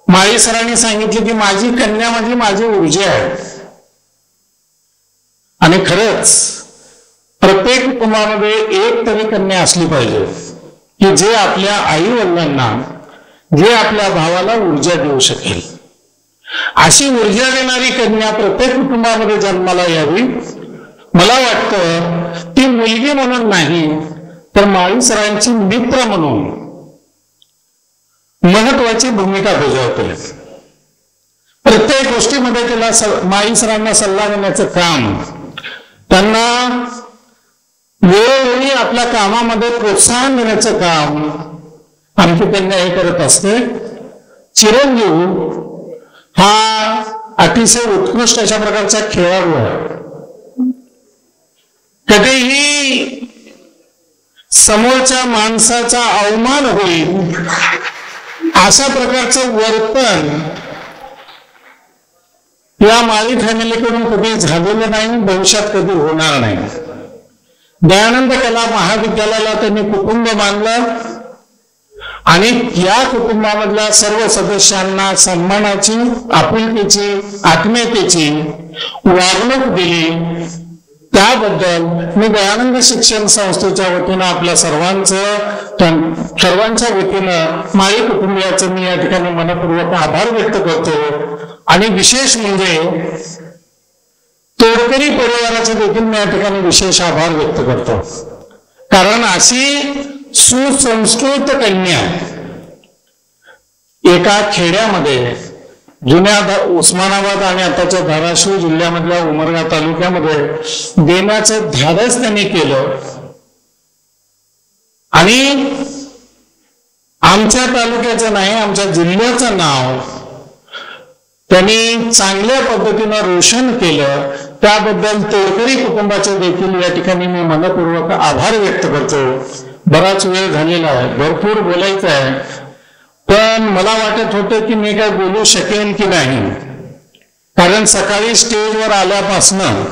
माळी सरांनी सांगितले की माझी कन्या म्हणजे माझी ऊर्जा आहे. आणि खरंच प्रत्येक कुटुंबामध्ये एक तरी कन्या असली पाहिजे की जे आपल्या आई वडिलांना, जे आपल्या भावाला ऊर्जा देऊ शकेल. अशी ऊर्जा देणारी कन्या प्रत्येक कुटुंबामध्ये जन्माला यावी. मला वाटतं ती मुलगी म्हणून नाही तर माळी सरांची मित्र म्हणून महत्वाची भूमिका बजावते. प्रत्येक गोष्टीमध्ये तिला माळी सरांना सल्ला देण्याचं काम, त्यांना वेळोवेळी आपल्या कामामध्ये प्रोत्साहन देण्याचं काम आमची कन्या हे करत असते. चिरंजीव हा अतिशय उत्कृष्ट अशा प्रकारचा खेळाडू आहे. कधीही समोरच्या माणसाचा अवमान होईल अशा प्रकारचं वर्तन या माळी फॅमिलीकडून कधी झालेलं नाही, भविष्यात कधी होणार नाही. दयानंद कला महाविद्यालयाला त्यांनी कुटुंब मानलं आणि या कुटुंबामधल्या सर्व सदस्यांना सन्मानाची, आपुलकीची, आत्मीयतेची वागणूक दिली. त्याबद्दल मी दयानंद शिक्षण संस्थेच्या वतीनं आपल्या सर्वांच्या वतीनं माळी कुटुंबियाचं मी या ठिकाणी मनपूर्वक आभार व्यक्त करतो. आणि विशेष म्हणजे तोडकरी परिवाराचे देखील मी या ठिकाणी विशेष आभार व्यक्त करतो. कारण अशी सुसंस्कृत कन्या एका खेड्यामध्ये, जुन्या उस्मानाबाद आणि आताच्या धाराशिव जिल्ह्यामधल्या उमरगा तालुक्यामध्ये देण्याचं धाडस त्यांनी केलं. आणि आमच्या तालुक्याचं नाही, आमच्या जिल्ह्याचं नाव त्यांनी चांगल्या पद्धतीनं रोशन केलं. त्याबद्दल तोडकरी कुटुंबाचे देखील या ठिकाणी मी मनपूर्वक आभार व्यक्त करतो. बराच वेळ झालेला आहे, भरपूर बोलायचं आहे, पण मला वाटत होतं की मी काय बोलू शकेन की नाही. कारण सकाळी स्टेजवर आल्यापासनं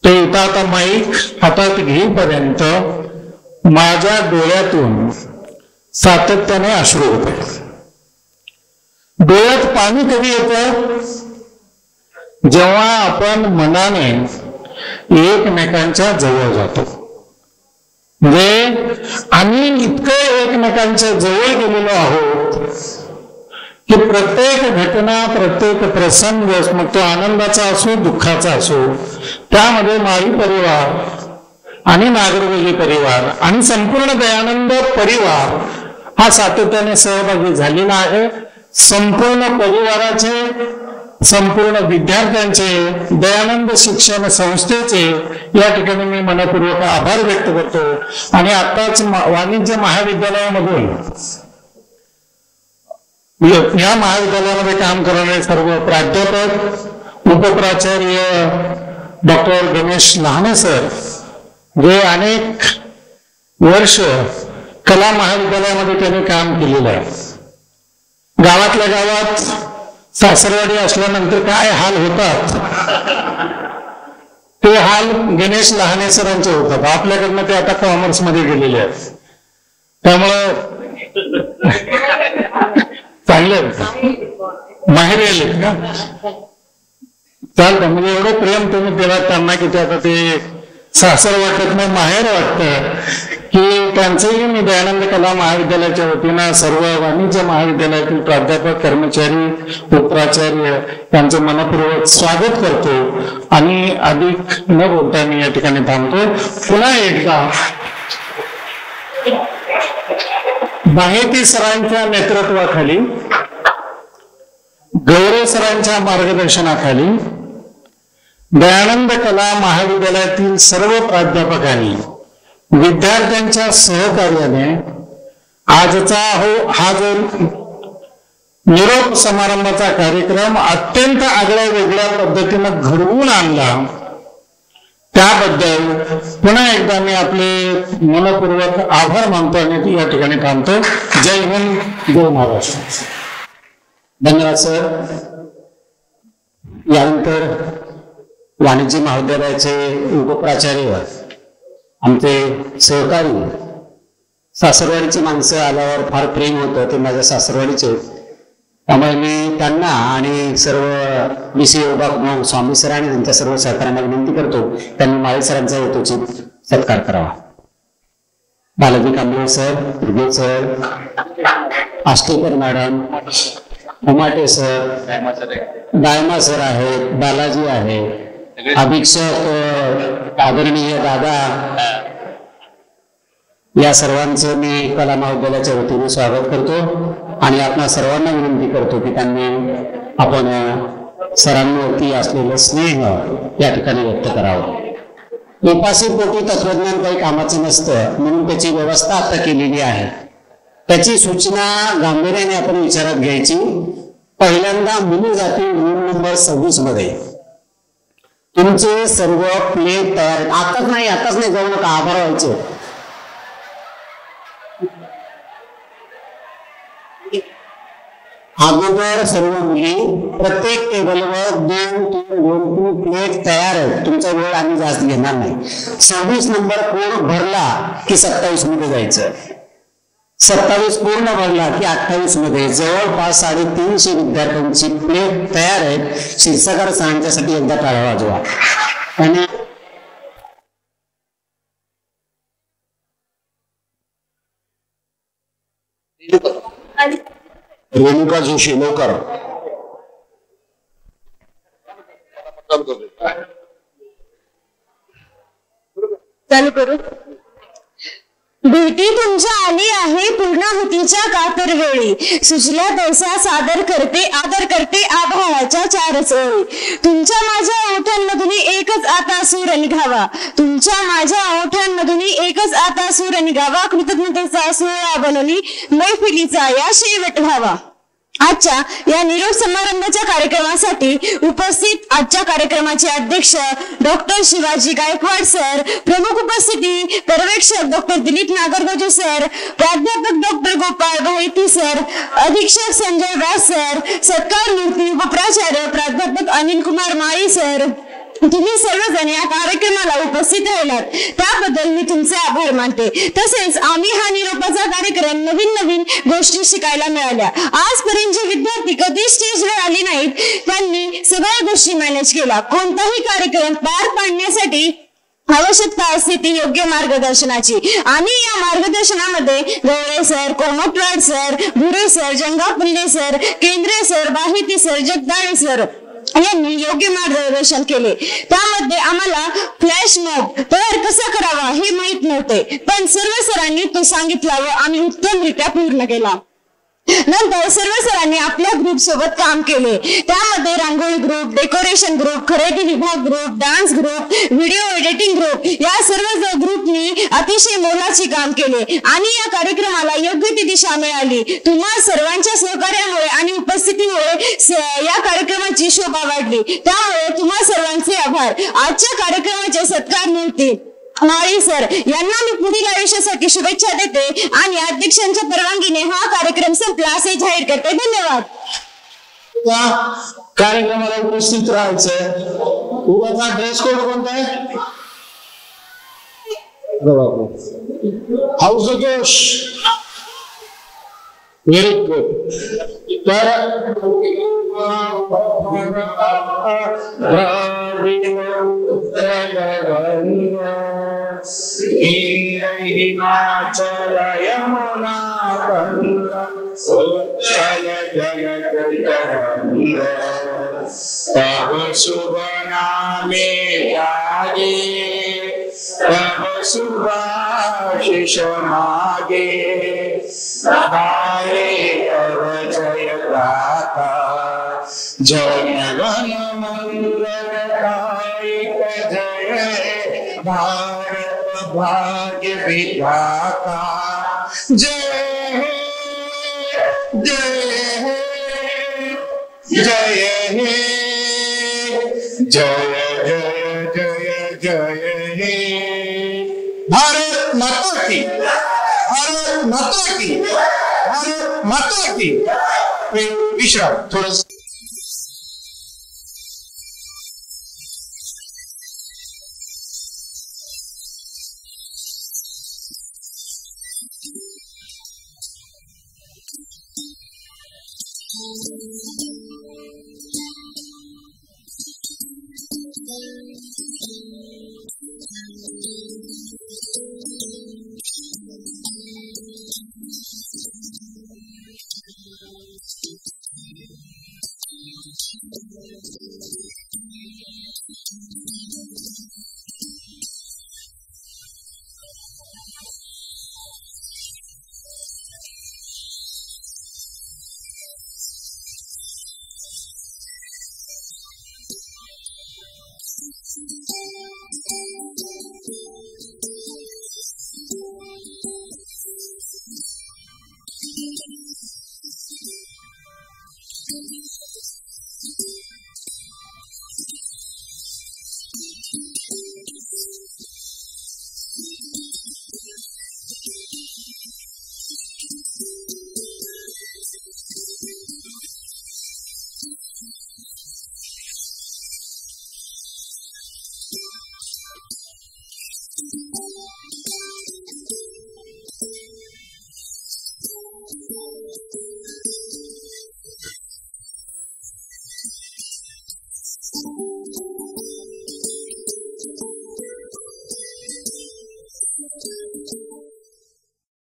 ते इथं आता माईक हातात घेईपर्यंत माझ्या डोळ्यातून सातत्याने अश्रू होते. डोळ्यात पाणी कधी येतं? जेव्हा आपण मनाने एकमेकांच्या जवळ जातो. म्हणजे आम्ही इतकं एकमेकांच्या जवळ गेलेलो आहोत की प्रत्येक घटना, प्रत्येक प्रसंग, मग तो आनंदाचा असो, दुःखाचा असो, त्यामध्ये माळी परिवार आणि नागरवेली परिवार आणि संपूर्ण दयानंद परिवार हा सातत्याने सहभागी झालेला आहे. संपूर्ण परिवाराचे, संपूर्ण विद्यार्थ्यांचे, दयानंद शिक्षण संस्थेचे या ठिकाणी मी मनपूर्वक आभार व्यक्त करतो. आणि आताच वाणिज्य महाविद्यालयामधून, या महाविद्यालयामध्ये काम करणारे सर्व प्राध्यापक, उपप्राचार्य डॉक्टर गणेश लहाने सर, जे अनेक वर्ष कला महाविद्यालयामध्ये त्यांनी काम केलेलं आहे. गावातल्या गावात सासरवाडी असल्यानंतर काय हाल होतात ते हाल गणेश लहाने सरांचे होतात. आपल्याकडनं ते आता कॉमर्स मध्ये गेलेले आहेत, त्यामुळं चांगले माहेरी आले का चालतं. म्हणजे एवढं प्रेम तुम्ही दिला त्यांना की ते आता ते सासर वाटत नाही, माहेर वाटतं. की त्यांचंही मी दयानंद कला महाविद्यालयाच्या वतीनं सर्व वाणिज्य महाविद्यालयातील प्राध्यापक, कर्मचारी, उपप्राचार्य यांचं मनपूर्वक स्वागत करतो. आणि अधिक न बोलता मी या ठिकाणी थांबतो. पुन्हा एकदा माहिती सरांच्या नेतृत्वाखाली, गौरव सरांच्या मार्गदर्शनाखाली दयानंद कला महाविद्यालयातील सर्व प्राध्यापकांनी विद्यार्थ्यांच्या सहकार्याने आजचा हा जो निरोप समारंभाचा कार्यक्रम अत्यंत आगळ्या वेगळ्या पद्धतीनं घडवून आणला, त्याबद्दल पुन्हा एकदा मी आपले मनपूर्वक आभार मानतो आणि या ठिकाणी थांबतो. जय हिंद, जय महाराष्ट्र. धन्यवाद सर. यानंतर वाणिज्य महाविद्यालयाचे उपप्राचार्य आमचे सहकारी, सासरवाडीची माणसं आल्यावर फार प्रेम होतं, ते माझ्या सासरवाडीचे, त्यामुळे मी त्यांना आणि सर्व BC योगा स्वामी सर आणि त्यांच्या सर्व सहकार्यांना विनंती करतो त्यांनी माळी सरांचा यथोचित सत्कार करावा. Balaji Kamble sir, Durge sir, Ashtekar madam, Umate sir, Dayma sir आहेत, बालाजी आहे, अधीक्षक आदरणीय दादा, या सर्वांचं मी कला महाविद्यालयाच्या वतीने स्वागत करतो आणि आपल्या सर्वांना विनंती करतो की त्यांनी आपण सरांवरती असलेलं स्नेह या ठिकाणी व्यक्त करावं. उपासी पोटी तत्वज्ञान काही कामाचं नसतं, म्हणून त्याची व्यवस्था आता केलेली आहे. त्याची सूचना गांभीर्याने आपण विचारात घ्यायची. पहिल्यांदा मुली जातील रूम नंबर 26 मध्ये. तुमचे सर्व प्लेट तयार, आताच नाही जाऊ नका, आभार व्हायचे. अगोदर सर्व मुली प्रत्येक टेबलवर 2-3 प्लेट तयार आहेत. तुमचा वेळ आम्ही जास्त घेणार नाही. 26 नंबर पूर्ण भरला की 27 मध्ये जायचं. 27 पूर्ण भरला की 28 मध्ये. जवळपास 350 विद्यार्थ्यांची प्लेट तयार आहेत. शिक्षकांना सांगण्यासाठी एकदा टाळ्या वाजवा. आणि रेणुका जोशी लवकर. चालू करू. भेटी तुमच्या आली आहे पूर्णाहुतीच्या कातर वेळी, सुचल्या तैसा सादर करते आदर करते आभाळाच्या 4 ओळी. तुमच्या माझ्या ओठांमधून एकच आता सूर निघावा, तुमच्या माझ्या ओठांमधून एकच आता सूर निघावा. कृतज्ञतेचा सोहळा बनवली मैफिलीचा या शेवट व्हावा. आजच्या या निरोप समारंभाच्या कार्यक्रमासाठी उपस्थित आजच्या कार्यक्रमाचे अध्यक्ष डॉक्टर शिवाजी गायकवाड सर, प्रमुख उपस्थिती पर्यवेक्षक डॉक्टर दिलीप नागरगोजे सर, प्राध्यापक डॉक्टर गोपाळ भाईती सर, अधीक्षक संजय व्यास सर, सत्कार मूर्ती उपप्राचार्य प्राध्यापक अनिल कुमार माळी सर, तुम्ही सर्वजण या कार्यक्रमाला उपस्थित राहिलात त्याबद्दल मी तुमचे आभार मानते. तसेच आम्ही हा निरोपाचा कार्यक्रम नवीन गोष्टी शिकायला मिळाल्या. आजपर्यंत जे विद्यार्थी कधी स्टेजवर आले नाहीत त्यांनी सगळ्या गोष्टी मॅनेज केला. कोणताही कार्यक्रम पार पाडण्यासाठी आवश्यकता असते ती योग्य मार्गदर्शनाची, आणि या मार्गदर्शनामध्ये गौरे सर, कोमटवाड सर, भुरे सर, जंगापुल्ले सर, केंद्रे सर, बाहिती सर, जगदाळे सर यांनी योग्य मार्गदर्शन केले. त्यामध्ये आम्हाला फ्लॅश मॉब तयार कसा करावा हे माहित नव्हते, पण सर्व सरांनी तो सांगितला व आम्ही उत्तमरित्या पूर्ण केला. नंतर सर्व सरांनी आपल्या ग्रुप सोबत काम केले. त्यामध्ये रांगोळी ग्रुप, डेकोरेशन ग्रुप, खरेदी विभाग group, dance group, video editing group या सर्व ग्रुपनी अतिशय मोलाचे काम केले आणि या कार्यक्रमाला योग्य ती दिशा मिळाली. तुम्हा सर्वांच्या सहकार्यामुळे आणि उपस्थितीमुळे या कार्यक्रमाची शोभा वाढली. त्यामुळे तुम्हा सर्वांचे आभार. आजच्या कार्यक्रमाचे सत्कार मूर्ती माळी सर यांना मी पुढील आयुष्यासाठी शुभेच्छा देते आणि अध्यक्षांच्या परवानगीने हा कार्यक्रम संपला असे जाहीर करते. धन्यवाद. कार्यक्रमाला उपस्थित राहायचं. उगाचा ड्रेस कोड कोणता आहे? हाऊस जोश. Very good. तर हिमाचल यमुना गंगा उच्चल जगत तब शुभ नामे जागे, तब शुभ आशीष मागे गाये जय गाथा जनगण मंगलदायक जय भारत भाग्य विधाता जय हे जय हे जय हे जय जय जय जय हे भारत माता की भारत माता की भारत माता की विश्राम थोडं Thank you.